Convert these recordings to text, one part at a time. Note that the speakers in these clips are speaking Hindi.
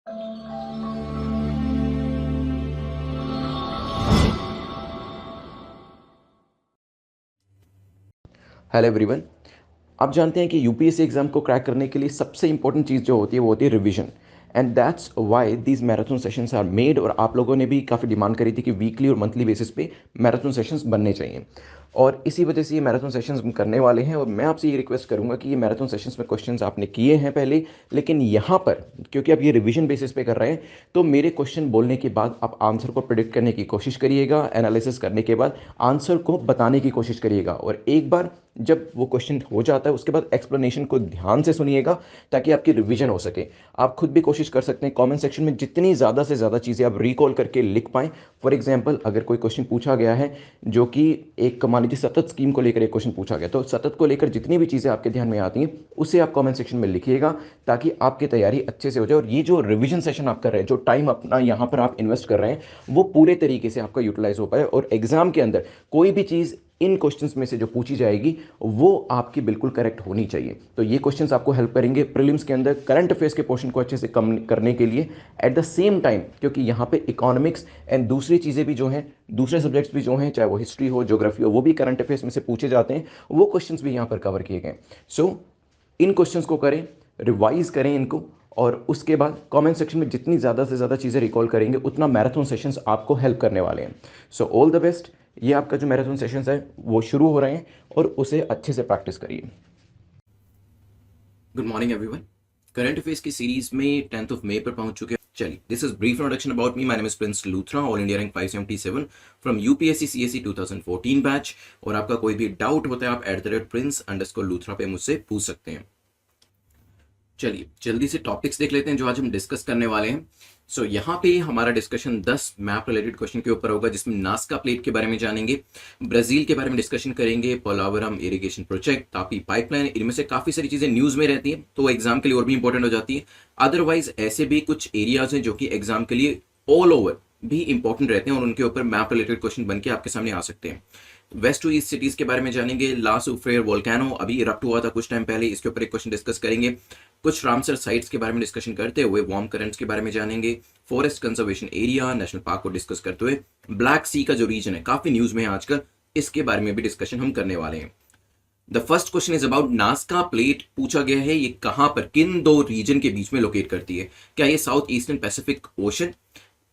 Hello everyone. आप जानते हैं कि यूपीएससी एग्जाम को क्रैक करने के लिए सबसे इंपॉर्टेंट चीज़ जो होती है वो होती है revision. And that's why these marathon sessions are made. और आप लोगों ने भी काफ़ी डिमांड करी थी कि वीकली और मंथली बेसिस पे मैराथन सेशंस बनने चाहिए, और इसी वजह से ये मैराथन सेशंस हम करने वाले हैं। और मैं आपसे ये रिक्वेस्ट करूंगा कि ये मैराथन सेशंस में क्वेश्चंस आपने किए हैं पहले, लेकिन यहाँ पर क्योंकि आप ये रिवीजन बेसिस पे कर रहे हैं, तो मेरे क्वेश्चन बोलने के बाद आप आंसर को प्रिडिक्ट करने की कोशिश करिएगा, एनालिसिस करने के बाद आंसर को बताने की कोशिश करिएगा। और एक बार जब वो क्वेश्चन हो जाता है उसके बाद एक्सप्लेनेशन को ध्यान से सुनिएगा, ताकि आपकी रिवीजन हो सके। आप खुद भी कोशिश कर सकते हैं कमेंट सेक्शन में जितनी ज़्यादा से ज़्यादा चीज़ें आप रिकॉल करके लिख पाएँ। फॉर एग्जांपल, अगर कोई क्वेश्चन पूछा गया है जो कि एक मान लीजिए सतत स्कीम को लेकर एक क्वेश्चन पूछा गया, तो सतत को लेकर जितनी भी चीज़ें आपके ध्यान में आती हैं उसे आप कमेंट सेक्शन में लिखिएगा, ताकि आपकी तैयारी अच्छे से हो जाए। और ये जो रिवीजन सेशन आप कर रहे हैं, जो टाइम अपना यहाँ पर आप इन्वेस्ट कर रहे हैं, वो पूरे तरीके से आपका यूटिलाइज हो पाए, और एग्जाम के अंदर कोई भी चीज़ इन क्वेश्चंस में से जो पूछी जाएगी वो आपकी बिल्कुल करेक्ट होनी चाहिए। तो ये क्वेश्चंस आपको हेल्प करेंगे प्रीलिम्स के अंदर करंट अफेयर्स के पोर्शन को अच्छे से कम करने के लिए। एट द सेम टाइम, क्योंकि यहाँ पे इकोनॉमिक्स एंड दूसरी चीज़ें भी जो हैं, दूसरे सब्जेक्ट्स भी जो हैं, चाहे वो हिस्ट्री हो, ज्योग्राफी हो, वो भी करंट अफेयर्स में से पूछे जाते हैं, वो क्वेश्चंस भी यहाँ पर कवर किए गए। सो इन क्वेश्चंस को करें, रिवाइज करें इनको, और उसके बाद कमेंट सेक्शन में जितनी ज़्यादा से ज़्यादा चीज़ें रिकॉल करेंगे उतना मैराथन सेशंस आपको हेल्प करने वाले हैं। So all the best. ये आपका जो मैराथन सेशंस है वो शुरू हो रहे हैं, और उसे अच्छे से प्रैक्टिस करिए। Good morning everyone. Current affairs की सीरीज में 10th ऑफ मई पर पहुंच चुके हैं। चलिए, this is brief introduction about me. My name is Prince Luthra, all India rank 577 from UPSC CSC 2014 batch. और आपका कोई भी डाउट होता है आप @prince_लूथरा पे मुझसे पूछ सकते हैं। चलिए जल्दी से टॉपिक्स देख लेते हैं जो आज हम डिस्कस करने वाले हैं। सो यहाँ पे हमारा डिस्कशन 10 मैप रिलेटेड क्वेश्चन के ऊपर होगा, जिसमें नास्का प्लेट के बारे में जानेंगे, ब्राजील के बारे में डिस्कशन करेंगे, Polavaram irrigation project, Tapi pipeline. इनमें से काफी सारी चीजें न्यूज में रहती है तो एग्जाम के लिए और भी इंपॉर्टेंट हो जाती है। अदरवाइज ऐसे भी कुछ एरियाज हैं जो कि एग्जाम के लिए ऑल ओवर भी इंपॉर्टेंट रहते हैं और उनके ऊपर मैप रिलेटेड क्वेश्चन बन के आपके सामने आ सकते हैं। वेस्ट टू ईस्ट सिटीज के बारे में जानेंगे। ला सुफ्रेयर वोल्केनो अभी इरप्ट हुआ था कुछ टाइम पहले, इसके ऊपर एक क्वेश्चन डिस्कस करेंगे। कुछ रामसर साइट्स के बारे में डिस्कशन करते हुए वार्म करंट्स के बारे में जानेंगे। Forest conservation area, national park को डिस्कस करते हुए ब्लैक सी का जो रीजन है काफी न्यूज में है आजकल, इसके बारे में भी डिस्कशन हम करने वाले हैं। The first question is about Nazca plate. पूछा गया है ये कहां पर, किन दो रीजन के बीच में लोकेट करती है। क्या ये south eastern Pacific ocean,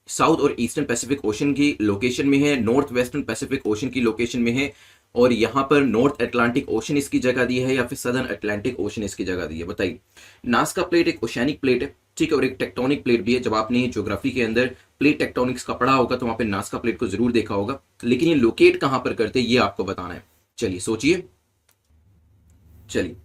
south और ईस्टर्न पैसिफिक ओशन की लोकेशन में है, नॉर्थ वेस्टर्न पैसिफिक ओशन की लोकेशन में है, और यहां पर नॉर्थ अटलांटिक ओशन इसकी जगह दी है, या फिर सदर्न अटलांटिक ओशन इसकी जगह दी है। बताइए। नास्का प्लेट एक ओशियानिक प्लेट है, ठीक है, और एक टेक्टोनिक प्लेट भी है। जब आपने ज्योग्राफी के अंदर प्लेट टेक्टोनिक्स का पढ़ा होगा तो वहां पे नास्का प्लेट को जरूर देखा होगा, लेकिन ये लोकेट कहां पर करते हैं ये आपको बताना है। चलिए सोचिए। चलिए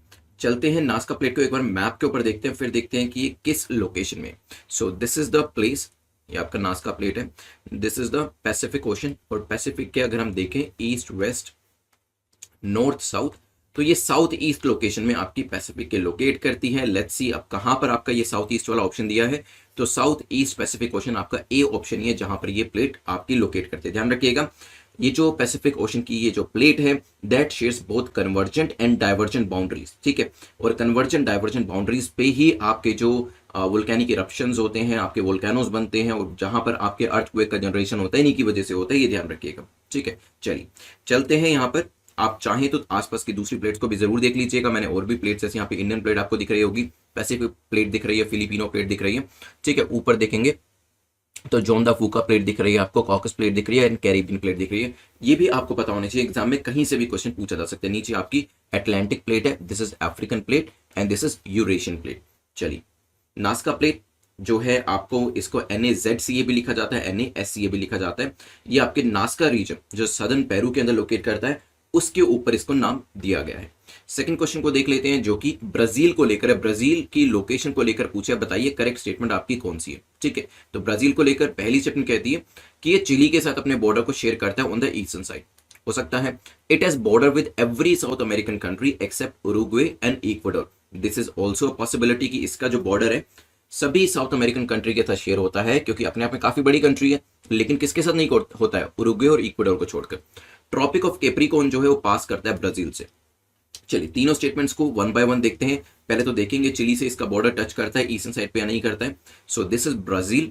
चलते हैं नास्का प्लेट को एक बार मैप के ऊपर देखते हैं, फिर देखते हैं कि ये किस लोकेशन में। सो दिस इज द प्लेस, ये आपका नास्का प्लेट है। This is the Pacific ocean, और पैसिफिक के अगर हम देखें ईस्ट वेस्ट नॉर्थ साउथ, तो ये साउथ ईस्ट लोकेशन में आपकी पैसिफिक के लोकेट करती है। लेट्स सी अब कहां पर आपका ये साउथ ईस्ट वाला ऑप्शन दिया है, तो साउथ ईस्ट पैसिफिक ओशन आपका ए ऑप्शन ही है जहां पर ये प्लेट आपकी लोकेट करती है। ध्यान रखिएगा, ये जो पैसिफिक ओशन की ये जो प्लेट है that shares both convergent and divergent boundaries, ठीक है, और कन्वर्जेंट डाइवर्जेंट बाउंड्रीज पे ही आपके जो वोल्केनिक इरप्शंस होते हैं, आपके वोल्केनोज बनते हैं, और जहां पर आपके अर्थक्वेक का जनरेशन होता है इन्हीं की वजह से होता है, ये ध्यान रखिएगा, ठीक है। चलिए चलते हैं यहाँ पर। आप चाहें तो आसपास की दूसरी प्लेट्स को भी जरूर देख लीजिएगा। मैंने और भी प्लेट्स जैसे यहाँ पे इंडियन प्लेट आपको दिख रही होगी, पैसिफिक प्लेट दिख रही है, फिलिपिनो प्लेट दिख रही है, ठीक है। ऊपर देखेंगे तो जोन द फूका प्लेट दिख रही है आपको, कॉकस प्लेट दिख रही है, एंड कैरिबियन प्लेट दिख रही है। ये भी आपको पता होना चाहिए, एग्जाम में कहीं से भी क्वेश्चन पूछा जा सकता है। नीचे आपकी अटलांटिक प्लेट है, this is African plate, and this is Eurasian plate. चलिए नास्का प्लेट जो है आपको इसको NAZCA भी लिखा जाता है, NASCA भी लिखा जाता है। ये आपके नास्का रीजन जो सदर्न पेरू के अंदर लोकेट करता है उसके ऊपर इसको नाम दिया गया है। सेकंड क्वेश्चन को देख लेते हैं जो कि ब्राजील को लेकर है, ब्राजील की लोकेशन को लेकर पूछा है। बताइए करेक्ट स्टेटमेंट आपकी कौन सी है, ठीक है। तो ब्राजील को लेकर पहली स्टेटमेंट कहती है कि ये चिली के साथ अपने बॉर्डर को शेयर करता है ऑन द ईस्टर्न साइड। हो सकता है it has border with every south American country accept Uruguay and Ecuador. This is also possibility कि इसका जो बॉर्डर है सभी साउथ अमेरिकन कंट्री के साथ शेयर होता है, क्योंकि अपने आप में काफी बड़ी कंट्री है, लेकिन किसके साथ नहीं होता है, उरुग्वे और इक्वाडोर को छोड़कर। ट्रॉपिक ऑफ कैप्रिकॉर्न जो है वो पास करता है ब्राजील से। चलिए तीनों स्टेटमेंट्स को वन बाय वन देखते हैं। पहले तो देखेंगे चिली से इसका बॉर्डर टच करता है ईस्टर्न साइड पे या नहीं करता है। सो दिस इज ब्राजील,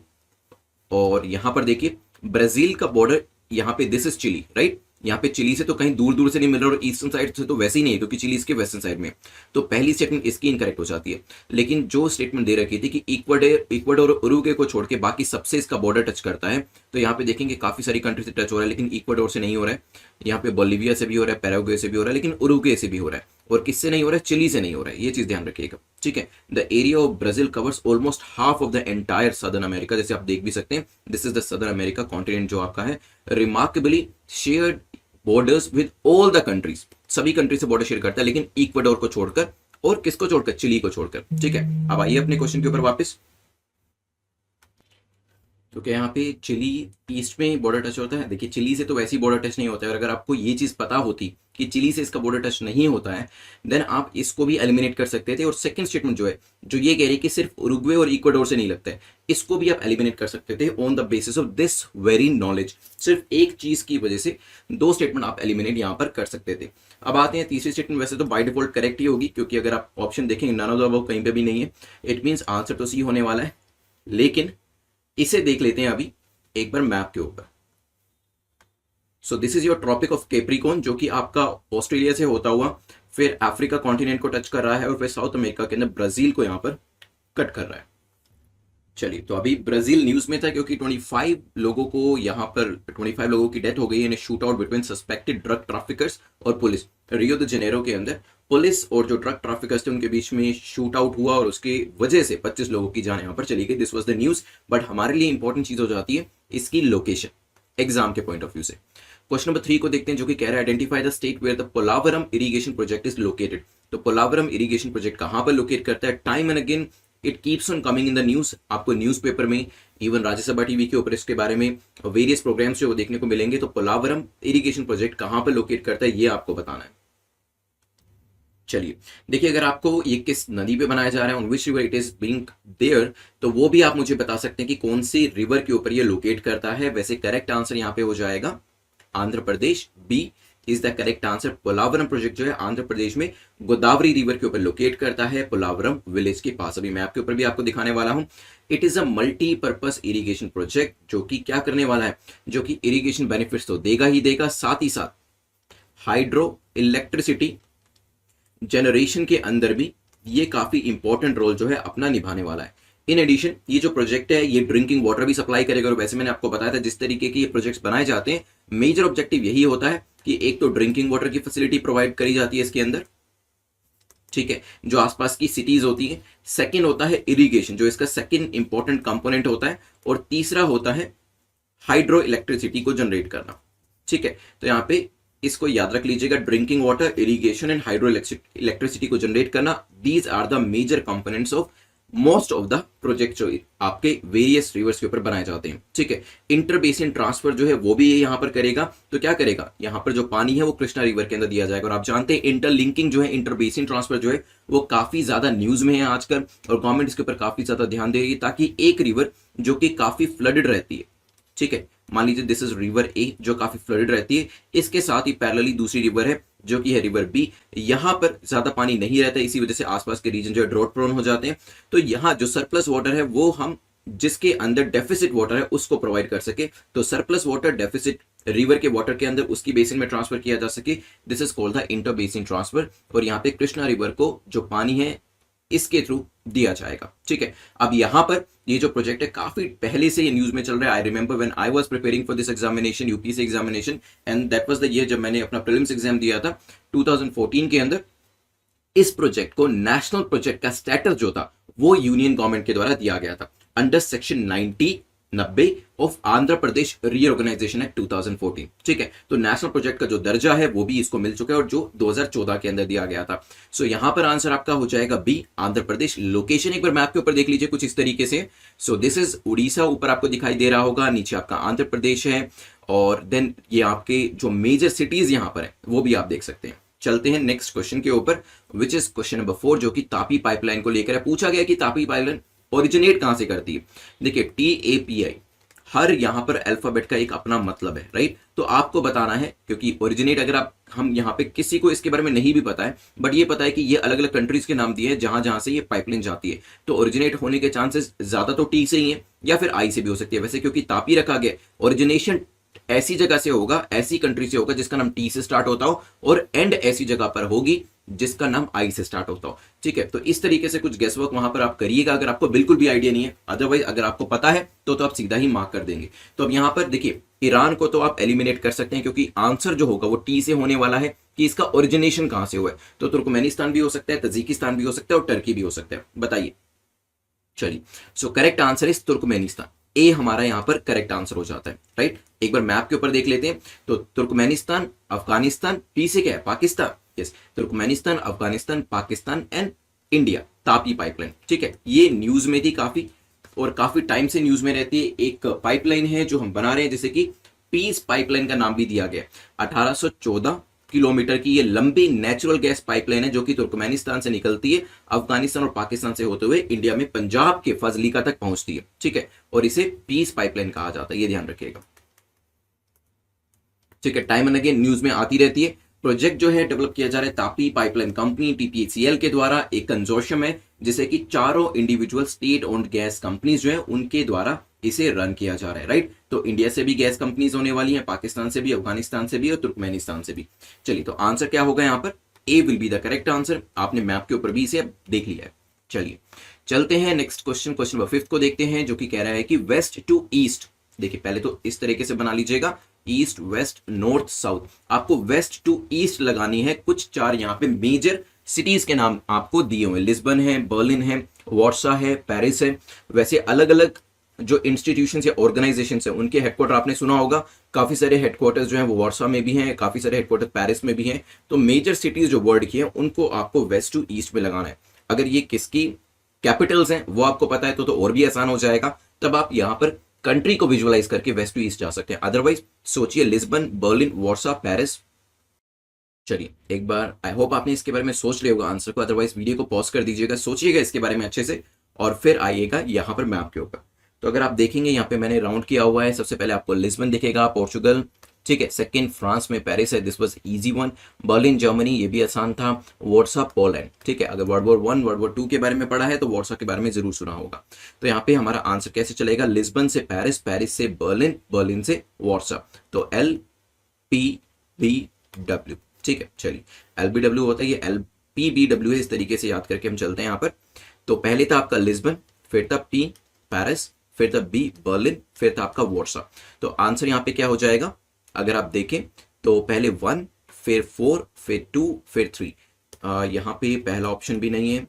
और यहां पर देखिए ब्राजील का बॉर्डर यहाँ पे दिस इज चिली, राइट। यहाँ पे चिली से तो कहीं दूर दूर से नहीं मिल रहा और ईस्टर्न साइड से तो वैसे ही नहीं है क्योंकि चिली इसके वेस्टर्न साइड में। तो पहली स्टेटमेंट इसकी इनकरेक्ट हो जाती है। लेकिन जो स्टेटमेंट दे रखी थी कि इक्वाडोर और उरुग्वे को छोड़ के बाकी सबसे इसका बॉर्डर टच करता है, तो यहाँ पे देखेंगे काफी सारी कंट्री से टच हो रहा है, लेकिन इक्वाडोर से नहीं हो रहा है। यहाँ पे बोलिविया से भी हो रहा है, पैराग्वे से भी हो रहा है, लेकिन उरुग्वे से भी हो रहा है। और किससे नहीं हो रहा है? चिली से नहीं हो रहा है। ये चीज ध्यान रखिएगा, ठीक है। The area of Brazil covers almost half of the entire southern America, जैसे आप देख भी सकते हैं। This is the southern America continent जो आपका है। Remarkably shared borders with all the countries, सभी कंट्री से बॉर्डर शेयर करता है, लेकिन इक्वाडोर को छोड़कर। और किसको छोड़कर? चिली को छोड़कर, ठीक है। अब आइए अपने क्वेश्चन के ऊपर वापस। तो क्या यहाँ पे चिली ईस्ट में बॉर्डर टच होता है? देखिए चिली से तो वैसे ही बॉर्डर टच नहीं होता है, और अगर आपको ये चीज पता होती कि चिली से इसका बॉर्डर टच नहीं होता है, देन आप इसको भी एलिमिनेट कर सकते थे। और सेकंड स्टेटमेंट जो है, जो ये कह रही है कि सिर्फ उरुग्वे और इक्वाडोर से नहीं लगता है, इसको भी आप एलिमिनेट कर सकते थे on the basis of this very knowledge. सिर्फ एक चीज की वजह से दो स्टेटमेंट आप एलिमिनेट यहाँ पर कर सकते थे। अब आते हैं तीसरी स्टेटमेंट। वैसे तो बाय डिफॉल्ट करेक्ट ही होगी, क्योंकि अगर आप ऑप्शन देखेंगे नन ऑफ द अबव कहीं पे भी नहीं है। इट मीन्स आंसर तो सी होने वाला है। लेकिन इसे देख लेते हैं अभी एक बार मैप के ऊपर। So this is your tropic of capricorn, जो कि आपका ऑस्ट्रेलिया से होता हुआ फिर अफ्रीका कॉन्टिनेंट को टच कर रहा है, और फिर साउथ अमेरिका के अंदर ब्राजील को यहां पर कट कर रहा है। चलिए, तो अभी ब्राजील न्यूज में था क्योंकि 25 लोगों को यहां पर 25 लोगों की डेथ हो गई है in shoot out between suspected drug traffickers और पुलिस। रियो द जेनेरो के अंदर पुलिस और जो ड्रग ट्रैफिकर्स थे उनके बीच में शूट आउट हुआ, और उसकी वजह से 25 लोगों की जान यहां पर चली गई। This was the news. But हमारे लिए इंपॉर्टेंट चीज हो जाती है इसकी लोकेशन, एग्जाम के पॉइंट ऑफ व्यू से। क्वेश्चन नंबर 3 को देखते हैं, जो कि कह रहा है identify the state where the Polavaram irrigation project is located. तो पोलावरम इरिगेशन प्रोजेक्ट कहां पर लोकेट करता है? Time and again it keeps on coming in the news. आपको न्यूज़पेपर में, इवन राज्यसभा टीवी के ऊपर इसके बारे में वेरियस प्रोग्राम्स जो वो देखने को मिलेंगे। तो पोलावरम इरिगेशन प्रोजेक्ट कहां पर लोकेट करता है, ये आपको बताना है। चलिए देखिए, अगर आपको ये किस नदी पे बनाया जा रहा है, on which river it is being there, तो वो भी आप मुझे बता सकते हैं कि कौन सी रिवर के ऊपर ये लोकेट करता है। वैसे करेक्ट आंसर यहाँ पे हो जाएगा Andhra Pradesh. B is the correct answer. Polavaram project जो है आंध्र प्रदेश में गोदावरी रिवर के ऊपर लोकेट करता है, पोलावरम विलेज के पास। अभी मैप के ऊपर भी आपको दिखाने वाला हूं। It is a multipurpose irrigation project, जो कि क्या करने वाला है, जो कि इरिगेशन बेनिफिट्स तो देगा ही देगा, साथ ही साथ हाइड्रो इलेक्ट्रिसिटी जनरेशन के अंदर भी ये काफी इंपॉर्टेंट रोल जो है अपना निभाने वाला है। इन एडिशन ये जो प्रोजेक्ट है ये ड्रिंकिंग वाटर भी सप्लाई करेगा। और वैसे मैंने आपको बताया था जिस तरीके के ये प्रोजेक्ट्स बनाए जाते हैं, मेजर ऑब्जेक्टिव यही होता है कि एक तो ड्रिंकिंग वाटर की फैसिलिटी प्रोवाइड करी जाती है इसके अंदर, ठीक है, जो आसपास की सिटीज होती है। सेकंड होता है इरिगेशन, जो इसका सेकंड इंपॉर्टेंट कंपोनेंट होता है। और तीसरा होता है हाइड्रो इलेक्ट्रिसिटी को जनरेट करना, ठीक है। तो यहाँ पे इसको याद रख लीजिएगा, drinking water, irrigation and hydro electricity को जनरेट करना, these are the major components of most of the project जो आपके वेरियस रिवर्स के ऊपर बनाए जाते हैं, ठीक है। इंटर बेसिन ट्रांसफर जो है वो भी ये यहाँ पर करेगा। तो क्या करेगा, यहाँ पर जो पानी है वो कृष्णा रिवर के अंदर दिया जाएगा। और आप जानते हैं इंटरलिंकिंग जो है, इंटर बेसिन ट्रांसफर जो है वो काफी ज्यादा न्यूज में है आजकल, और गवर्नमेंट इसके ऊपर काफी ज्यादा ध्यान दे रही है, ताकि एक रिवर जो कि काफी फ्लडेड रहती है, ठीक है, मान लीजिए दिस इज रिवर ए जो काफी फ्लडेड रहती है, इसके साथ ही पैरेलली दूसरी रिवर है जो कि है रिवर बी। यहां पर ज्यादा पानी नहीं रहता है, इसी वजह से आसपास के रीजन जो है ड्रॉट प्रोन हो जाते हैं। तो यहां जो सरप्लस वाटर है वो हम जिसके अंदर डेफिसिट वाटर है उसको प्रोवाइड कर सके। तो सरप्लस वाटर डेफिसिट रिवर के वाटर के अंदर उसकी बेसिन में ट्रांसफर किया जा सके, this is called the inter basin transfer. और यहाँ पे कृष्णा रिवर को जो पानी है इसके थ्रू दिया जाएगा, ठीक है। अब यहां पर ये जो प्रोजेक्ट है काफी पहले से ये न्यूज में चल रहा है। I remember when I was preparing for this examination, UPSC examination, and that was the year जब मैंने अपना प्रीलिम्स एग्जाम दिया था 2014 के अंदर। इस प्रोजेक्ट को नेशनल प्रोजेक्ट का स्टेटस जो था वो यूनियन गवर्नमेंट के द्वारा दिया गया था under section 90 of Andhra Pradesh reorganisation act 2014, ठीक है। तो नेशनल प्रोजेक्ट का जो दर्जा है वो भी इसको मिल चुका है, और जो 2014 के अंदर दिया गया था। सो यहां पर आंसर आपका हो जाएगा बी, आंध्र प्रदेश। लोकेशन एक बार मैप के ऊपर देख लीजिए कुछ इस तरीके से। सो दिस इज उड़ीसा, ऊपर आपको दिखाई दे रहा होगा, नीचे आपका आंध्र प्रदेश है, और देन ये आपके जो मेजर सिटीज यहां पर है वो भी आप देख सकते हैं। चलते हैं नेक्स्ट क्वेश्चन के ऊपर, विच इज क्वेश्चन नंबर 4, जो कि तापी पाइपलाइन को लेकर है। पूछा गया कि तापी पाइपलाइन ओरिजिनेट कहां से करती है। देखिए TAPI हर यहाँ पर अल्फाबेट का एक अपना मतलब है, राइट। तो आपको बताना है, क्योंकि ओरिजिनेट अगर आप, हम यहाँ पे किसी को इसके बारे में नहीं भी पता है, बट ये पता है कि ये अलग अलग कंट्रीज के नाम दिए हैं जहां जहां से ये पाइपलाइन जाती है। तो ओरिजिनेट होने के चांसेस ज्यादा तो टी से ही है या फिर आई से भी हो सकती है। वैसे क्योंकि तापी रखा गया, ओरिजिनेशन ऐसी जगह से होगा, ऐसी कंट्री से होगा जिसका नाम टी से स्टार्ट होता हो, और एंड ऐसी जगह पर होगी जिसका नाम आई से स्टार्ट होता हो। ठीक है, तो इस तरीके से कुछ गेस वर्क वहां पर आप करिएगा अगर आपको बिल्कुल भी आइडिया नहीं है। अदरवाइज अगर आपको पता है तो आप सीधा ही मार्क कर देंगे। तो अब यहां पर देखिए, ईरान को तो आप एलिमिनेट कर सकते हैं क्योंकि आंसर जो होगा वो टी से होने वाला है कि इसका ओरिजिनेशन कहां से हुआ है। तो तुर्कमेनिस्तान भी हो सकता है, तजिकिस्तान भी हो सकता है और टर्की भी हो सकता है। बताइए। चलिए, so correct answer is Turkmenistan. ए हमारा यहां पर करेक्ट आंसर हो जाता है, राइट। एक बार मैप के ऊपर देख लेते हैं। तो तुर्कमेनिस्तान, अफगानिस्तान, पी से क्या है, Pakistan. Yes, Turkmenistan, Afghanistan, Pakistan and India, Tapi pipeline. ठीक है, ये न्यूज में थी काफी, और काफी टाइम से न्यूज में रहती है। एक पाइपलाइन है जो हम बना रहे हैं, जैसे कि पीस पाइपलाइन का नाम भी दिया गया। 1814 किलोमीटर की ये लंबी नेचुरल गैस पाइपलाइन है जो कि तुर्कमेनिस्तान से निकलती है, अफगानिस्तान और पाकिस्तान से होते हुए इंडिया में पंजाब के फजलीका तक पहुंचती है। ठीक है, और इसे पीस पाइपलाइन कहा जाता है, ये ध्यान रखिएगा। ठीक है, टाइम एंड अगेन न्यूज में आती रहती है। प्रोजेक्ट जो है डेवलप किया जा रहा है तापी पाइपलाइन कंपनी टीपीसीएल के द्वारा। एक कंजोर्शियम है जिसे कि चारों individual state owned gas companies जो है उनके द्वारा इसे रन किया जा रहा है, राइट। तो इंडिया से भी गैस कंपनीज होने वाली हैं, पाकिस्तान से भी, अफगानिस्तान से भी और तुर्कमेनिस्तान से भी। चलिए, तो आंसर क्या होगा यहाँ पर, A will be the correct answer. आपने मैप के ऊपर भी इसे देख लिया है। चलिए चलते हैं नेक्स्ट क्वेश्चन, क्वेश्चन नंबर 5 को देखते हैं, जो कि कह रहा है कि वेस्ट टू ईस्ट। देखिए, पहले तो इस तरीके से बना लीजिएगा, ईस्ट वेस्ट नॉर्थ साउथ। आपको वेस्ट टू ईस्ट लगानी है। कुछ चार यहाँ पे मेजर सिटीज के नाम आपको दिए हुए, लिस्बन है, बर्लिन है, वार्सा है, पेरिस है। वैसे अलग अलग जो इंस्टीट्यूशंस या ऑर्गेनाइजेशंस है उनके हेडक्वार्टर आपने सुना होगा। काफी सारे हेडक्वार्टर्स जो है वो वार्सा में भी हैं, काफी सारे हेडक्वार्टर पेरिस में भी हैं। तो मेजर सिटीज जो वर्ल्ड की है उनको आपको वेस्ट टू ईस्ट में लगाना है। अगर ये किसकी कैपिटल्स हैं वो आपको पता है तो और भी आसान हो जाएगा। तब आप यहाँ पर कंट्री को विजुअलाइज करके वेस्ट टू ईस्ट जा सकते हैं। अदरवाइज सोचिए, लिस्बन, बर्लिन, वार्सा, पेरिस। चलिए एक बार, आई होप आपने इसके बारे में सोच लिया होगा आंसर को। अदरवाइज वीडियो को पॉज कर दीजिएगा, सोचिएगा इसके बारे में अच्छे से, और फिर आइएगा यहाँ पर मैप के ऊपर। तो अगर आप देखेंगे यहाँ पे मैंने राउंड किया हुआ है। सबसे पहले आपको लिस्बन दिखेगा, पोर्चुगल। ठीक है, सेकंड फ्रांस में पेरिस है, this was easy one. Berlin Germany, ये भी आसान था। Warsaw Poland. ठीक है, अगर वर्ल्ड वॉर 1 वर्ल्ड वॉर 2 के बारे में पढ़ा है तो वार्सा के बारे में जरूर सुना होगा। तो यहाँ पे हमारा आंसर कैसे चलेगा, लिस्बन से पेरिस, पेरिस से बर्लिन, बर्लिन से वार्सा। तो LPBW। ठीक है, चलिए LBW होता है, ये LPBW है। इस तरीके से याद करके हम चलते हैं यहाँ पर। तो पहले था आपका लिस्बन, फिर था P पेरिस, फिर था B बर्लिन, फिर था आपका वार्सा। तो आंसर यहाँ पे क्या हो जाएगा, अगर आप देखें तो पहले 1, फिर 4, फिर 2, फिर 3। यहाँ पे पहला ऑप्शन भी नहीं है,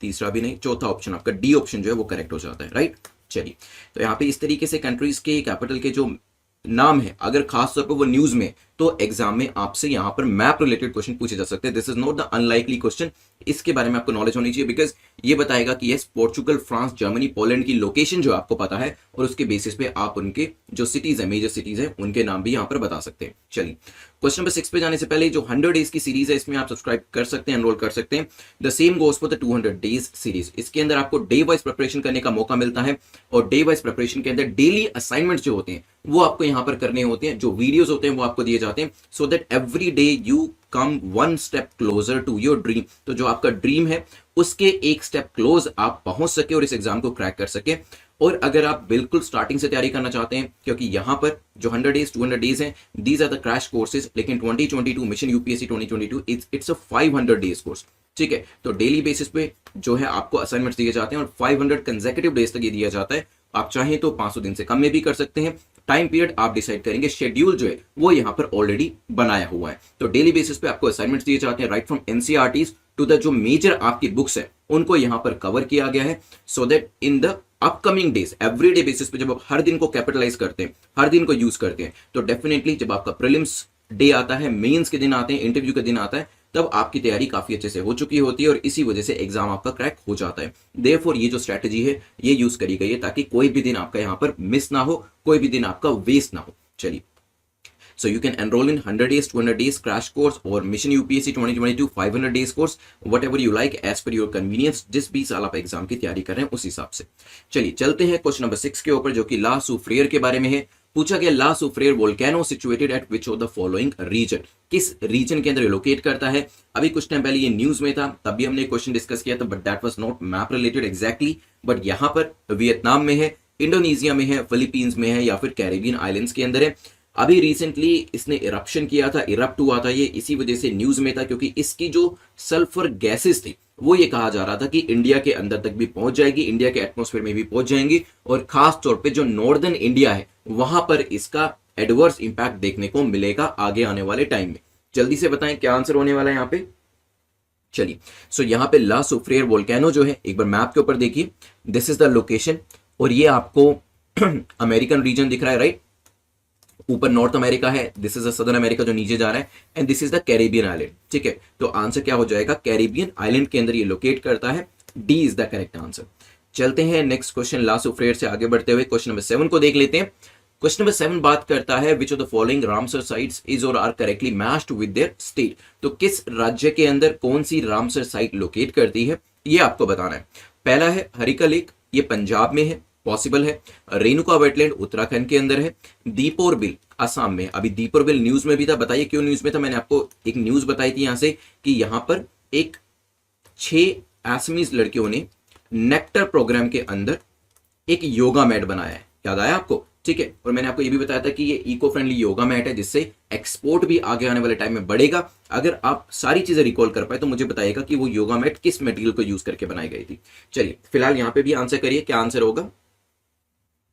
तीसरा भी नहीं, चौथा ऑप्शन आपका डी ऑप्शन जो है वो करेक्ट हो जाता है, राइट। चलिए, तो यहाँ पे इस तरीके से कंट्रीज के कैपिटल के जो नाम है, अगर खास तौर पर वो न्यूज में, तो एग्जाम में आपसे यहाँ पर मैप रिलेटेड क्वेश्चन पूछे जा सकते हैं। This is not the unlikely question, इसके बारे में आपको नॉलेज होनी चाहिए, बिकॉज ये बताएगा कि yes, Portugal, France, Germany, Poland की लोकेशन जो आपको पता है, और उसके बेसिस पे आप उनके जो सिटीज है, मेजर सिटीज है, उनके नाम भी यहाँ पर बता सकते हैं। चलिए, क्वेश्चन नंबर 6 पे जाने से पहले जो 100 डेज की सीरीज है इसमें आप सब्सक्राइब कर सकते हैं, एनरोल कर सकते हैं। The same goes for the 200 days series. इसके अंदर आपको डे वाइज प्रिपरेशन करने का मौका मिलता है, और डे वाइज प्रिपरेशन के अंदर डेली असाइनमेंट्स जो होते हैं वो आपको यहाँ पर करने होते हैं। जो वीडियोस होते हैं वो आपको दिए जाते हैं, so that every day you come 1 step closer to your dream. तो जो आपका ड्रीम है उसके एक स्टेप क्लोज आप पहुंच सके और इस एग्जाम को क्रैक कर सके। और अगर आप बिल्कुल स्टार्टिंग से तैयारी करना चाहते हैं, क्योंकि यहां पर जो 100 डेज 200 डेज हैं, these are the crash courses. लेकिन 2022 mission UPSC 2022 it's a 500 days course. ठीक है, तो डेली बेसिस पे जो है आपको असाइनमेंट्स दिए जाते हैं और 500 कंसेक्यूटिव डेज तक ये दिया जाता है। आप चाहें तो 500 दिन से कम में भी कर सकते हैं। टाइम पीरियड आप डिसाइड करेंगे, शेड्यूल जो है वो यहाँ पर ऑलरेडी बनाया हुआ है। तो डेली बेसिस पे आपको असाइनमेंट्स दिए जाते हैं, right from NCERTs to the जो मेजर आपकी बुक्स है उनको यहाँ पर कवर किया गया है, so that in the upcoming days everyday basis पे जब आप हर दिन को कैपिटलाइज करते हैं, हर दिन को यूज करते हैं, तो डेफिनेटली जब आपका प्रीलिम्स डे आता है, मेंस के दिन आते हैं, इंटरव्यू के दिन आता है, तब आपकी तैयारी काफी अच्छे से हो चुकी होती है और इसी वजह से एग्जाम आपका क्रैक हो जाता है। देयरफॉर ये जो स्ट्रैटेजी है ये यूज करी गई है ताकि कोई भी दिन आपका यहाँ पर मिस ना हो, कोई भी दिन आपका वेस्ट ना हो। चलिए, So you can enroll in 100 days, 200 days crash course or Mission UPSC 2022 500 days course, whatever you like as per your convenience. जिस भी साल आप एग्जाम की तैयारी कर रहे हैं उस हिसाब से। चलिए चलते हैं क्वेश्चन नंबर 6 के ऊपर, जो कि ला सूफ्रेयर के बारे में है। पूछा गया La Soufriere volcano situated at which of the following region, किस रीजन के अंदर लोकेट करता है। अभी कुछ टाइम पहले ये न्यूज में था, तब भी हमने क्वेश्चन डिस्कस किया था, but that was not map related exactly. But यहां पर वियतनाम में है, इंडोनेशिया में है, फिलीपींस में है, या फिर कैरेबियन आइलैंड्स के अंदर है। अभी रिसेंटली इसने इरप्शन किया था, इरप्ट हुआ था, ये इसी वजह से न्यूज में था, क्योंकि इसकी जो सल्फर गैसेस थी वो ये कहा जा रहा था कि इंडिया के अंदर तक भी पहुंच जाएगी, इंडिया के एटमॉस्फेयर में भी पहुंच जाएंगी, और खास तौर पे जो नॉर्दर्न इंडिया है वहां पर इसका एडवर्स इंपैक्ट देखने को मिलेगा आगे आने वाले टाइम में। जल्दी से बताएं क्या आंसर होने वाला है यहाँ पे। चलिए, सो यहाँ पे ला सूफ्रेयर वोल्केनो जो है, एक बार मैप के ऊपर देखिए, दिस इज द लोकेशन, और ये आपको अमेरिकन रीजन दिख रहा है, राइट। ऊपर नॉर्थ अमेरिका है, this is the southern America जो नीचे जा रहा है, and this is the Caribbean island. ठीक है, तो आंसर क्या हो जाएगा, कैरेबियन आइलैंड के अंदर ये लोकेट करता है। D is the correct answer. चलते हैं नेक्स्ट क्वेश्चन, ला सूफ्रेयर से आगे बढ़ते हुए क्वेश्चन नंबर 7 को देख लेते हैं। क्वेश्चन नंबर 7 बात करता है which of the following Ramsar sites is or are correctly matched with their state. तो किस राज्य के अंदर कौन सी रामसर साइट लोकेट करती है, ये आपको बताना है। पहला है हरिका लेक, ये पंजाब में है, पॉसिबल है। रेणुका वेटलैंड उत्तराखंड के अंदर है। दीपोर बिल असम में। अभी दीपोर बिल न्यूज में भी था, बताइए क्यों न्यूज में था। मैंने आपको एक न्यूज बताई थी यहां से कि यहां पर एक 6 असमीज लड़कियों ने नेक्टर प्रोग्राम के अंदर एक योगा मैट बनाया है, याद आया आपको। ठीक है, और मैंने आपको ये भी बताया था कि ये इको फ्रेंडली योगा मैट है, जिससे एक्सपोर्ट भी आगे आने वाले टाइम में बढ़ेगा। अगर आप सारी चीजें रिकॉल कर पाए तो मुझे बताइएगा कि वो योगा मैट किस मटेरियल को यूज करके बनाई गई थी। चलिए फिलहाल यहाँ पे भी आंसर करिए, क्या आंसर होगा।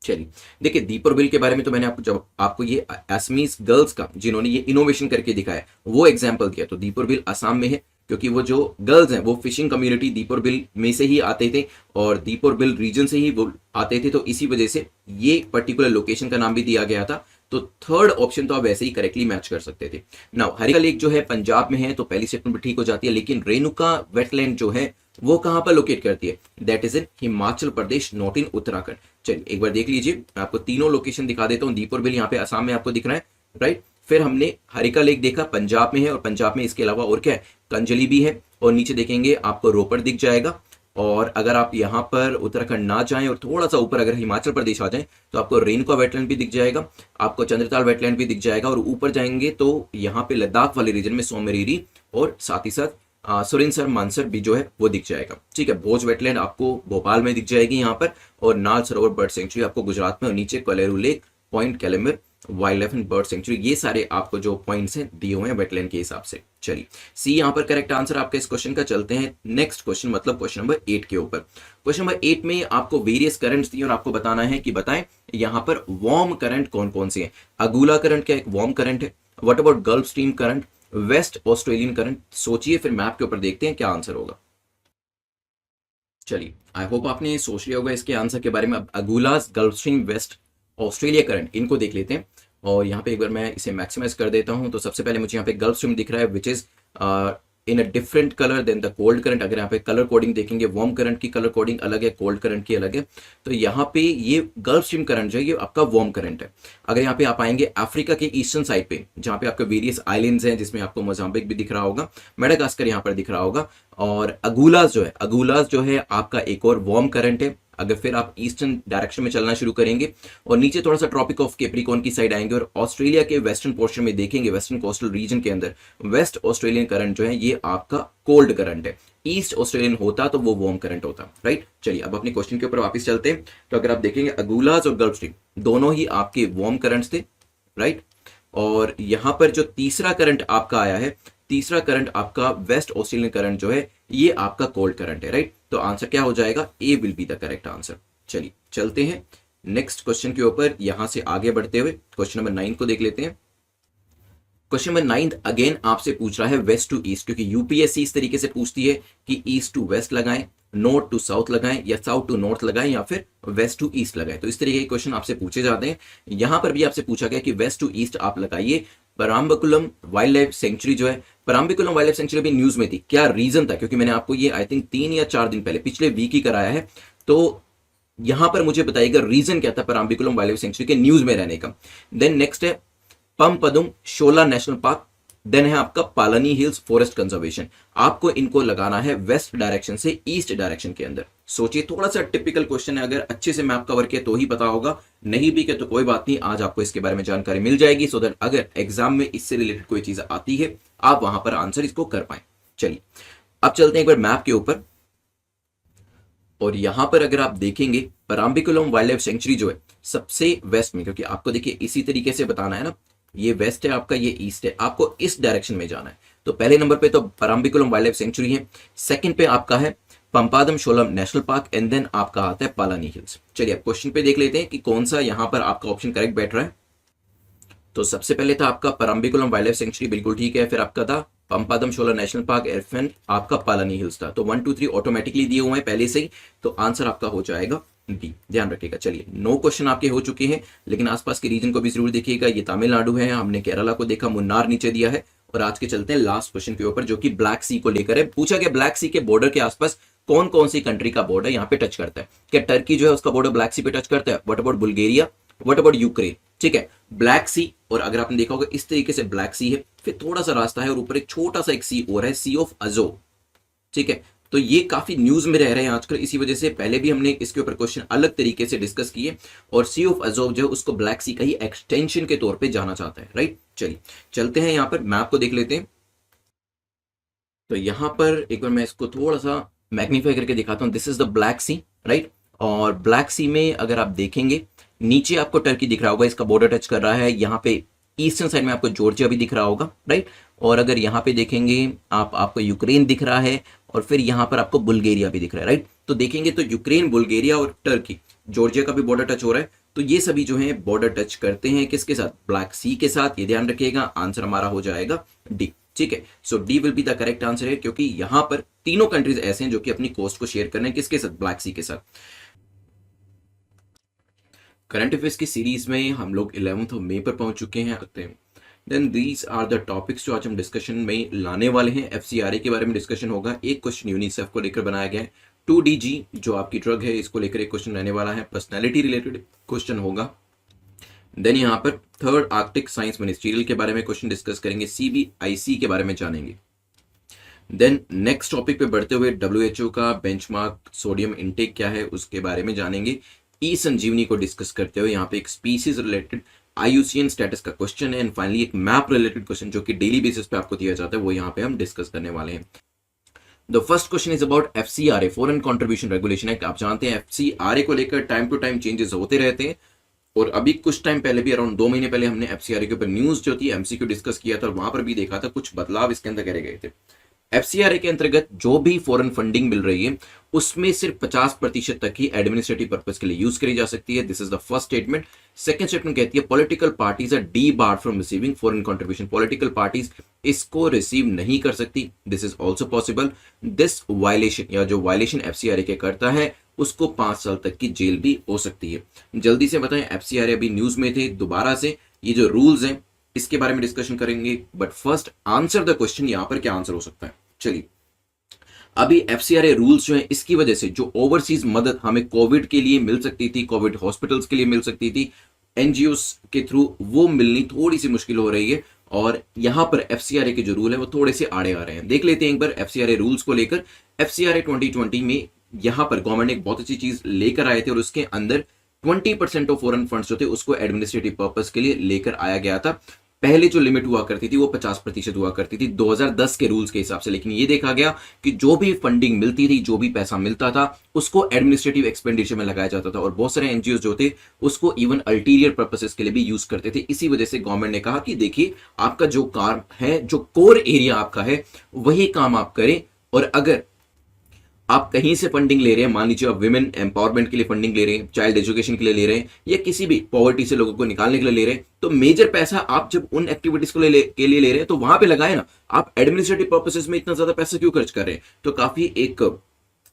चलिए देखिए, दीपोर बिल के बारे में तो मैंने आपको जब आपको ये असमीज गर्ल्स का जिन्होंने ये इनोवेशन करके दिखाया वो एग्जांपल दिया, तो दीपोर बिल असम में है, क्योंकि वो जो गर्ल्स हैं वो फिशिंग कम्युनिटी दीपोर बिल में से ही आते थे और दीपोर बिल रीजन से ही वो आते थे, तो इसी वजह से ये पर्टिकुलर लोकेशन का नाम भी दिया गया था। तो थर्ड ऑप्शन तो आप वैसे ही करेक्टली मैच कर सकते थे। नाउ हरिका लेक जो है पंजाब में है, तो पहली स्टेटमेंट भी ठीक हो जाती है, लेकिन रेणुका वेटलैंड जो है वो कहां पर लोकेट करती है, that is in Himachal Pradesh, not in Uttarakhand. चलिए एक बार देख लीजिए, मैं आपको तीनों लोकेशन दिखा देता हूँ। दीपोर बिल यहाँ पे असम में आपको दिख रहा है, राइट। फिर हमने हरिका लेक देखा, पंजाब में है, और पंजाब में इसके अलावा और क्या है, कंजली भी है, और नीचे देखेंगे आपको रोपड़ दिख जाएगा। और अगर आप यहाँ पर उत्तराखंड ना जाएं और थोड़ा सा ऊपर अगर हिमाचल प्रदेश आ जाएं तो आपको रेणुका वेटलैंड भी दिख जाएगा, आपको चंद्रताल वेटलैंड भी दिख जाएगा, और ऊपर जाएंगे तो यहाँ पे लद्दाख वाले रीजन में सोमरीरी और साथ ही साथ सुरिनसर मानसर भी जो है वो दिख जाएगा। ठीक है, भोज वेटलैंड आपको भोपाल में दिख जाएगी यहाँ पर, और नाल सरोवर बर्ड सेंचुरी आपको गुजरात में, और नीचे Kolleru lake, Point Calimere wildlife and bird sanctuary, ये सारे आपको जो पॉइंट्स हैं दिए हुए हैं वेटलैंड के हिसाब से। चलिए सी यहाँ पर करेक्ट आंसर आपका इस क्वेश्चन का। चलते हैं नेक्स्ट क्वेश्चन, मतलब क्वेश्चन नंबर 8 के ऊपर। क्वेश्चन नंबर 8 में आपको वेरियस करंट्स दिए और आपको बताना है कि बताएं यहाँ पर वार्म करंट कौन कौन से हैं। अगुला करंट क्या एक वार्म करंट है, what about gulf stream current, waste Australian current. सोचिए, फिर मैप के ऊपर देखते हैं क्या आंसर होगा। चलिए आई होप आपने सोच लिया होगा इसके आंसर के बारे में। अब Agulhas, Gulf Stream, West Australia current, इनको देख लेते हैं। और यहाँ पे एक बार मैं इसे मैक्सिमाइज कर देता हूँ, तो सबसे पहले मुझे यहाँ पे गल्फ स्ट्रीम दिख रहा है which is in a different colour than the cold current. अगर यहाँ पे कलर कोडिंग देखेंगे, वार्म करंट की कलर कोडिंग अलग है, कोल्ड करंट की अलग है। तो यहाँ पे ये गल्फ स्ट्रीम करंट जो है ये आपका वार्म करंट है। अगर यहाँ पे आप आएंगे अफ्रीका के ईस्टर्न साइड पे, जहाँ पे आपके वेरियस आइलैंड्स हैं, जिसमें आपको मोजाम्बिक भी दिख रहा होगा, मेडागास्कर यहाँ पर दिख रहा होगा, और अगुलास जो है आपका एक और वार्म करंट है। अगर फिर आप ईस्टर्न डायरेक्शन में चलना शुरू करेंगे और नीचे थोड़ा सा ट्रॉपिक ऑफ कैप्रिकॉर्न की साइड आएंगे और ऑस्ट्रेलिया के वेस्टर्न पोर्शन में देखेंगे, वेस्टर्न कोस्टल रीजन के अंदर वेस्ट ऑस्ट्रेलियन करंट जो है ये आपका कोल्ड करंट है। ईस्ट ऑस्ट्रेलियन होता तो वो वार्म करंट होता, राइट। चलिए अब अपने क्वेश्चन के ऊपर वापस चलते हैं। तो अगर आप देखेंगे अगुलास और गल्फ स्ट्रीम दोनों ही आपके वार्म करंट्स थे, राइट। और यहां पर जो तीसरा करंट आपका आया है, तीसरा करंट आपका वेस्ट ऑस्ट्रेलियन करंट जो है ये आपका कोल्ड करंट है, राइट। तो आंसर क्या हो जाएगा, A will be the correct answer. चलिए चलते हैं नेक्स्ट क्वेश्चन के ऊपर, यहां से आगे बढ़ते हुए क्वेश्चन नंबर 9 को देख लेते हैं। क्वेश्चन नंबर 9 अगेन आपसे पूछ रहा है वेस्ट टू ईस्ट, क्योंकि यूपीएससी इस तरीके से पूछती है कि ईस्ट टू वेस्ट लगाएं, नॉर्थ टू साउथ लगाएं, या साउथ टू नॉर्थ लगाएं, या फिर वेस्ट टू ईस्ट लगाएं। तो इस तरीके के क्वेश्चन आपसे पूछे जाते हैं। यहां पर भी आपसे पूछा गया कि वेस्ट टू ईस्ट आप लगाइए। पराम्बकुलम वाइल्ड लाइफ सेंचुरी जो है, पराम्बकुलम वाइल्ड लाइफ सेंचुरी भी न्यूज में थी, क्या रीजन था, क्योंकि मैंने आपको ये आई थिंक 3 या 4 दिन पहले पिछले वीक ही कराया है। तो यहां पर मुझे बताइएगा रीजन क्या था पराम्बकुलम वाइल्ड लाइफ सेंचुरी के न्यूज में रहने का। देन नेक्स्ट है पम्पदुम शोला नेशनल पार्क, देन है आपका पालानी हिल्स फॉरेस्ट कंजर्वेशन। आपको इनको लगाना है वेस्ट डायरेक्शन से ईस्ट डायरेक्शन के अंदर। सोचिए, थोड़ा सा टिपिकल क्वेश्चन है, अगर अच्छे से मैप कवर किया तो ही पता होगा, नहीं भी किया तो कोई बात नहीं, आज आपको इसके बारे में जानकारी मिल जाएगी, सो दैट अगर एग्जाम में इससे रिलेटेड कोई चीज आती है आप वहां पर आंसर इसको कर पाए। चलिए अब चलते हैं एक बार मैप के ऊपर, और यहां पर अगर आप देखेंगे पराम्बिकुलम वाइल्ड लाइफ सेंचुरी जो है सबसे वेस्ट में, क्योंकि आपको देखिए इसी तरीके से बताना है ना, ये वेस्ट है आपका, ये ईस्ट है, आपको इस डायरेक्शन में जाना है। तो पहले नंबर पे तो पराम्बिकुलम वाइल्ड लाइफ सेंचुरी है, सेकंड पे आपका है Pampadum Shola national park, and then आपका आता है पालानी हिल्स। चलिए अब क्वेश्चन पे देख लेते हैं कि कौन सा यहां पर आपका ऑप्शन करेक्ट बैठ रहा है। तो सबसे पहले था आपका पराम्बिकुलम वाइल्ड लाइफ सेंचुरी, बिल्कुल ठीक है, फिर आपका था पंपादम शोला नेशनल पार्क, एफएन आपका पालानी हिल्स था। तो 1 2 3 ऑटोमेटिकली दिए हुए हैं पहले से ही, तो आंसर आपका हो जाएगा डी, ध्यान रखिएगा। चलिए 9 क्वेश्चन आपके हो चुके हैं, लेकिन आसपास के रीजन को भी जरूर देखिएगा। ये तमिलनाडु है, हमने केरला को देखा, मुन्नार नीचे दिया है। और आज के चलते हैं लास्ट क्वेश्चन के ऊपर, जो कि ब्लैक सी को लेकर है। पूछा गया ब्लैक सी के बॉर्डर के आसपास कौन कौन सी कंट्री का बॉर्डर यहाँ पे टच करता है। क्या टर्की जो है उसका बॉर्डर ब्लैक सी पे टच करता है? What about Bulgaria, what about Ukraine? ठीक है, ब्लैक सी, और अगर आपने देखा होगा इस तरीके से ब्लैक सी है, फिर थोड़ा सा रास्ता है और ऊपर एक छोटा सा एक सी और है, सी ऑफ अजोव। ठीक है, तो ये काफी न्यूज में रह रहे हैं आजकल, इसी वजह से पहले भी हमने इसके ऊपर क्वेश्चन अलग तरीके से डिस्कस किए। और सी ऑफ अजोव जो है उसको ब्लैक सी का ही एक्सटेंशन के तौर पे जाना चाहता है, राइट। चलिए चलते हैं यहाँ पर मैप को देख लेते हैं। तो यहाँ पर एक बार मैं इसको थोड़ा सा मैग्नीफाई करके दिखाता हूँ। This is the Black Sea, right. और ब्लैक सी में अगर आप देखेंगे नीचे आपको टर्की दिख रहा होगा, इसका बॉर्डर टच कर रहा है। यहाँ पे ईस्टर्न साइड में आपको जॉर्जिया भी दिख रहा होगा, राइट। और अगर यहाँ पे देखेंगे आपको यूक्रेन दिख रहा है, और फिर यहाँ पर आपको बुल्गारिया भी दिख रहा है, राइट। तो देखेंगे तो यूक्रेन, बुल्गारिया और टर्की, जॉर्जिया का भी बॉर्डर टच हो रहा है। तो ये सभी जो है बॉर्डर टच करते हैं किसके साथ? ब्लैक सी के साथ। ये ध्यान रखिएगा, आंसर हमारा हो जाएगा डी। ठीक है, so D will be the correct answer है, क्योंकि यहां पर तीनों कंट्रीज ऐसे हैं जो कि अपनी कोस्ट को शेयर कर रहे हैं किसके साथ? ब्लैक सी के साथ। करंट अफेयर्स की सीरीज में हम लोग 11 मई पर पहुंच चुके हैं। Then these are the topics जो आज हम डिस्कशन में लाने वाले हैं। एफसीआरए के बारे में डिस्कशन होगा, एक क्वेश्चन यूनिसेफ को लेकर बनाया गया है। 2DG जो आपकी ड्रग है, इसको लेकर एक क्वेश्चन रहने वाला है। पर्सनैलिटी रिलेटेड क्वेश्चन होगा। देन यहाँ पर थर्ड आर्कटिक साइंस मिनिस्ट्रियल के बारे में क्वेश्चन डिस्कस करेंगे। CBIC के बारे में जानेंगे। देन नेक्स्ट टॉपिक पे बढ़ते हुए WHO का बेंचमार्क सोडियम इनटेक क्या है उसके बारे में जानेंगे। ई संजीवनी को डिस्कस करते हुए यहाँ पे एक स्पीसीज रिलेटेड IUCN स्टेटस का क्वेश्चन है। एंड फाइनली एक मैप रिलेटेड क्वेश्चन जो कि डेली बेसिस पे आपको दिया जाता है, वो यहाँ पे हम डिस्कस करने वाले हैं। The first question is about FCRA, foreign contribution regulation act. आप जानते हैं FCRA को लेकर टाइम टू टाइम चेंजेस होते रहते हैं, और अभी कुछ टाइम पहले भी, अराउंड 2 महीने पहले, हमने FCRA के ऊपर न्यूज जो थी MCQ डिस्कस किया था, और वहां पर भी देखा था कुछ बदलाव इसके अंदर करे गए थे। FCRA के अंतर्गत जो भी फॉरेन फंडिंग मिल रही है उसमें सिर्फ 50% तक ही एडमिनिस्ट्रेटिव पर्पस के लिए यूज करी जा सकती है। This is the first statement. Second statement कहती है political parties are debarred from receiving foreign contribution. Political parties इसको रिसीव नहीं कर सकती। This is also possible. This violation, या जो वायलेशन FCRA के करता है उसको 5 साल तक की जेल भी हो सकती है। जल्दी से बताएं, FCRA अभी न्यूज में थे, दोबारा से ये जो रूल्स हैं इसके बारे में डिस्कशन करेंगे। But first answer the question, यहां पर क्या आंसर हो सकता है। चलिए, अभी FCRA रूल्स जो है इसकी वजह से जो ओवरसीज मदद हमें कोविड के लिए मिल सकती थी, कोविड हॉस्पिटल्स के लिए मिल सकती थी NGOs के थ्रू, वो मिलनी थोड़ी सी मुश्किल हो रही है। और यहां पर FCRA के जो रूल है वो थोड़े से आड़े आ रहे हैं। देख लेते हैं एक बार FCRA रूल्स को लेकर। FCRA 2020 में यहां पर गवर्नमेंट ने एक बहुत अच्छी चीज लेकर आए थे, और उसके अंदर 20% ऑफ फॉरेन फंड्स जो थे उसको एडमिनिस्ट्रेटिव पर्पस के लिए लेकर आया गया था। पहले जो लिमिट हुआ करती थी वो 50% हुआ करती थी 2010 के रूल्स के हिसाब से, लेकिन ये देखा गया कि जो भी फंडिंग मिलती थी, जो भी पैसा मिलता था, उसको एडमिनिस्ट्रेटिव एक्सपेंडिचर में लगाया जाता था। और बहुत सारे NGOs जो थे उसको इवन अल्टीरियर पर्पसेस के लिए भी यूज करते थे। इसी वजह से गवर्नमेंट ने कहा कि देखिए, आपका जो काम है, जो कोर एरिया आपका है, वही काम आप करें। और अगर आप कहीं से फंडिंग ले रहे हैं, मान लीजिए आप विमेन एम्पावरमेंट के लिए फंडिंग ले रहे हैं, चाइल्ड एजुकेशन के लिए ले रहे हैं, या किसी भी पॉवर्टी से लोगों को निकालने के लिए ले रहे हैं, तो मेजर पैसा आप जब उन एक्टिविटीज के लिए ले रहे हैं तो वहां पे लगाए ना। आप एडमिनिस्ट्रेटिव पर्पसेस में इतना ज्यादा पैसा क्यों खर्च कर रहे हैं? तो काफी एक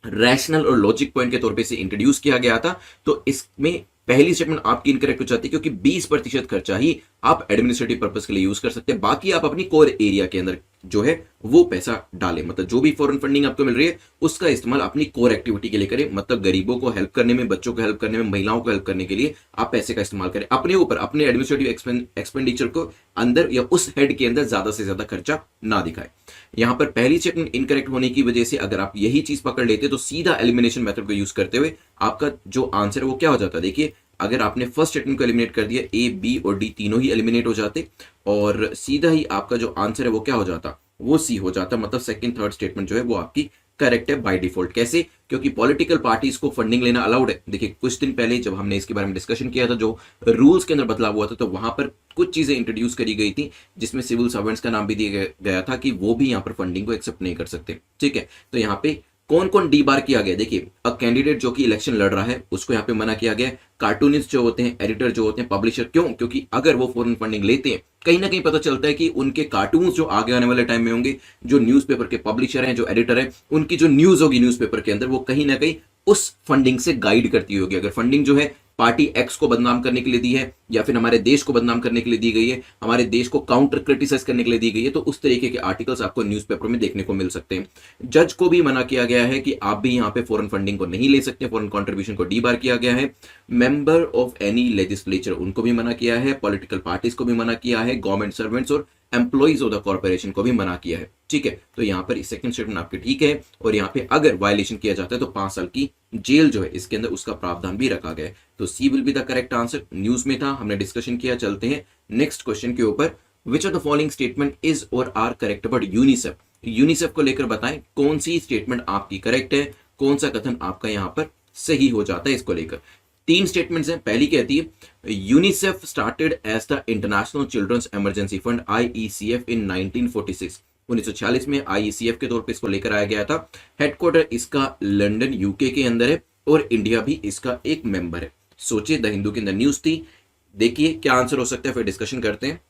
रैशनल और लॉजिक पॉइंट के तौर पे इसे इंट्रोड्यूस किया गया था। तो इसमें पहली स्टेटमेंट आपकी इनकरेक्ट हो जाती है, क्योंकि 20% खर्चा ही आप एडमिनिस्ट्रेटिव पर्पस के लिए यूज कर सकते हैं। बाकी आप अपनी कोर एरिया के अंदर जो है वो पैसा डालें, मतलब जो भी फॉरेन फंडिंग आपको मिल रही है उसका इस्तेमाल अपनी कोर एक्टिविटी के लिए करें, मतलब गरीबों को हेल्प करने में, बच्चों को हेल्प करने में, महिलाओं को हेल्प करने के लिए आप पैसे का इस्तेमाल करें। अपने ऊपर, अपने एडमिनिस्ट्रेटिव एक्सपेंडिचर को अंदर या उस हेड के अंदर ज्यादा से ज्यादा खर्चा ना दिखाए। यहां पर पहली स्टेटमेंट इनकरेक्ट होने की वजह से अगर आप यही चीज पकड़ लेते तो सीधा एलिमिनेशन मेथड को यूज करते हुए आपका जो आंसर है वो क्या हो जाता है। देखिए, अगर आपने फर्स्ट स्टेटमेंट को एलिमिनेट कर दिया, ए, बी और डी तीनों ही एलिमिनेट हो जाते और सीधा ही आपका जो आंसर है वो क्या हो जाता, वो सी हो जाता। मतलब सेकंड थर्ड स्टेटमेंट जो है वो आपकी करेक्ट है बाय डिफॉल्ट। कैसे? क्योंकि पॉलिटिकल पार्टीज को फंडिंग लेना अलाउड है। देखिए, कुछ दिन पहले जब हमने इसके बारे में डिस्कशन किया था, जो रूल्स के अंदर बदलाव हुआ था, तो वहां पर कुछ चीजें इंट्रोड्यूस करी गई थी जिसमें सिविल सर्वेंट्स का नाम भी दिया गया था कि वो भी यहां पर फंडिंग को एक्सेप्ट नहीं कर सकते। ठीक है, तो यहाँ पे कौन कौन डी बार किया गया? देखिए, अ कैंडिडेट जो कि इलेक्शन लड़ रहा है उसको यहाँ पे मना किया गया। कार्टूनिस्ट जो होते हैं, एडिटर जो होते हैं, पब्लिशर, क्यों? क्योंकि अगर वो फॉरेन फंडिंग लेते हैं, कहीं ना कहीं पता चलता है कि उनके कार्टून्स जो आगे आने वाले टाइम में होंगे, जो न्यूज़पेपर के पब्लिशर हैं, जो एडिटर हैं, उनकी जो न्यूज होगी न्यूज़पेपर के अंदर, वो कहीं ना कहीं उस फंडिंग से गाइड करती होगी। अगर फंडिंग जो है पार्टी एक्स को बदनाम करने के लिए दी है या फिर हमारे देश को बदनाम करने के लिए दी गई है, हमारे देश को काउंटर क्रिटिसाइज करने के लिए दी गई है, तो उस तरीके के आर्टिकल्स आपको न्यूज़पेपर में देखने को मिल सकते हैं। जज को भी मना किया गया है कि आप भी यहां पे फॉरेन फंडिंग को नहीं ले सकते, फॉरेन कंट्रीब्यूशन को डी बार किया गया है। मेंबर ऑफ एनी लेजिस्लेचर, उनको भी मना किया है। पॉलिटिकल पार्टीज को भी मना किया है। गवर्नमेंट सर्वेंट्स और एम्प्लॉइज ऑफ द कॉर्पोरेशन को भी मना किया है। ठीक है, तो यहां पर सेकंड स्टेटमेंट आपके ठीक है और यहां पे अगर वायलेशन किया जाता है तो 5 साल की जेल जो है इसके अंदर उसका प्रावधान भी रखा गया है। तो C will be the correct answer. News में था, हमने डिस्कशन किया। चलते हैं नेक्स्ट क्वेश्चन के ऊपर। Which of the following statement is or are correct about UNICEF? UNICEF को लेकर बताएं कौन सी स्टेटमेंट आपकी करेक्ट है, कौन सा कथन आपका यहां पर सही हो जाता है। इसको लेकर 3 स्टेटमेंट्स हैं। पहली कहती है UNICEF started as the international children's emergency fund IECF in 1946। 1946 में IECF के तौर पे इसको लेकर आया गया था। हेडक्वार्टर इसका लंदन यूके के अंदर है और इंडिया भी इसका एक मेंबर है। सोचिए, द हिंदू के अंदर न्यूज थी। देखिए क्या आंसर हो सकता है, फिर डिस्कशन करते हैं।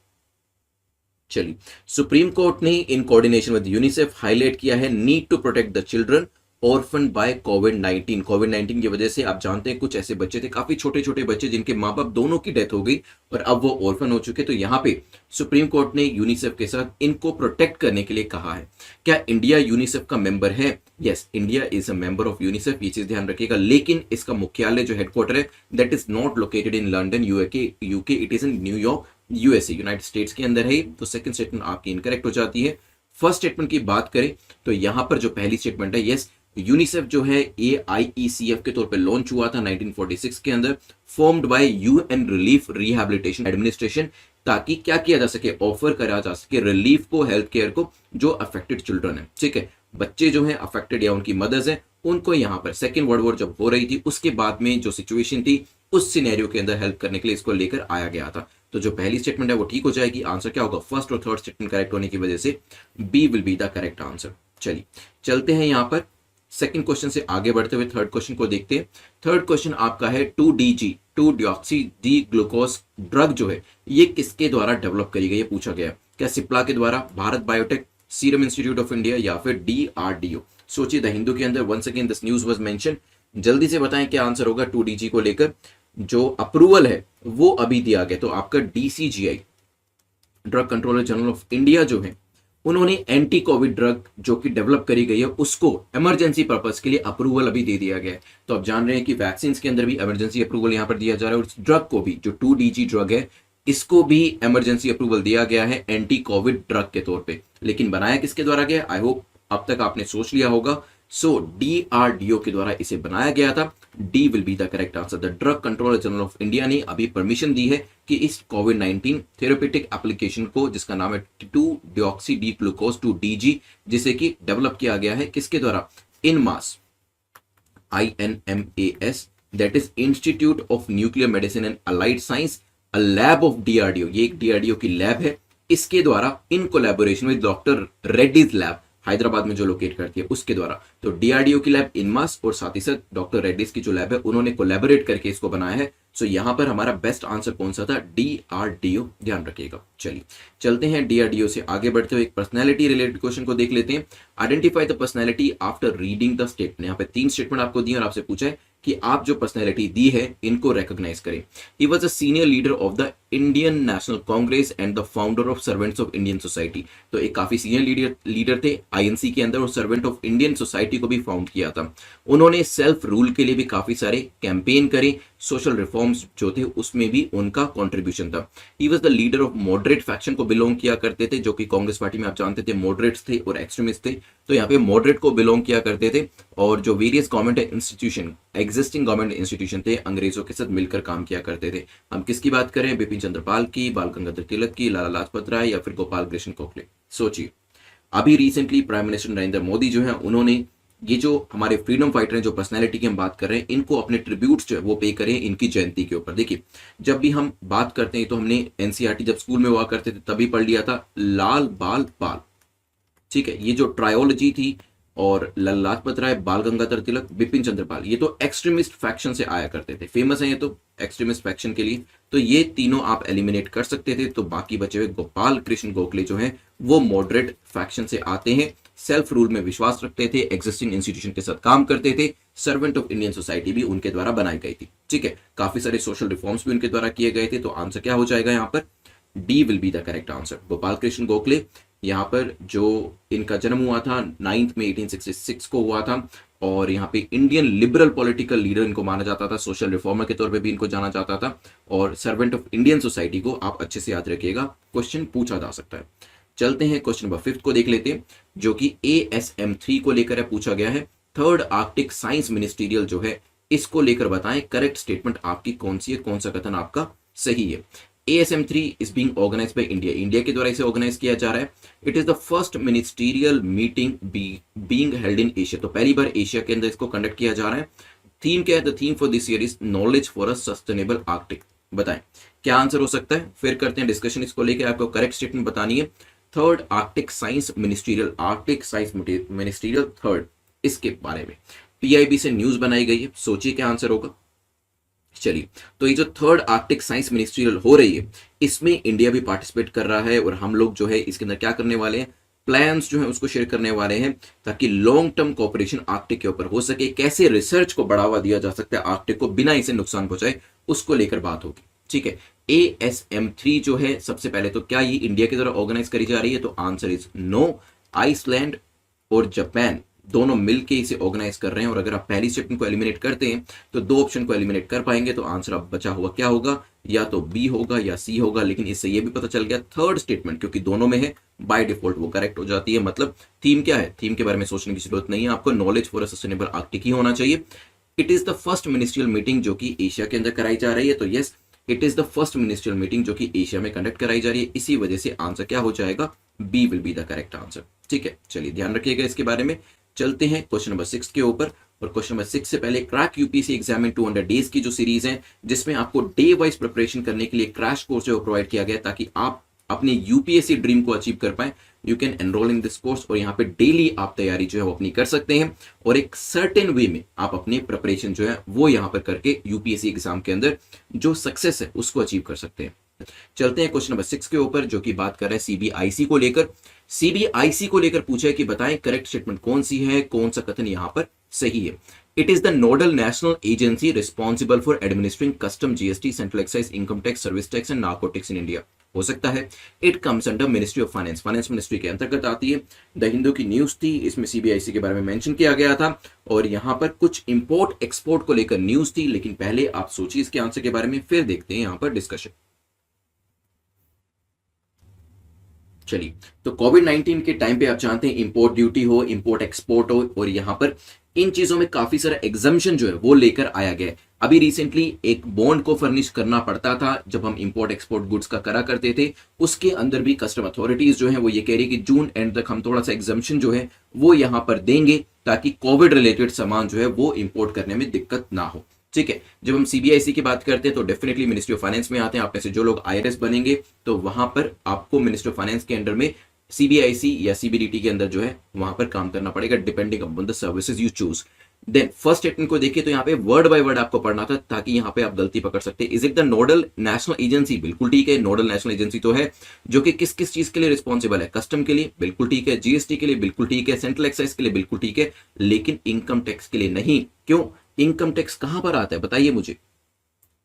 चलिए, सुप्रीम कोर्ट ने in coordination with UNICEF highlight किया है need to protect the children orphan by कोविड-19। कोविड-19 की वजह से आप जानते हैं कुछ ऐसे बच्चे थे, काफी छोटे छोटे बच्चे जिनके माँ बाप दोनों की डेथ हो गई और अब वो ऑर्फन हो चुके। तो यहाँ पे सुप्रीम कोर्ट ने यूनिसेफ के साथ इनको प्रोटेक्ट करने के लिए कहा है। क्या इंडिया यूनिसेफ का मेंबर है? Yes, India is a member of UNICEF, ये चीज ध्यान रखिएगा। लेकिन इसका मुख्यालय जो हेडक्वार्टर है that is not located in London UK, it is in New York USA, United states के अंदर है। तो सेकंड स्टेटमेंट आपकी इनकरेक्ट हो जाती है। फर्स्ट स्टेटमेंट की बात करें तो यहां पर जो पहली स्टेटमेंट है, यस, यूनिसेफ जो है AIECF के तौर पे लॉन्च हुआ था 1946 के अंदर, formed by UN relief rehabilitation administration, ताकि क्या किया जा सके, ऑफर करा जा सके रिलीफ को, हेल्थ केयर को जो अफेक्टेड चिल्ड्रन है। ठीक है, बच्चे जो हैं अफेक्टेड या उनकी मदर्स हैं, उनको यहाँ पर सेकेंड वर्ल्ड वॉर जब हो रही थी उसके बाद में जो सिचुएशन थी उस सिनेरियो के अंदर हेल्प करने के लिए इसको लेकर आया गया था। तो जो पहली स्टेटमेंट है वो ठीक हो जाएगी। आंसर क्या होगा? फर्स्ट और थर्ड स्टेटमेंट करेक्ट होने की वजह से B will be the correct answer. चलिए चलते हैं यहां पर सेकंड क्वेश्चन से आगे बढ़ते हुए थर्ड क्वेश्चन को देखते हैं। थर्ड क्वेश्चन आपका है 2DG 2-डिऑक्सी डी ग्लूकोज ड्रग जो है ये किसके द्वारा डेवलप करी गई है, पूछा गया। क्या सिप्ला के द्वारा, Bharat Biotech, Serum Institute of India या फिर DRDO? सोचिए, द हिंदू के अंदर once again this news was mention. जल्दी से बताएं क्या आंसर होगा 2DG को लेकर। जो अप्रूवल है वो अभी दिया गया, तो आपका DCGI, drug controller general of India जो है, उन्होंने एंटी कोविड ड्रग जो कि डेवलप करी गई है उसको इमरजेंसी पर्पस के लिए अप्रूवल अभी दे दिया गया है। तो आप जान रहे हैं कि वैक्सीन के अंदर भी इमरजेंसी अप्रूवल यहां पर दिया जा रहा है और इस ड्रग को भी, जो 2DG ड्रग है, इसको भी इमरजेंसी अप्रूवल दिया गया है एंटी कोविड ड्रग के तौर पे। लेकिन बनाया किसके द्वारा गया? आई होप अब तक आपने सोच लिया होगा। सो DRDO के द्वारा इसे बनाया गया था। D will be the correct answer. The drug controller general of India ने अभी परमिशन दी है कि इस कोविड-19 थेरेपेटिक एप्लीकेशन को, जिसका नाम है 2-डिऑक्सी डी ग्लूकोज 2DG, जिसे कि डेवलप किया गया है किसके द्वारा? INMAS, INMAS, that is institute of nuclear medicine and allied science, a lab of DRDO। ये एक DRDO की लैब है, इसके द्वारा in collaboration with doctor Reddy's lab Hyderabad में जो लोकेट करती है उसके द्वारा। तो DRDO की लैब इनमास और साथ ही साथ डॉक्टर रेड्डीज की जो लैब है उन्होंने कोलैबोरेट करके इसको बनाया है। सो यहां पर हमारा बेस्ट आंसर कौन सा था? DRDO, ध्यान रखिएगा। चलिए चलते हैं DRDO से आगे बढ़ते हुए एक पर्सनैलिटी रिलेटेड क्वेश्चन को देख लेते हैं। Identify the personality after reading the statement. यहाँ पे 3 स्टेटमेंट आपको दिए और आपसे पूछा है कि आप जो पर्सनैलिटी दी है इनको रिकॉग्नाइज करें। He was a senior leader of the Indian national Congress and the founder of servants of Indian society. तो एक काफी सीनियर लीडर थे आईएनसी के अंदर और सर्वेंट ऑफ इंडियन सोसाइटी को भी फाउंड किया था। उन्होंने सेल्फ रूल के लिए भी काफी सारे कैंपेन करे, सोशल रिफॉर्म्स जो थे उसमें भी उनका कंट्रीब्यूशन था। He was the leader of moderate faction को बिलोंग किया करते थे, जो कि कांग्रेस पार्टी में आप जानते थे मॉडरेट्स थे और एक्सट्रीमिस्ट थे, तो यहाँ पे मॉडरेट को बिलोंग किया करते थे। और जो various government institution, existing government institution थे, अंग्रेजों के साथ मिलकर काम किया करते थे। हम किसकी बात करें? बिपिन चंद्रपाल की, बाल गंगाधर तिलक की, लाला लाजपत राय या फिर गोपाल कृष्ण गोखले। सोचिए, अभी recently prime minister Narendra Modi जो है उन्होंने ये जो हमारे फ्रीडम फाइटर हैं, जो पर्सनैलिटी की हम बात कर रहे हैं, इनको अपने ट्रिब्यूट्स जो है वो पे करें इनकी जयंती के ऊपर। देखिए, जब भी हम बात करते हैं तो हमने एनसीईआरटी जब स्कूल में हुआ करते थे तभी पढ़ लिया था, लाल बाल पाल। ठीक है, ये जो ट्रायोलॉजी थी, और लाला लाजपत राय, बाल गंगाधर तिलक, बिपिन चंद्रपाल, ये तो एक्सट्रीमिस्ट फैक्शन से आया करते थे, फेमस है ये तो एक्सट्रीमिस्ट फैक्शन के लिए। तो ये तीनों आप एलिमिनेट कर सकते थे, तो बाकी बचे हुए गोपाल कृष्ण गोखले जो हैं वो मॉडरेट फैक्शन से आते हैं, सेल्फ रूल में विश्वास रखते थे, एग्जिस्टिंग इंस्टीट्यूशन के साथ काम करते थे, सर्वेंट ऑफ इंडियन सोसाइटी भी उनके द्वारा बनाई गई थी। ठीक है, काफी सारे सोशल रिफॉर्म्स भी उनके द्वारा किए गए थे। तो आंसर क्या हो जाएगा यहाँ पर? D will be the correct answer. Gopal Krishna Gokhale, यहाँ पर जो इनका जन्म हुआ था 9 मई 1866 को हुआ था, और यहाँ पे इंडियन लिबरल पॉलिटिकल लीडर इनको माना जाता था, सोशल रिफॉर्मर के तौर पे भी इनको जाना जाता था, और सर्वेंट ऑफ इंडियन सोसाइटी को आप अच्छे से याद रखिएगा, क्वेश्चन पूछा जा सकता है। चलते हैं क्वेश्चन नंबर 5 को देख लेते हैं, जो कि ASM3 को लेकर पूछा गया है। थर्ड आर्कटिक साइंस मिनिस्टीरियल जो है इसको लेकर बताएं करेक्ट स्टेटमेंट आपकी कौन सी है, कौन सा कथन आपका सही है। ASM3 is being organised by India, India के द्वारा इसे ऑर्गेनाइज किया जा रहा है। It is the first ministerial meeting being held in Asia, तो पहली बार एशिया के अंदर इसको कंडक्ट किया जा रहा है। थीम क्या है? The theme for this year is knowledge for a sustainable Arctic. बताएं क्या आंसर हो सकता है, फिर करते हैं डिस्कशन इसको लेकर, आपको करेक्ट स्टेटमेंट बतानी है। Third Arctic science ministerial, Arctic science ministerial third, इसके बारे में PIB से न्यूज बनाई गई है, सोचिए क्या आंसर होगा। चलिए, तो ये जो थर्ड आर्कटिक साइंस मिनिस्ट्रियल हो रही है इसमें इंडिया भी पार्टिसिपेट कर रहा है, और हम लोग जो है इसके अंदर क्या करने वाले हैं, प्लान्स जो है उसको शेयर करने वाले हैं, ताकि लॉन्ग टर्म कोऑपरेशन आर्कटिक के ऊपर हो सके, कैसे रिसर्च को बढ़ावा दिया जा सकता है आर्कटिक को बिना इसे नुकसान पहुंचाए, उसको लेकर बात होगी। ठीक है, ASM3 जो है सबसे पहले तो क्या ये इंडिया के द्वारा ऑर्गेनाइज करी जा रही है? तो आंसर इज नो। आइसलैंड और जापान दोनों मिलके इसे ऑर्गेनाइज कर रहे हैं, और अगर आप पहली स्टेटमेंट को एलिमिनेट करते हैं तो दो ऑप्शन को एलिमिनेट कर पाएंगे, तो आंसर अब बचा हुआ क्या होगा? या तो बी होगा या सी होगा। लेकिन इससे ये भी पता चल गया थर्ड स्टेटमेंट क्योंकि दोनों में है, बाय डिफॉल्ट वो करेक्ट हो जाती है। मतलब थीम क्या है? थीम के बारे में सोचने की जरूरत नहीं है आपको, knowledge for a sustainable Arctic ही होना चाहिए। It is the first ministerial meeting जो कि एशिया के अंदर कराई जा रही है, तो yes, it is the first ministerial meeting जो कि एशिया में कंडक्ट कराई जा रही है, इसी वजह से आंसर क्या हो जाएगा? B will be the correct answer. ठीक है, चलिए ध्यान रखिएगा इसके बारे में। चलते हैं क्वेश्चन नंबर 6 के ऊपर, और क्वेश्चन नंबर 6 से पहले crack UPSC exam in 200 days की जो सीरीज है, जिसमें आपको डे वाइज प्रिपरेशन करने के लिए क्रैश कोर्स जो प्रोवाइड किया गया ताकि आप अपने यूपीएससी ड्रीम को अचीव कर पाए। You can enrol in this course, और यहाँ पे डेली आप तैयारी जो है वो अपनी कर सकते हैं, और एक सर्टेन वे में आप अपने प्रिपरेशन जो है वो यहाँ पर करके यूपीएससी एग्जाम के अंदर जो सक्सेस है उसको अचीव कर सकते हैं। चलते हैं क्वेश्चन नंबर 6 के ऊपर, जो कि बात कर रहे हैं सीबीआईसी को लेकर। सीबीआईसी को लेकर पूछा है कि बताएं करेक्ट स्टेटमेंट कौन सी है, कौन सा कथन यहां पर सही है। It is the nodal national agency responsible for administering custom, GST, central excise, income tax, service tax and narcotics in India. हो सकता है it comes under ministry of finance, finance ministry के अंतर्गत आती है। द हिंदू की न्यूज थी, इसमें सीबीआईसी के बारे में मेंशन किया गया था, और यहां पर कुछ इंपोर्ट एक्सपोर्ट को लेकर न्यूज थी। लेकिन पहले आप सोचिए इसके आंसर के बारे में, फिर देखते हैं यहां पर डिस्कशन। चलिए, तो कोविड-19 के टाइम पे आप जानते हैं इंपोर्ट ड्यूटी हो, इंपोर्ट एक्सपोर्ट हो, और यहां पर इन चीजों में काफी सारा एग्जम्पशन जो है वो लेकर आया गया है। अभी रिसेंटली एक बॉन्ड को फर्निश करना पड़ता था जब हम इंपोर्ट एक्सपोर्ट गुड्स का करा करते थे, उसके अंदर भी कस्टम अथॉरिटीज जो है वो ये कह रही है कि जून एंड तक हम थोड़ा सा एग्जम्पशन जो है वो यहां पर देंगे, ताकि कोविड रिलेटेड सामान जो है वो इंपोर्ट करने में दिक्कत ना हो। ठीक है, जब हम सीबीआईसी की बात करते हैं तो डेफिनेटली मिनिस्ट्री ऑफ फाइनेंस में आते हैं। आप में से जो लोग आईआरएस बनेंगे तो वहां पर आपको मिनिस्ट्री ऑफ फाइनेंस के अंडर में सीबीआईसी या सीबीडीटी के अंदर जो है वहां पर काम करना पड़ेगा, depending upon the services you choose. Then first statement को देखिए तो यहाँ पे वर्ड बाय वर्ड आपको पढ़ना था, ताकि यहाँ पे आप गलती पकड़ सकते हैं। Is it the nodal national agency? बिल्कुल ठीक है, नोडल नेशनल एजेंसी तो है, जो कि किस किस चीज के लिए रिस्पॉन्सिबल है? कस्टम के लिए बिल्कुल ठीक है, जीएसटी के लिए बिल्कुल ठीक है, सेंट्रल एक्साइज के लिए बिल्कुल ठीक है, लेकिन इनकम टैक्स के लिए नहीं। क्यों? इनकम टैक्स कहां पर आता है बताइए मुझे,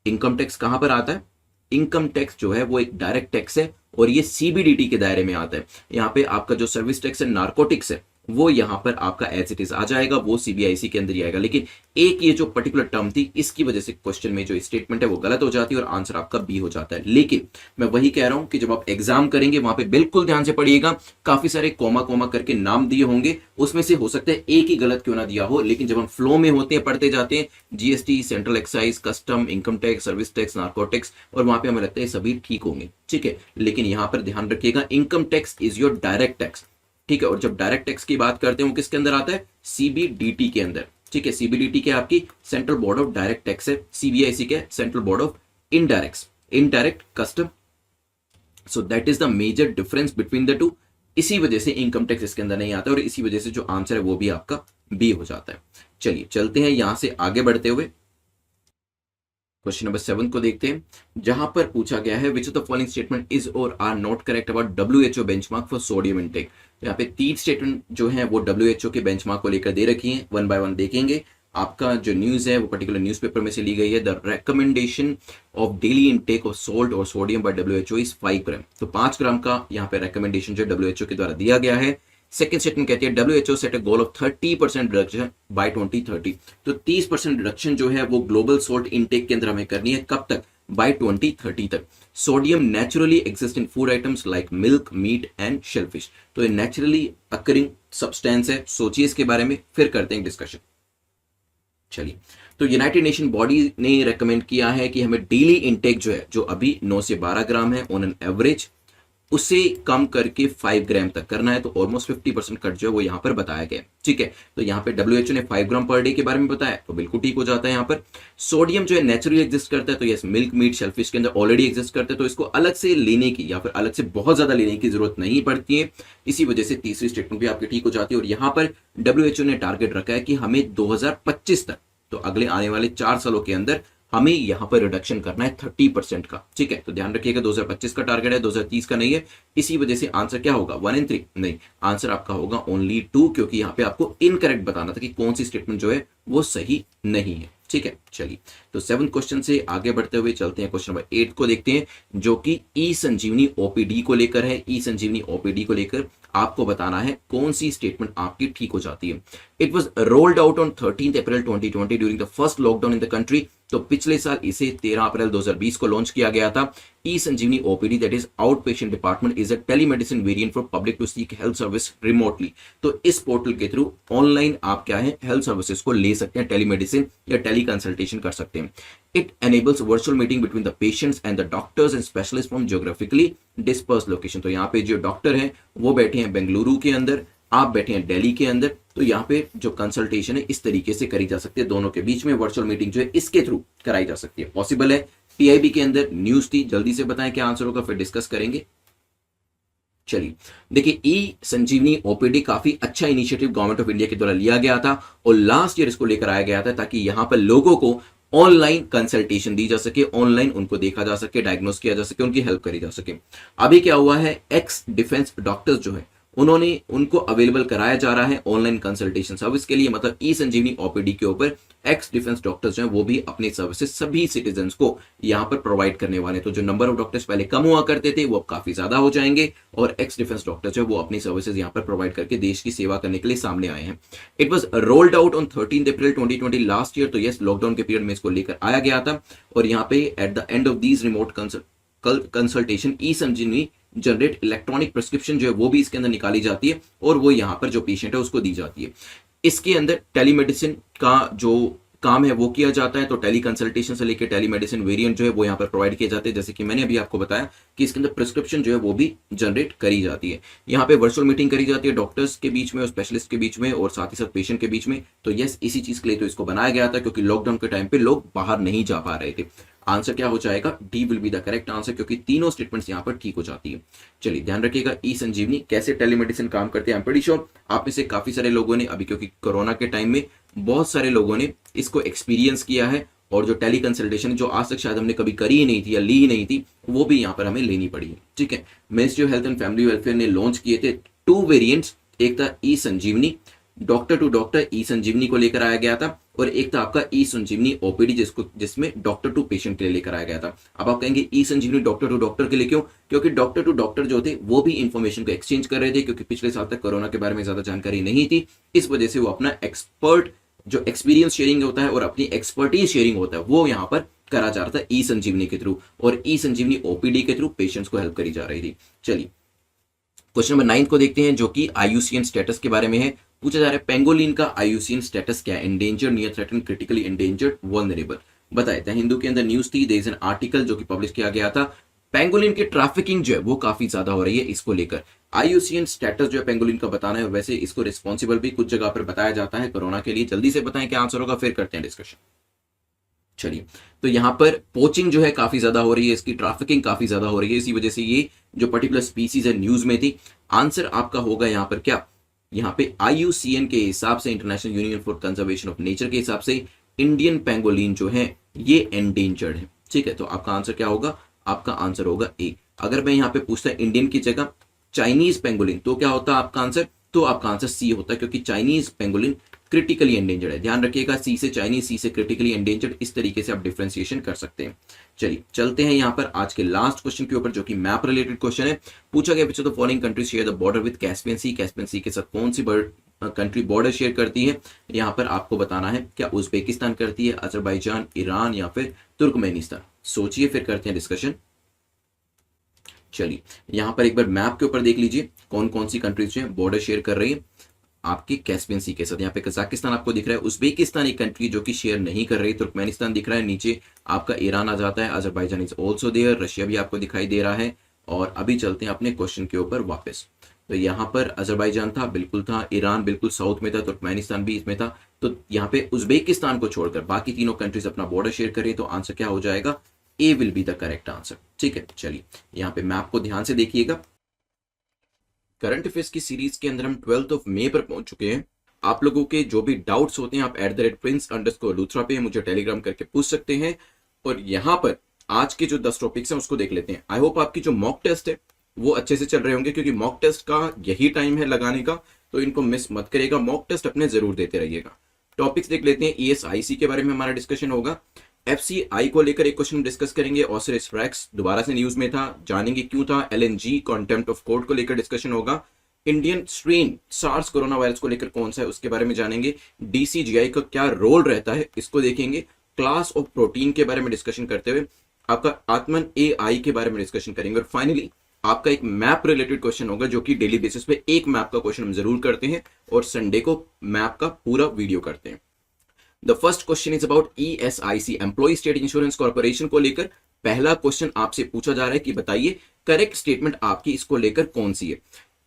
इनकम टैक्स कहां पर आता है? इनकम टैक्स जो है वो एक डायरेक्ट टैक्स है और ये सीबीडीटी के दायरे में आता है। यहाँ पे आपका जो सर्विस टैक्स है, नारकोटिक्स है, वो यहां पर आपका एज इट इज आ जाएगा, वो सीबीआईसी के अंदर ही आएगा। लेकिन एक ये जो पर्टिकुलर टर्म थी, इसकी वजह से क्वेश्चन में जो स्टेटमेंट है वो गलत हो जाती है और आंसर आपका बी हो जाता है। लेकिन मैं वही कह रहा हूं कि जब आप एग्जाम करेंगे वहां पे बिल्कुल ध्यान से पढ़िएगा, काफी सारे कोमा कोमा करके नाम दिए होंगे, उसमें से हो सकता है एक ही गलत क्यों ना दिया हो, लेकिन जब हम फ्लो में होते हैं, पढ़ते जाते हैं, GST, central excise, custom, income tax, service tax, narcotics, और वहां पे हमें लगता है सभी ठीक होंगे, ठीक है। लेकिन यहां पर ध्यान रखिएगा, income tax is your direct tax, ठीक है। और जब डायरेक्ट टैक्स की बात करते हैं वो किसके अंदर आता है? सीबीडीटी के अंदर, ठीक है। सीबीडीटी के आपकी central board of direct tax है, सीबीआईसी के central board of indirect custom. So that is the major difference between the two. इसी वजह से इनकम टैक्स इसके अंदर नहीं आता और इसी वजह से जो आंसर है वो भी आपका बी हो जाता है। चलिए चलते हैं यहां से आगे बढ़ते हुए क्वेश्चन नंबर 7 को देखते हैं, जहां पर पूछा गया है which of the following statement is or are not correct about WHO benchmark for sodium intake. यहाँ पे 3 स्टेटमेंट जो है वो डब्ल्यूएचओ के बेंचमार्क को लेकर दे रखी है, वन बाय वन देखेंगे। आपका जो न्यूज है वो पर्टिकुलर न्यूज़पेपर में से ली गई है। The recommendation of daily intake of salt और सोडियम बाय डब्ल्यूएचओ इज 5 ग्राम। तो 5 ग्राम का यहाँ पे रिकमेंडेशन जो डब्ल्यूएचओ के द्वारा दिया गया है। सेकेंड स्टेटमेंट कहती है WHO set a goal of 30% reduction by 2030। तो 30% रिडक्शन जो है वो ग्लोबल सोल्ट इनटेक के अंदर हमें करनी है, कब तक? बाय 2030 तक। Sodium naturally exist in food items like milk, meat and shellfish. तो ये नेचुरली अकरिंग सब्सटेंस है, सोचिए इसके बारे में, फिर करते हैं डिस्कशन। चलिए, तो यूनाइटेड नेशन बॉडी ने रेकमेंड किया है कि हमें डेली इनटेक जो है, जो अभी 9 से 12 ग्राम है ऑन एन एवरेज, उसे कम करके 5 ग्राम तक करना है। तो ऑलमोस्ट 50% कट जो है वो यहां पर बताया गया, ठीक है। तो यहां पे डब्ल्यूएचओ ने 5 ग्राम पर डे के बारे में बताया, तो बिल्कुल ठीक हो जाता है। यहां पर सोडियम जो है नेचुरली एग्जिस्ट करता है, तो यस, मिल्क, मीट, शेलफिश के अंदर ऑलरेडी एग्जिस्ट करता है, तो इसको अलग से लेने की या फिर अलग से बहुत ज्यादा लेने की जरूरत नहीं पड़ती है। इसी वजह से तीसरी स्टेटमेंट भी आपकी ठीक हो जाती है। और यहां पर डब्ल्यूएचओ ने टारगेट रखा है कि हमें 2025 तक, तो अगले आने वाले 4 सालों के अंदर हमें यहां पर रिडक्शन करना है 30% का, ठीक है। तो ध्यान रखिएगा 2025 का टारगेट है, 2030 का नहीं है। इसी वजह से आंसर क्या होगा? 1 and 3 नहीं, आंसर आपका होगा ओनली 2, क्योंकि यहां पे आपको इनकरेक्ट बताना था कि कौन सी स्टेटमेंट जो है वो सही नहीं है, ठीक है। चलिए, तो 7th क्वेश्चन से आगे बढ़ते हुए चलते हैं क्वेश्चन नंबर 8 को देखते हैं, जो कि ई संजीवनी ओपीडी को लेकर है। ई संजीवनी ओपीडी को लेकर आपको बताना है कौन सी स्टेटमेंट आपकी ठीक हो जाती है। It was rolled out on 13 April 2020 during the first lockdown in the country. तो पिछले साल इसे 13 अप्रैल 2020 को लॉन्च किया गया था। E Sanjeevani OPD that is out patient department is a telemedicine variant for public to seek health service remotely. तो इस पोर्टल के थ्रू ऑनलाइन आप क्या है, हेल्थ सर्विसेज को ले सकते हैं, टेलीमेडिसिन या टेली कंसल्टेशन कर सकते हैं। It enables virtual meeting between the patients and the doctors and specialists from geographically dispersed location। तो यहाँ पे जो डॉक्टर हैं वो बैठे हैं बेंगलुरु के अंदर, आप बैठे हैं दिल्ली के अंदर, तो यहाँ पे जो कंसल्टेशन है इस तरीके से करी जा सकती है, दोनों के बीच में वर्चुअल मीटिंग जो है इसके थ्रू कराई जा सकती है, पॉसिबल है। पीआईबी के अंदर न्यूज थी, जल्दी से बताएं क्या आंसर होगा, फिर डिस्कस करेंगे। चलिए, देखिए, ई संजीवनी ओपीडी काफी अच्छा इनिशिएटिव गवर्नमेंट ऑफ इंडिया के द्वारा लिया गया था और लास्ट ईयर इसको लेकर आया गया था ताकि यहां पर लोगों को ऑनलाइन कंसल्टेशन दी जा सके, ऑनलाइन उनको देखा जा सके, डायग्नोस किया जा सके, उनकी हेल्प करी जा सके। अभी क्या हुआ है, एक्स डिफेंस डॉक्टर्स जो है उनको अवेलेबल कराया जा रहा है ऑनलाइन कंसल्टेशन सर्विस के लिए। मतलब ई संजीवनी ओपीडी के ऊपर एक्स डिफेंस डॉक्टर्स जो हैं वो भी अपनी सर्विसेज सभी सिटीजन्स को यहां पर प्रोवाइड करने वाले। तो जो नंबर ऑफ डॉक्टर्स पहले कम हुआ करते थे वो अब काफी ज्यादा हो जाएंगे और एक्स डिफेंस डॉक्टर्स जो वो अपनी सर्विसेज यहां पर प्रोवाइड करके देश की सेवा करने के लिए सामने आए हैं। It was rolled out on 13 April 2020 last year. तो यस, लॉकडाउन के पीरियड में इसको लेकर आया गया था और यहाँ पे at the end of these remote consultation e Sanjeevani generate electronic prescription जो है वो भी इसके अंदर निकाली जाती है और वो यहां पर जो पेशेंट है उसको दी जाती है। इसके अंदर टेलीमेडिसिन का जो काम है वो किया जाता है। तो टेली कंसल्टेशन से लेकर टेलीमेडिसिन वेरिएंट जो है वो यहाँ पर प्रोवाइड किए जाते हैं। जैसे कि मैंने अभी आपको बताया कि इसके अंदर प्रिस्क्रिप्शन जो है वो भी जनरेट करी जाती है। यहाँ पे वर्चुअल मीटिंग करी जाती है डॉक्टर्स के बीच में और स्पेशलिस्ट के बीच में और साथ ही साथ पेशेंट के बीच में। तो यस, इसी चीज के लिए तो इसको बनाया गया था क्योंकि लॉकडाउन के टाइम पे लोग बाहर नहीं जा पा रहे थे। आंसर क्या हो जाएगा? D will be the correct answer, क्योंकि तीनों स्टेटमेंट्स यहां पर ठीक हो जाती है। चलिए, ध्यान रखिएगा ई संजीवनी कैसे टेलीमेडिसिन काम करते हैं। आई एम प्रीटी श्योर आप में से काफी सारे लोगों ने अभी, क्योंकि कोरोना के टाइम में बहुत सारे लोगों ने इसको एक्सपीरियंस किया है और जो टेली कंसल्टेशन जो आज तक शायद हमने कभी करी ही नहीं थी या ली ही नहीं थी वो भी यहाँ पर हमें लेनी पड़ी है, ठीक है। Ministry of health and family welfare ने लॉन्च किए थे 2 वेरिएंट्स। एक था e Sanjeevani doctor to doctor ई संजीवनी को लेकर आया गया था, और एक था आपका ई संजीवनी ओपीडी जिसमें डॉक्टर टू पेशेंट के लिए लेकर आया गया था। अब आप कहेंगे ई संजीवनी डॉक्टर टू डॉक्टर के लिए क्यों? क्योंकि डॉक्टर टू डॉक्टर जो थे वो भी इंफॉर्मेशन को एक्सचेंज कर रहे थे, क्योंकि पिछले साल तक कोरोना के बारे में ज्यादा जानकारी नहीं थी, इस वजह से वो अपना एक्सपर्ट जो एक्सपीरियंस शेयरिंग होता है और अपनी एक्सपर्टीज शेयरिंग होता है वो यहाँ पर करा जा रहा था ई संजीवनी के थ्रू, और ई संजीवनी ओपीडी के थ्रू पेशेंट्स को हेल्प करी जा रही थी। चलिए क्वेश्चन नंबर 9 को देखते हैं, जो कि आईयूसीएन स्टेटस के बारे में है। पूछा जा रहा है पेंगोलिन का आईयूसीएन स्टेटस क्या है? Endangered, near threaten, critically endangered, vulnerable. बताए थे हिंदू के अंदर न्यूज थी, देयर इज एन आर्टिकल जो कि पब्लिश किया गया था। पेंगोलिन की ट्रैफिकिंग जो है वो काफी ज्यादा हो रही है, इसको लेकर आईयूसीएन स्टेटस जो है पेंगोलिन का बताना है। वैसे इसको रिस्पॉन्सिबल भी कुछ जगह पर बताया जाता है कोरोना के लिए। जल्दी से बताएं क्या आंसर होगा, फिर करते हैं डिस्कशन। चलिए, तो यहाँ पर पोचिंग जो है काफी ज्यादा हो रही है, इसकी ट्रैफिकिंग काफी ज्यादा हो रही है, इसी वजह से ये जो पर्टिकुलर स्पीसीज है न्यूज में थी। आंसर आपका होगा यहाँ पर क्या? यहाँ पे आईयूसीएन के हिसाब से, international union for conservation of nature के हिसाब से, इंडियन पेंगोलिन जो है ये एंडेंजर्ड है। ठीक है, तो आपका आंसर क्या होगा? आपका आंसर होगा ए। अगर मैं यहाँ पे पूछता इंडियन की जगह चाइनीज पेंगोलिन तो क्या होता आपका आंसर? तो आपका आंसर सी होता है, क्योंकि चाइनीज पेंगोलिन क्रिटिकली एंडेंजर्ड है। ध्यान रखिएगा, सी से चाइनीज, सी से क्रिटिकली एंडेंजर्ड, इस तरीके से आप डिफरेंशिएशन कर सकते हैं। चलिए चलते हैं यहाँ पर आज के लास्ट क्वेश्चन के ऊपर, जो कि मैप रिलेटेड क्वेश्चन है। पूछा गया which of the following countries share the border with Caspian Sea? Caspian Sea के साथ कौन सी कंट्री बॉर्डर शेयर करती है? यहाँ पर आपको बताना है, क्या उज्बेकिस्तान करती है, अजरबैजान, ईरान या फिर तुर्कमेनिस्तान? सोचिए, फिर करते हैं डिस्कशन। चलिए यहाँ पर एक बार मैप के ऊपर देख लीजिए कौन कौन सी कंट्रीज जो है बॉर्डर शेयर कर रही है आपके कैस्पियन सी के साथ। यहाँ पे कजाकिस्तान आपको दिख रहा है, उज्बेकिस्तान एक कंट्री जो कि शेयर नहीं कर रही, तुर्कमेनिस्तान दिख रहा है, नीचे आपका ईरान आ जाता है, Azerbaijan is also there, Russia भी आपको दिखाई दे रहा है। और अभी चलते हैं अपने क्वेश्चन के ऊपर वापस। तो यहाँ पर अजरबैजान था, बिल्कुल था, ईरान बिल्कुल साउथ में था, तुर्कमेनिस्तान भी इसमें था। तो यहाँ पे उज्बेकिस्तान को छोड़कर बाकी तीनों कंट्रीज अपना बॉर्डर शेयर करें, तो आंसर क्या हो जाएगा? A will be the correct answer. ठीक है, चलिए यहाँ पे मैप को ध्यान से देखिएगा। करंट अफेयर्स की सीरीज के अंदर हम 12 मई पर पहुंच चुके हैं। आप लोगों के जो भी डाउट्स होते हैं आप @prince_luthra पे मुझे टेलीग्राम करके पूछ सकते हैं। और यहाँ पर आज के जो 10 टॉपिक्स हैं उसको देख लेते हैं। आई होप आपकी जो मॉक टेस्ट है वो अच्छे से चल रहे होंगे, क्योंकि मॉक टेस्ट का यही टाइम है लगाने का, तो इनको मिस मत करिएगा। मॉक टेस्ट अपने जरूर देते रहिएगा। टॉपिक्स देख लेते हैं। ESIC के बारे में हमारा डिस्कशन होगा। FCI को लेकर एक क्वेश्चन डिस्कस करेंगे। ऑसिरिस फ्रैक्स दोबारा से न्यूज में था, जानेंगे क्यों था। LNG कॉन्टेम्प्ट ऑफ कोर्ट को लेकर डिस्कशन होगा। Indian strain SARS corona virus को लेकर कौन सा है उसके बारे में जानेंगे। DCGI का क्या रोल रहता है इसको देखेंगे। क्लास ऑफ प्रोटीन के बारे में डिस्कशन करते हुए आपका आत्मन AI के बारे में डिस्कशन करेंगे। और फाइनली आपका एक मैप रिलेटेड क्वेश्चन होगा, जो कि डेली बेसिस पे एक मैप का क्वेश्चन हम जरूर करते हैं और संडे को मैप का पूरा वीडियो करते हैं। The first question is about ESIC, employee state insurance corporation को लेकर पहला क्वेश्चन आपसे पूछा जा रहा है कि बताइए करेक्ट स्टेटमेंट आपकी इसको लेकर कौन सी है।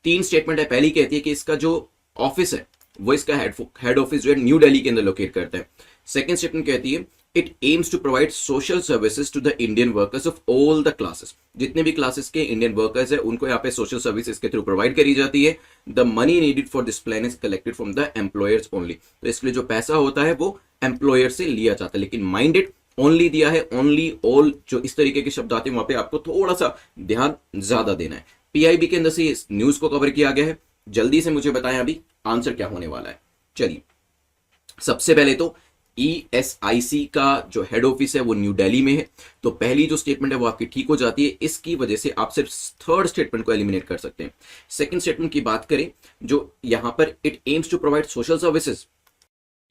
3 स्टेटमेंट है। पहली कहती है कि इसका जो ऑफिस है वो इसका हेड ऑफिस जो है न्यू दिल्ली के अंदर लोकेट करता है। सेकंड स्टेटमेंट कहती है it aims to provide social services to the Indian workers of all the classes. जितने भी क्लासेस के इंडियन वर्कर्स है उनको यहाँ पे सोशल सर्विसेज के थ्रू प्रोवाइड करी जाती है। The money needed for this plan is collected from the employers only. तो इसके लिए जो पैसा होता है वो एम्प्लॉयर से लिया जाता है, लेकिन माइंडेड ओनली दिया है, ओनली, ऑल, जो इस तरीके के शब्द आते हैं वहां पे आपको थोड़ा सा ध्यान ज्यादा देना है। PIB के अंदर से इस न्यूज को कवर किया गया है। जल्दी से मुझे बताएं अभी आंसर क्या होने वाला है। चलिए सबसे पहले तो ESIC का जो हेड ऑफिस है वो न्यू दिल्ली में है, तो पहली जो स्टेटमेंट है वो आपकी ठीक हो जाती है। इसकी वजह से आप सिर्फ थर्ड स्टेटमेंट को एलिमिनेट कर सकते हैं। सेकंड स्टेटमेंट की बात करें, जो यहां पर it aims to provide social services,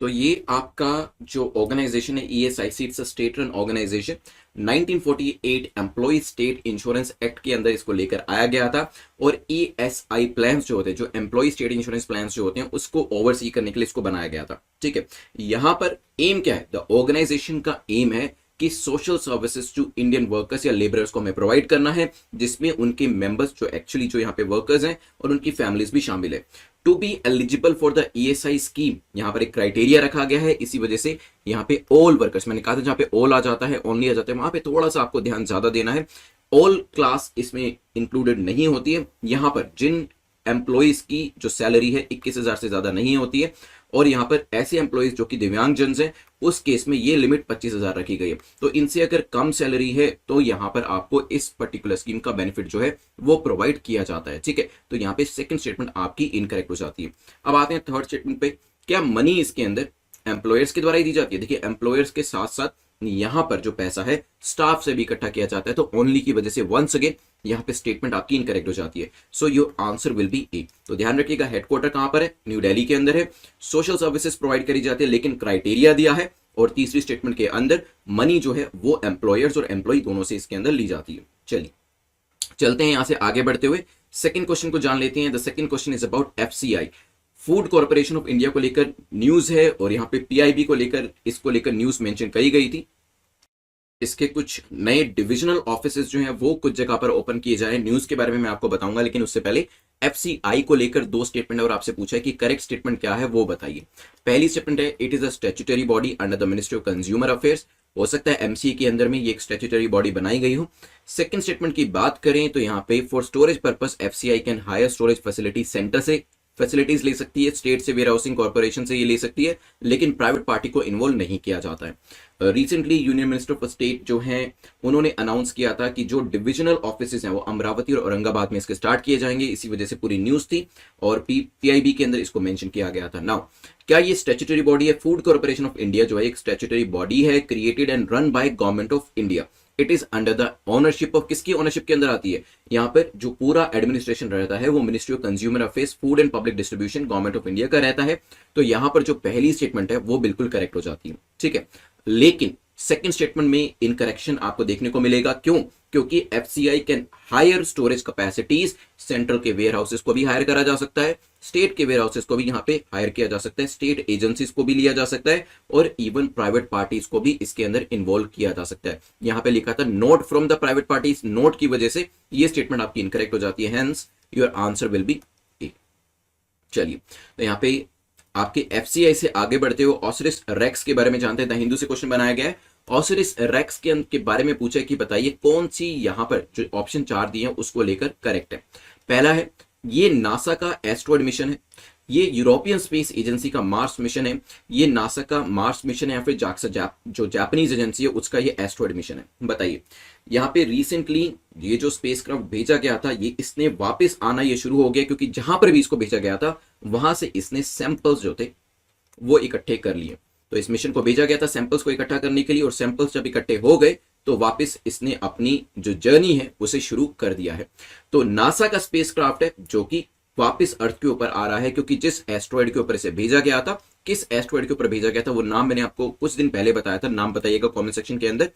तो ये आपका जो ऑर्गेनाइजेशन है ESIC, it's a state run organisation. 1948 employee state insurance act के अंदर इसको लेकर आया गया था। और ESI प्लान्स जो होते हैं, जो एम्प्लॉय स्टेट इंश्योरेंस प्लान्स जो होते हैं, उसको ओवरसी करने के लिए इसको बनाया गया था। ठीक है, यहां पर एम क्या है? द ऑर्गेनाइजेशन का एम है कि social services to Indian workers या लेबरर्स को हमें प्रोवाइड करना है, जिसमें उनके मेंबर्स जो एक्चुअली जो यहाँ पे वर्कर्स हैं और उनकी फैमिलीज भी शामिल है। To be eligible for the ESI scheme, यहाँ पर एक क्राइटेरिया रखा गया है, इसी वजह से यहाँ पे ऑल वर्कर्स, मैंने कहा था जहाँ पे ऑल आ जाता है, ओनली आ जाता है, वहां पे थोड़ा सा आपको ध्यान ज्यादा देना है। ऑल क्लास इसमें इंक्लूडेड नहीं होती है। यहाँ पर जिन एम्प्लॉयज की जो सैलरी है 21,000 से ज्यादा नहीं होती है, और यहाँ पर ऐसे एम्प्लॉयज जो कि दिव्यांग जन हैं, उस केस में ये लिमिट 25,000 रखी गई है। तो इनसे अगर कम सैलरी है तो यहाँ पर आपको इस पर्टिकुलर स्कीम का बेनिफिट जो है वो प्रोवाइड किया जाता है। ठीक है, तो यहाँ पे सेकंड स्टेटमेंट आपकी इनकरेक्ट हो जाती है। अब आते हैं थर्ड स्टेटमेंट पे, क्या मनी इसके अंदर एम्प्लॉयर्स के द्वारा ही दी जाती है? देखिए, एम्प्लॉयर्स के साथ साथ यहां पर जो पैसा है स्टाफ से भी इकट्ठा किया जाता है, तो ओनली की वजह से वंस अगेन यहां पे स्टेटमेंट आपकी इनकरेक्ट हो जाती है। So your answer will be A. तो ध्यान रखिएगा, हेडक्वार्टर कहां पर है? न्यू दिल्ली के अंदर है। सोशल सर्विसेज प्रोवाइड करी जाती है, लेकिन क्राइटेरिया दिया है। और तीसरी स्टेटमेंट के अंदर मनी जो है वो एम्प्लॉयर्स और एम्प्लॉय दोनों से इसके अंदर ली जाती है। चलिए चलते हैं यहां से आगे बढ़ते हुए सेकंड क्वेश्चन को जान लेते हैं। The second question is about FCI, food corporation of India को लेकर न्यूज है, और यहाँ पे पीआईबी को लेकर, इसको लेकर न्यूज मेंशन करी गई थी। इसके कुछ नए डिविजनल ऑफिसेस जो हैं वो कुछ जगह पर ओपन किए जाए, न्यूज के बारे में मैं आपको बताऊंगा, लेकिन उससे पहले एफसीआई को लेकर दो स्टेटमेंट और आपसे पूछा है कि करेक्ट स्टेटमेंट क्या है वो बताइए। पहली स्टेटमेंट है, it is a statutory body under the ministry of consumer affairs. हो सकता है एमसीए के अंदर में ये एक स्टैट्यूटरी बॉडी बनाई गई हो। सेकंड स्टेटमेंट की बात करें तो यहाँ पे for storage purpose FCI can hire storage facility centre से फैसिलिटीज ले सकती है, स्टेट से, वेयर हाउसिंग कॉर्पोरेशन से ये ले सकती है, लेकिन प्राइवेट पार्टी को इन्वॉल्व नहीं किया जाता है। Recently union minister of state जो हैं उन्होंने अनाउंस किया था कि जो डिविजनल ऑफिसेज हैं वो अमरावती और औरंगाबाद में इसके स्टार्ट किए जाएंगे, इसी वजह से पूरी न्यूज थी और पीआईबी के अंदर इसको मेंशन किया गया था। नाउ क्या ये स्टैट्यूटरी बॉडी है? फूड कॉर्पोरेशन ऑफ इंडिया जो है एक स्टैट्यूटरी बॉडी है, created and run by government of India. It is under the ownership of, किसकी ओनरशिप के अंदर आती है? यहाँ पर जो पूरा एडमिनिस्ट्रेशन रहता है वो ministry of consumer affairs, food and public distribution, government of India का रहता है। तो यहाँ पर जो पहली स्टेटमेंट है वो बिल्कुल करेक्ट हो जाती है। ठीक है, लेकिन सेकंड स्टेटमेंट में इनकरेक्शन आपको देखने को मिलेगा। क्यों? क्योंकि FCI can hire storage capacities, central के वेयर हाउसेस को भी हायर करा जा सकता है, स्टेट के वेयर हाउसेस को भी यहाँ पे हायर किया जा सकता है, स्टेट एजेंसीज को भी लिया जा सकता है, और इवन प्राइवेट पार्टीज को भी इसके अंदर इन्वॉल्व किया जा सकता है। यहाँ पे लिखा था note from the private parties, note की वजह से ये स्टेटमेंट आपकी इनकरेक्ट हो जाती है, hence your answer will be A. चलिए, तो यहाँ पे आपके एफसीआई से आगे बढ़ते हुए ऑसिरिस रेक्स के बारे में जानते हैं। द हिंदू से क्वेश्चन बनाया गया है, ऑसिरिस रेक्स के बारे में पूछा है कि बताइए कौन सी यहां पर जो ऑप्शन 4 दिए हैं उसको लेकर करेक्ट है। पहला है, ये नासा का एस्ट्रॉयड मिशन है, ये यूरोपियन स्पेस एजेंसी का मार्स मिशन है, ये नासा का मार्स मिशन है, या फिर जाक्सा जो जापानीज एजेंसी है उसका ये एस्ट्रॉयड मिशन है। बताइए, यहाँ पे रिसेंटली ये जो स्पेसक्राफ्ट भेजा गया था ये इसने वापस आना ये शुरू हो गया, क्योंकि जहां पर भी इसको भेजा गया था वहां से इसने सैंपल्स जो थे वो इकट्ठे कर लिए। तो इस मिशन को भेजा गया था सैंपल्स को इकट्ठा करने के लिए, और सैंपल्स जब इकट्ठे हो गए तो वापस इसने अपनी जो जर्नी है उसे शुरू कर दिया है। तो नासा का स्पेसक्राफ्ट है जो कि वापस अर्थ के ऊपर आ रहा है, क्योंकि जिस एस्ट्रॉयड के ऊपर इसे भेजा गया था, किस एस्ट्रॉयड के ऊपर भेजा गया था वो नाम मैंने आपको कुछ दिन पहले बताया था, नाम बताइएगा कमेंट सेक्शन के अंदर।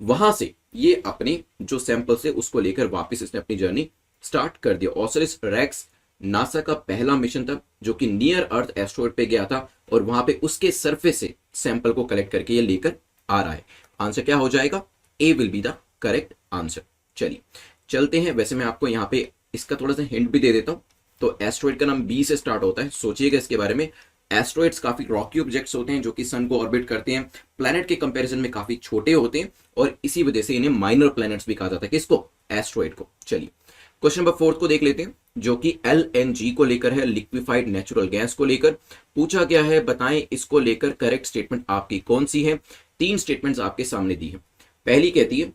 वहां से ये अपने जो सैंपल्स है उसको लेकर वापस इसने अपनी जर्नी स्टार्ट कर दिया। ऑसिरिस रेक्स नासा का पहला मिशन था जो कि नियर अर्थ एस्ट्रॉयड पे गया था, और वहां पे उसके सरफेस से सैंपल को कलेक्ट करके ये लेकर आ रहा है। आंसर क्या हो जाएगा? A will be the correct answer. चलिए चलते हैं, वैसे मैं आपको यहाँ पे इसका थोड़ा सा हिंट भी दे देता हूं। तो एस्ट्रॉयड का नाम बी से स्टार्ट होता है, सोचिएगा इसके बारे में। एस्ट्रॉयड्स काफी रॉकी ऑब्जेक्ट्स होते हैं जो कि सन को ऑर्बिट करते हैं, प्लैनेट के कंपैरिजन में काफी छोटे होते हैं, और इसी वजह से इन्हें माइनर प्लैनेट्स भी कहा जाता है। किसको? एस्ट्रॉयड को। चलिए क्वेश्चन नंबर 4 को देख लेते हैं, जो कि एलएनजी को लेकर है, लिक्विफाइड नेचुरल गैस को लेकर पूछा गया है। बताएं इसको लेकर करेक्ट स्टेटमेंट आपकी कौन सी है? 3 स्टेटमेंट्स आपके सामने दी है। पहली कहती है,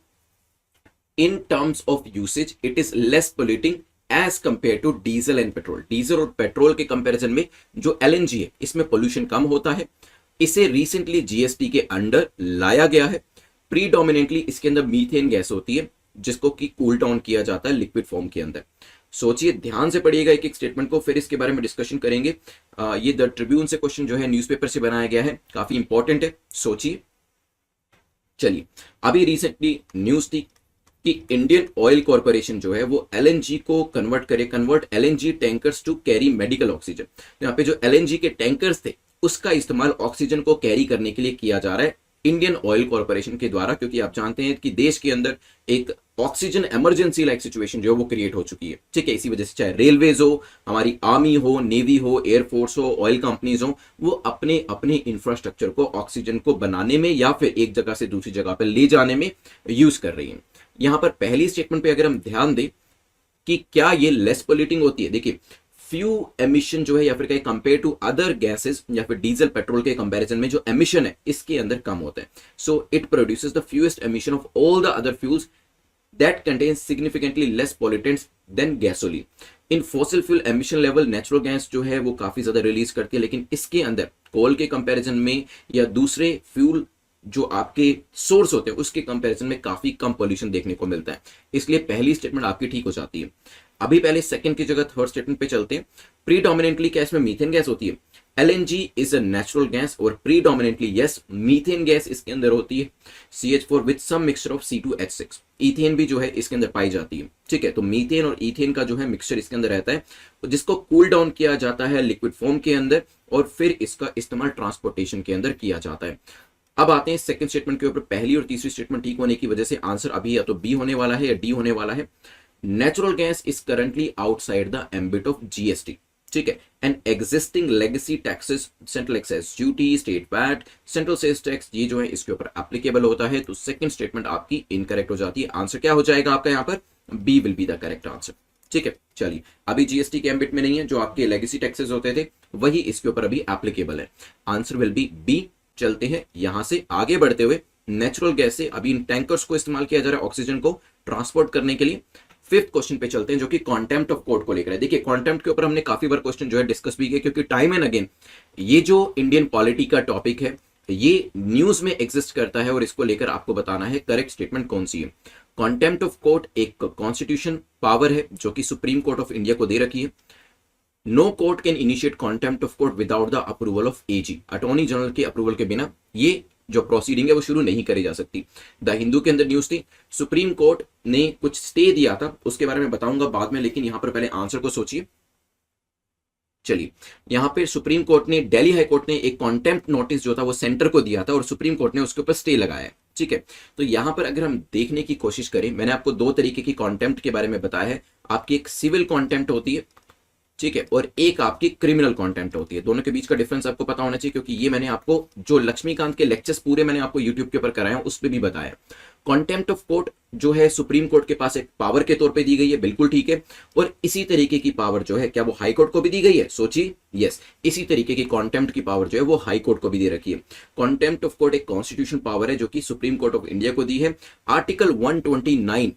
in terms of usage it is less polluting as compare to diesel and petrol. Diesel और पेट्रोल के कंपैरिजन में जो एलएनजी है इसमें पोल्यूशन कम होता है। इसे रिसेंटली जीएसटी के अंडर लाया गया है। प्रीडोमिनेंटली इसके अंदर मीथेन गैस होती है जिसको कि कूल डाउन किया जाता है लिक्विड फॉर्म के अंदर। सोचिए, ध्यान से पढ़िएगा एक एक स्टेटमेंट को, फिर इसके बारे में डिस्कशन करेंगे। ये द ट्रिब्यून से क्वेश्चन जो है न्यूज़पेपर से बनाया गया है, काफी इंपॉर्टेंट है, सोचिए। चलिए, अभी रिसेंटली न्यूज थी कि इंडियन ऑयल कॉर्पोरेशन जो है वो एलएनजी को convert LNG tankers to carry medical oxygen. यहाँ पे जो एलएनजी के टैंकर्स थे उसका इस्तेमाल ऑक्सीजन को कैरी करने के लिए किया जा रहा है इंडियन ऑयल कॉर्पोरेशन के द्वारा, क्योंकि आप जानते हैं कि देश के अंदर एक ऑक्सीजन इमरजेंसी लाइक सिचुएशन जो है वो क्रिएट हो चुकी है। ठीक है, इसी वजह से चाहे रेलवेज हो, हमारी आर्मी हो, नेवी हो, एयरफोर्स हो, ऑयल कंपनीज हो, वो अपने अपने इंफ्रास्ट्रक्चर को ऑक्सीजन को बनाने में या फिर एक जगह से दूसरी जगह पर ले जाने में यूज कर रही है। यहां पर पहली स्टेटमेंट पे अगर हम ध्यान दें कि क्या ये लेस पोल्यूटिंग होती है, देखिए फ्यू एमिशन जो है या फिर कहीं कंपेयर टू अदर गैसेस या फिर डीजल पेट्रोल के कंपैरिजन में जो एमिशन है इसके अंदर कम होता है. So it produces the fewest emission of all the other fuels that contains significantly less pollutants than gasoline. In fossil fuel emission level natural gas जो है वो काफी ज्यादा रिलीज करती है, लेकिन इसके अंदर कोल के कंपैरिजन में या दूसरे फ्यूल जो आपके सोर्स होते हैं उसके कंपैरिजन में काफी कम पोल्यूशन देखने को मिलता है. इसलिए पहली स्टेटमेंट आपकी ठीक हो जाती है. अभी पहले सेकंड की जगह थर्ड स्टेटमेंट पे चलते हैं. प्रीडोमिनेंटली क्या इसमें मीथेन गैस होती है? LNG is a natural gas और प्रीडोमिनेंटली यस मीथेन गैस इसके अंदर होती है. CH4 with some mixture of C2H6. Ethane भी जो है इसके अंदर पाई जाती है. ठीक है, तो मीथेन और इथेन का जो है मिक्सचर इसके अंदर रहता है जिसको कूल डाउन किया जाता है लिक्विड फॉर्म के अंदर और फिर इसका इस्तेमाल ट्रांसपोर्टेशन के अंदर किया जाता है. अब आते हैं सेकंड स्टेटमेंट के ऊपर. पहली और तीसरी स्टेटमेंट ठीक होने की वजह से आंसर अभी या तो बी होने वाला है या डी होने वाला है. Natural gas is currently outside the ambit of GST. ठीक है, and existing legacy taxes, central excise duty, state VAT, central sales tax, ये जो है इसके ऊपर एप्लीकेबल होता है. तो सेकंड स्टेटमेंट आपकी इनकरेक्ट हो जाती है. आंसर क्या हो जाएगा आपका यहाँ पर? B will be the correct answer. ठीक है, चलिए अभी GST के एम्बिट में नहीं है, जो आपके लेगेसी टैक्सेस होते थे वही इसके ऊपर अभी एप्लीकेबल है. Answer will be B. चलते हैं यहां से आगे बढ़ते हुए. नेचुरल गैस से अभी इन टैंकर्स को इस्तेमाल किया जा रहा है ऑक्सीजन को ट्रांसपोर्ट करने के लिए. फिफ्थ क्वेश्चन पे चलते हैं जो कि कॉन्टेम्प्ट ऑफ कोर्ट को लेकर है. देखिए कॉन्टेम्प्ट के ऊपर हमने काफी बार क्वेश्चन जो है डिस्कस भी किया, क्योंकि टाइम एंड अगेन ये जो इंडियन पॉलिटी का टॉपिक है ये न्यूज में एग्जिस्ट करता है और इसको लेकर आपको बताना है करेक्ट स्टेटमेंट कौन सी है. कॉन्टेम्प्ट ऑफ कोर्ट एक कॉन्स्टिट्यूशन पावर है जो कि सुप्रीम कोर्ट ऑफ इंडिया को दे रखी है. No court can initiate contempt of court without the approval of AG. Attorney general के अप्रूवल के बिना ये जो प्रोसीडिंग है वो शुरू नहीं करी जा सकती. द हिंदू के अंदर न्यूज थी, सुप्रीम कोर्ट ने कुछ स्टे दिया था, उसके बारे में बताऊंगा बाद में, लेकिन यहां पर पहले आंसर को सोचिए. चलिए यहां पे सुप्रीम कोर्ट ने, दिल्ली हाई कोर्ट ने एक कॉन्टेम्प्ट नोटिस जो था वो सेंटर को दिया था और सुप्रीम कोर्ट ने उसके ऊपर स्टे लगाया. ठीक है, तो यहां पर अगर हम देखने की कोशिश करें, मैंने आपको दो तरीके की कॉन्टेम्प्ट के बारे में बताया है. आपकी एक सिविल कॉन्टेम्प्ट होती है, ठीक है, और एक आपकी क्रिमिनल कंटेंट होती है. दोनों के बीच का डिफरेंस आपको पता होना चाहिए, क्योंकि ये मैंने आपको जो लक्ष्मीकांत के लेक्चर्स पूरे मैंने आपको यूट्यूब के ऊपर कराए हैं उस पर भी बताया. कॉन्टेम्प्ट ऑफ कोर्ट जो है सुप्रीम कोर्ट के पास एक पावर के तौर पे दी गई है, बिल्कुल ठीक है, और इसी तरीके की पावर जो है क्या वो हाई कोर्ट को भी दी गई है? सोचिए, यस, इसी तरीके की कॉन्टेम्प्ट की पावर जो है वो हाई कोर्ट को भी दे रखी है. कॉन्टेम्प्ट ऑफ कोर्ट एक कॉन्स्टिट्यूशन पावर है जो कि सुप्रीम कोर्ट ऑफ इंडिया को दी है. Article 129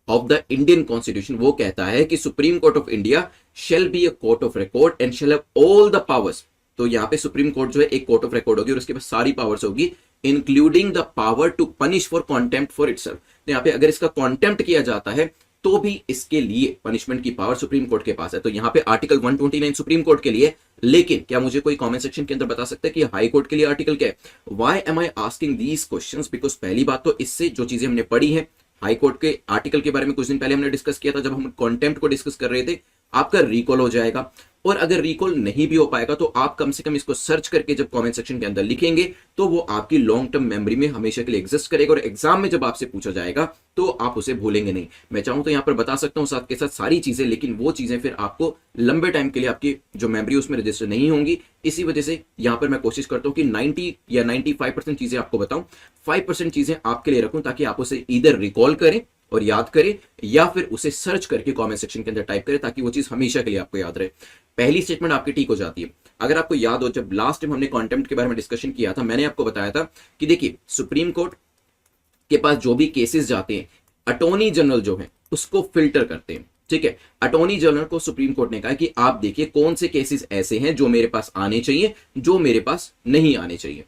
of the Indian constitution वो कहता है कि supreme court of India shall be a court of record and shall have all the powers. तो यहां पे सुप्रीम कोर्ट जो है एक कोर्ट ऑफ रिकॉर्ड होगी और उसके पास सारी पावर्स होगी, including the power to punish for contempt for itself. तो यहां पे अगर इसका कॉन्टेम्प्ट किया जाता है तो भी इसके लिए पनिशमेंट की पावर सुप्रीम कोर्ट के पास है. तो यहां पे आर्टिकल 129 सुप्रीम कोर्ट के लिए, लेकिन क्या मुझे कोई कमेंट सेक्शन के अंदर बता सकता है कि हाई कोर्ट के लिए आर्टिकल क्या है? Why am I asking these questions? Because पहली बात तो इससे जो चीजें हमने पढ़ी है हाई कोर्ट के आर्टिकल के बारे में कुछ दिन पहले हमने डिस्कस किया था जब हम कॉन्टेम्प्ट को डिस्कस कर रहे थे, आपका रिकॉल हो जाएगा. और अगर रिकॉल नहीं भी हो पाएगा तो आप कम से कम इसको सर्च करके जब कमेंट सेक्शन के अंदर लिखेंगे तो वो आपकी लॉन्ग टर्म मेमोरी में हमेशा के लिए एग्जिस्ट करेगा और एग्जाम में जब आपसे पूछा जाएगा तो आप उसे भूलेंगे नहीं. मैं चाहूं तो यहां पर बता सकता हूं साथ के साथ सारी चीजें, लेकिन वो चीजें फिर आपको लंबे टाइम के लिए आपकी जो मेमोरी उसमें रजिस्टर नहीं होंगी. इसी वजह से यहां पर मैं कोशिश करता हूं कि 90 या 95% चीजें आपको बताऊं, 5% चीजें आपके लिए रखूं ताकि आप उसे इधर रिकॉल करें और याद करें या फिर उसे सर्च करके कमेंट सेक्शन के अंदर टाइप करें ताकि वो चीज हमेशा के लिए आपको याद रहे. पहली स्टेटमेंट आपकी ठीक हो जाती है. अगर आपको याद हो, जब लास्ट टाइम हमने कॉन्टेम्प्ट के बारे में डिस्कशन किया था, मैंने आपको बताया था कि देखिए सुप्रीम कोर्ट के पास जो भी केसेस जाते हैं, अटॉर्नी जनरल जो है उसको फिल्टर करते हैं. ठीक है, अटॉर्नी जनरल को सुप्रीम कोर्ट ने कहा कि आप देखिए कौन से केसेस ऐसे हैं जो मेरे पास आने चाहिए, जो मेरे पास नहीं आने चाहिए.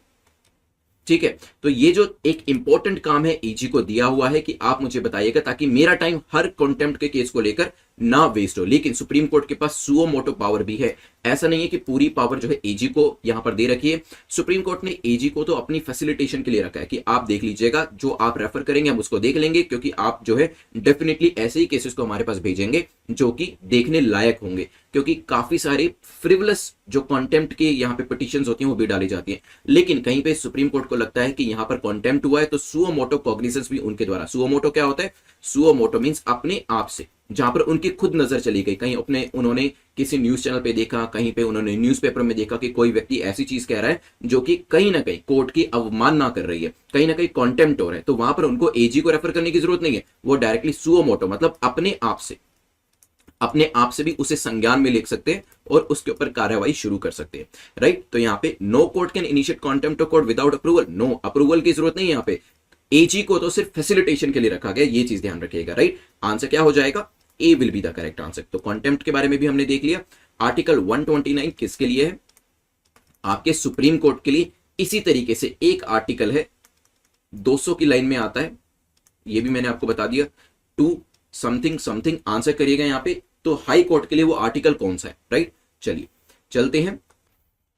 ठीक है, तो ये जो एक इंपॉर्टेंट काम है EG को दिया हुआ है कि आप मुझे बताइएगा ताकि मेरा टाइम हर कॉन्टेम्प्ट के केस को लेकर ना वेस्ट हो. लेकिन सुप्रीम कोर्ट के पास सुओ मोटो पावर भी है, ऐसा नहीं है कि पूरी पावर जो है AG को यहां पर दे रखी है. सुप्रीम कोर्ट ने AG को तो अपनी फैसिलिटेशन के लिए रखा है कि आप देख लीजिएगा, जो आप रेफर करेंगे हम उसको देख लेंगे, क्योंकि आप जो है डेफिनेटली ऐसे ही केसेस को हमारे पास भेजेंगे जो कि देखने लायक होंगे, क्योंकि काफी सारे फ्रिवलस जो कॉन्टेम्प्ट के यहाँ पे पिटिशंस होती हैं वो भी डाली जाती हैं. लेकिन कहीं पे सुप्रीम कोर्ट को लगता है कि यहाँ पर कॉन्टेम्प्ट हुआ है तो सुओ मोटो कॉग्निजेंस भी उनके द्वारा. सुओ मोटो क्या होता है? सुओ मोटो मींस अपने आप से, जहां पर उनकी खुद नजर चली गई, कहीं अपने उन्होंने किसी न्यूज चैनल पे देखा, कहीं पे उन्होंने न्यूज़पेपर में देखा कि कोई व्यक्ति ऐसी चीज कह रहा है जो कि कहीं ना कहीं कोर्ट की अवमानना कर रही है, कहीं ना कहीं कॉन्टेम्प्ट हो रहा है, तो वहां पर उनको AG को रेफर करने की जरूरत नहीं है, वो डायरेक्टली सुओ मोटो मतलब अपने आप से अपने आप से भी उसे संज्ञान में ले सकते हैं और उसके ऊपर कार्यवाही शुरू कर सकते हैं, राइट। तो यहाँ पे no court can initiate contempt of court without approval, no approval की जरूरत नहीं है। यहाँ पे एजी को तो सिर्फ फैसिलिटेशन के लिए रखा गया, ये चीज ध्यान रखिएगा, राइट। आंसर क्या हो जाएगा, A will be the correct answer. तो कॉन्टेम्प्ट के बारे में भी हमने देख लिया। आर्टिकल 129 किसके लिए है, आपके सुप्रीम कोर्ट के लिए। इसी तरीके से एक आर्टिकल है 200 की लाइन में आता है, ये भी मैंने आपको बता दिया, टू समथिंग समथिंग, आंसर करिएगा यहाँ पे। तो हाई कोर्ट के लिए वो आर्टिकल कौन सा है, राइट। चलिए चलते हैं,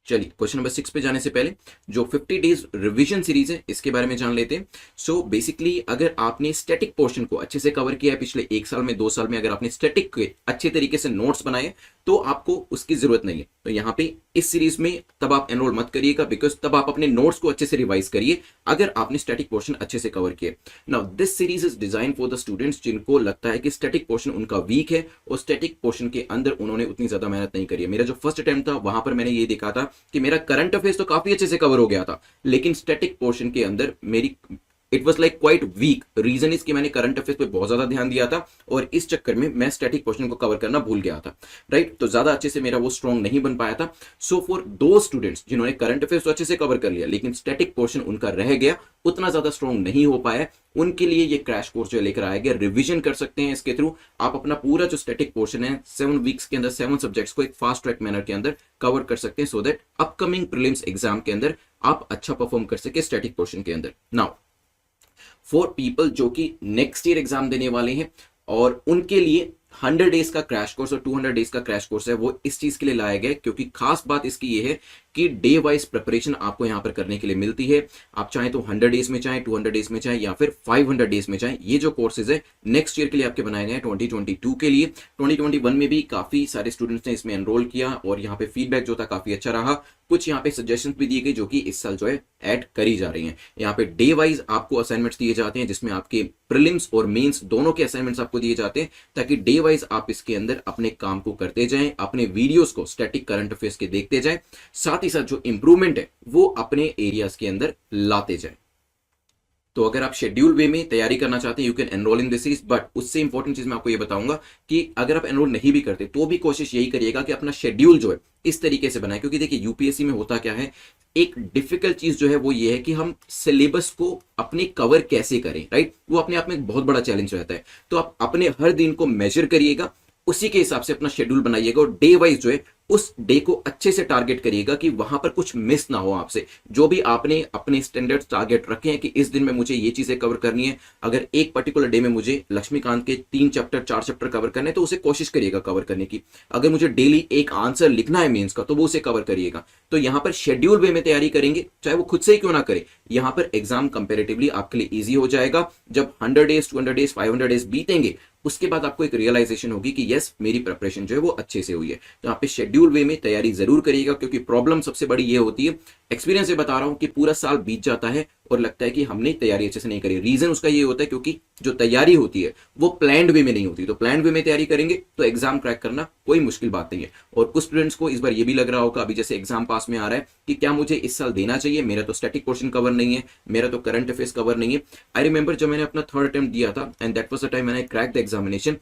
चलिए क्वेश्चन नंबर 6 पे जाने से पहले जो 50 डेज रिवीजन सीरीज है इसके बारे में जान लेते हैं। सो बेसिकली अगर आपने स्टैटिक पोर्शन को अच्छे से कवर किया है पिछले 1 साल में 2 साल में, अगर आपने स्टैटिक के अच्छे तरीके से नोट्स बनाए तो आपको उसकी जरूरत नहीं है। तो यहाँ पे इस सीरीज में तब आप एनरोल मत करिएगा, बिकॉज तब आप अपने नोट्स को अच्छे से रिवाइज करिए अगर आपने स्टैटिक पोर्शन अच्छे से कवर किया। Now this series is design for the students जिनको लगता है कि स्टैटिक पोर्शन उनका वीक है और स्टैटिक पोर्शन के अंदर उन्होंने उतनी ज्यादा मेहनत नहीं करी है। मेरा जो फर्स्ट अटेम्प्ट था वहां पर मैंने ये देखा था कि मेरा करंट अफेयर्स तो काफी अच्छे से कवर हो गया था, लेकिन स्टैटिक पोर्शन के अंदर मेरी it was like quite weak. Reason is कि मैंने करंट अफेयर्स पे बहुत ज्यादा ध्यान दिया था और इस चक्कर में मैं स्टैटिक पोर्शन को कवर करना भूल गया था, राइट। तो ज्यादा अच्छे से मेरा वो स्ट्रॉन्ग नहीं बन पाया था। सो फॉर दो स्टूडेंट्स जिन्होंने करंट अफेयर्स तो अच्छे से कवर कर लिया लेकिन स्टैटिक पोर्शन उनका रह गया, उतना ज्यादा स्ट्रॉन्ग नहीं हो पाया, उनके लिए ये क्रैश कोर्स जो लेकर आया गया। रिवीजन कर सकते हैं इसके थ्रू, आप अपना पूरा जो स्टैटिक पोर्शन है 7 वीक्स के अंदर 7 सब्जेक्ट्स को एक फास्ट ट्रैक मैनर के अंदर कवर कर सकते हैं, so that upcoming prelims exam के अंदर आप अच्छा परफॉर्म कर सके स्टैटिक पोर्शन के अंदर। नाउ फॉर पीपल जो कि नेक्स्ट ईयर एग्जाम देने वाले हैं और उनके लिए 100 डेज का क्रैश कोर्स और 200 डेज का क्रैश कोर्स है, वो इस चीज के लिए लाया गया क्योंकि खास बात इसकी ये है कि डे वाइज प्रिपरेशन आपको यहां पर करने के लिए मिलती है। आप चाहें तो 100 डेज में चाहें, 200 डेज में चाहें या फिर 500 डेज में चाहें। ये जो कोर्सेज है नेक्स्ट ईयर के लिए आपके बनाए गए हैं 2022 के लिए। 2021 में भी काफी सारे स्टूडेंट्स ने इसमें एनरोल किया और यहाँ पे फीडबैक जो था काफी अच्छा रहा। कुछ यहाँ पे सजेशन भी दिए गए जो कि इस साल जो है ऐड करी जा रही हैं। यहाँ पे डे वाइज आपको असाइनमेंट्स दिए जाते हैं जिसमें आपके प्रीलिम्स और मेंस दोनों के असाइनमेंट्स आपको दिए जाते हैं, ताकि डे वाइज आप इसके अंदर अपने काम को करते जाएं, अपने वीडियोस को स्टैटिक करंट अफेयर्स के देखते जाएं, साथ ही साथ जो इंप्रूवमेंट है वो अपने एरियाज के अंदर लाते जाएं। तो अगर आप शेड्यूल वे में तैयारी करना चाहते हैं you can enrol in this series, but उससे इंपॉर्टेंट चीज मैं आपको ये बताऊंगा कि अगर आप एनरोल नहीं भी करते तो भी कोशिश यही करिएगा कि अपना शेड्यूल जो है इस तरीके से बनाए, क्योंकि देखिए यूपीएससी में होता क्या है, एक डिफिकल्ट चीज जो है वो ये है कि हम सिलेबस को अपने कवर कैसे करें, राइट। वो अपने आप में एक बहुत बड़ा चैलेंज रहता है। तो आप अपने हर दिन को मेजर करिएगा, उसी के हिसाब से अपना शेड्यूल बनाइएगा और डे वाइज जो है उस डे को अच्छे से टारगेट करिएगा कि वहां पर कुछ मिस ना हो आपसे। जो भी आपने अपने स्टैंडर्ड टारगेट रखे हैं कि इस दिन में मुझे ये चीजें कवर करनी है, अगर एक पर्टिकुलर डे में मुझे लक्ष्मीकांत के 3 चैप्टर 4 चैप्टर कवर करने तो उसे कोशिश करिएगा कवर करने की। अगर मुझे डेली एक आंसर लिखना है मेंस का तो वो उसे कवर करिएगा। तो यहां पर शेड्यूल वे में तैयारी करेंगे, चाहे वो खुद से ही क्यों ना करे, यहां पर एग्जाम कंपेरेटिवली आपके लिए ईजी हो जाएगा। जब 100 डेज 200 डेज 500 डेज बीतेंगे उसके बाद आपको एक रियलाइजेशन होगी कि यस मेरी प्रिपरेशन जो है वो अच्छे से हुई है। तो यहाँ पे शेड्यूल वे में तैयारी जरूर करिएगा, क्योंकि प्रॉब्लम सबसे बड़ी ये होती है, एक्सपीरियंस से बता रहा हूं कि पूरा साल बीत जाता है और लगता है कि हमने तैयारी अच्छे से नहीं करी। रीजन उसका ये होता है क्योंकि जो तैयारी होती है वो प्लान्ड वे में नहीं होती। तो प्लान्ड वे में तैयारी करेंगे तो एग्जाम क्रैक करना कोई मुश्किल बात नहीं है। और कुछ स्टूडेंट्स को इस बार ये भी लग रहा होगा, अभी जैसे एग्जाम पास में आ रहा है, कि क्या मुझे इस साल देना चाहिए, मेरा तो स्टैटिक पोर्शन कवर नहीं है, मेरा तो करंट अफेयर्स कवर नहीं है। आई रिमेंबर जब मैंने अपना 3rd अटेम्प्ट दिया था and that was the time मैंने क्रैक द एग्जामिनेशन,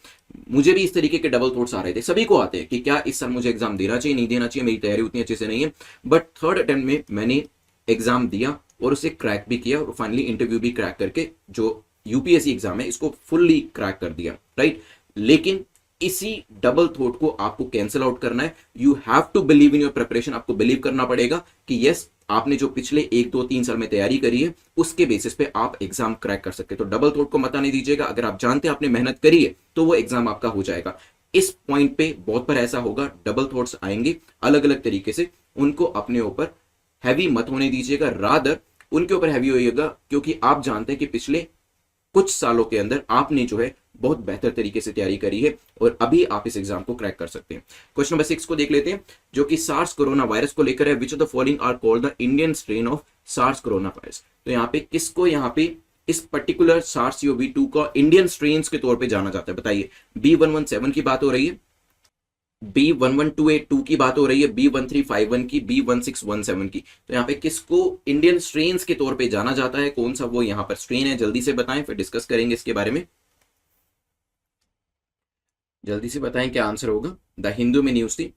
मुझे भी इस तरीके के डबल थॉट्स आ रहे थे, सभी को आते हैं कि क्या इस साल मुझे एग्जाम देना चाहिए नहीं देना चाहिए, मेरी तैयारी उतनी अच्छे से नहीं है। बट 3rd अटेम्प्ट में मैंने एग्जाम दिया और उसे क्रैक भी किया और फाइनली इंटरव्यू भी क्रैक करके जो यूपीएससी एग्जाम है इसको फुल्ली क्रैक कर दिया, राइट। लेकिन इसी डबल थॉट को आपको कैंसिल आउट करना है। You have to believe in your preparation. आपको बिलीव करना पड़ेगा कि यस आपने जो पिछले 1 2 3 साल में तैयारी करी है उसके बेसिस पे आप एग्जाम क्रैक कर सकते हैं। तो डबल थॉट को मत आने दीजिएगा। अगर आप जानते हैं आपने मेहनत करी है तो वो एग्जाम आपका हो जाएगा। इस पॉइंट पे बहुत बार ऐसा होगा, डबल थॉट्स आएंगे अलग अलग तरीके से, उनको अपने ऊपर हैवी मत होने दीजिएगा, रादर उनके ऊपर हैवी होइएगा, क्योंकि आप जानते हैं कि पिछले कुछ सालों के अंदर आपने जो है बहुत बेहतर तरीके से तैयारी करी है और अभी आप इस एग्जाम को क्रैक कर सकते हैं। क्वेश्चन नंबर 6 को देख लेते हैं जो कि सार्स कोरोना वायरस को लेकर है। Which of the following are called the Indian strain of SARS corona virus. तो यहाँ पे किसको यहाँ पे इस पर्टिकुलर SARS-CoV-2 का इंडियन स्ट्रेन के तौर पे जाना जाता है, बताइए। B117 की बात हो रही है, B11282 की बात हो रही है, B1351 की, B1617 की। तो यहाँ पे किसको इंडियन स्ट्रेन्स के तौर पे जाना जाता है, कौन सा वो यहाँ पर स्ट्रेन है, जल्दी से बताएं फिर डिस्कस करेंगे इसके बारे में। जल्दी से बताएं क्या आंसर होगा। द हिंदू में न्यूज थी।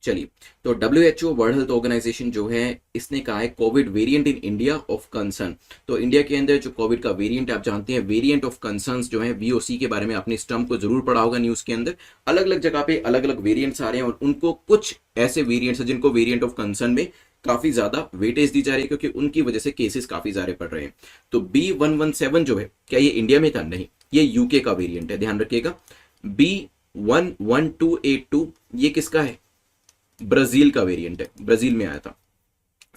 चलिए, तो WHO वर्ल्ड हेल्थ ऑर्गेनाइजेशन जो है इसने कहा है Covid variant in India of concern. तो इंडिया के अंदर जो कोविड का वेरिएंट आप जानते हैं, वेरिएंट ऑफ कंसर्न जो है VOC के बारे में आपने इस टर्म को जरूर पढ़ा होगा न्यूज के अंदर। अलग अलग जगह पे अलग अलग वेरिएंट्स आ रहे हैं और उनको कुछ ऐसे वेरिएंट्स हैं जिनको वेरिएंट ऑफ कंसर्न में काफी ज्यादा वेटेज दी जा रही है क्योंकि उनकी वजह से केसेस काफी ज्यादा बढ़ रहे हैं। तो B117 जो है क्या ये इंडिया में था? नहीं, ये यूके का वेरिएंट है, ध्यान रखिएगा। B11282 ये किसका है? ब्राजील का वेरिएंट है, ब्राजील में आया था।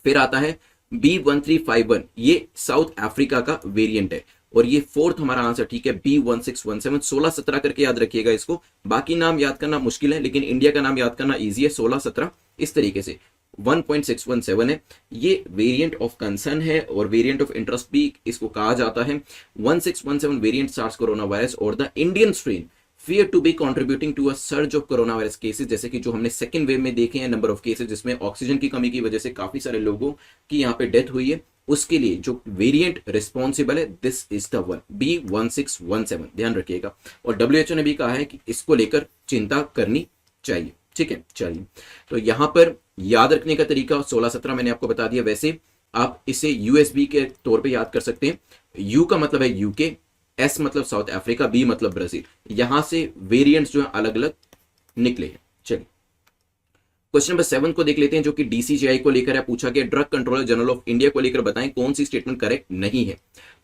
फिर आता है B1351, ये साउथ अफ्रीका का वेरिएंट है। और ये फोर्थ हमारा आंसर, ठीक है, B1617, 16-17 करके याद रखिएगा इसको। बाकी नाम याद करना मुश्किल है लेकिन इंडिया का नाम याद करना इजी है, 16-17 इस तरीके से। 1.617 है, ये वेरिएंट ऑफ कंसर्न है और वेरिएंट ऑफ इंटरेस्ट भी इसको कहा जाता है। 1617 वेरिएंट सार्स कोरोना वायरस और the Indian strain fear to be contributing to a surge of corona virus cases, जैसे कि जो हमने सेकेंड वेव में देखे हैं नंबर ऑफ केसेस जिसमें ऑक्सीजन की कमी की वजह से काफी सारे लोगों की यहाँ पे डेथ हुई है, उसके लिए जो वेरिएंट रिस्पॉन्सिबल है this is the one, B1617, ध्यान रखिएगा। और WHO ने भी कहा है कि इसको लेकर चिंता करनी चाहिए, ठीक है। चलिए, तो यहां पर याद रखने का तरीका 16-17 मैंने आपको बता दिया। वैसे आप इसे USB के तौर पे याद कर सकते हैं। U का मतलब है यूके, S मतलब साउथ अफ्रीका, B मतलब ब्राजील। यहां से वेरिएंट्स जो है अलग अलग निकले हैं। चलिए, क्वेश्चन नंबर 7 को देख लेते हैं जो कि DCGI को लेकर है। पूछा गया drug controller general of India को लेकर बताएं कौन सी स्टेटमेंट करेक्ट नहीं है।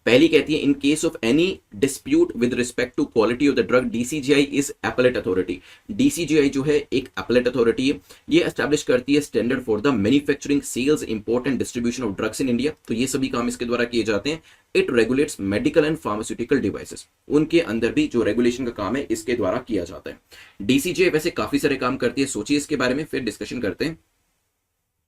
पहली कहती है in case of any dispute with respect to quality of the drug DCGI is appellate authority. DCGI जो है एक एपेलेट अथॉरिटी है, ये एस्टैब्लिश करती है standard for the manufacturing, sales, import and distribution of drugs in India. तो ये सभी काम इसके द्वारा किए जाते हैं। It regulates medical and pharmaceutical devices, उनके अंदर भी जो रेगुलेशन का काम है इसके द्वारा किया जाता है। DCGI वैसे काफी सारे काम करती है, सोचिए इसके बारे में फिर डिस्कशन करते हैं।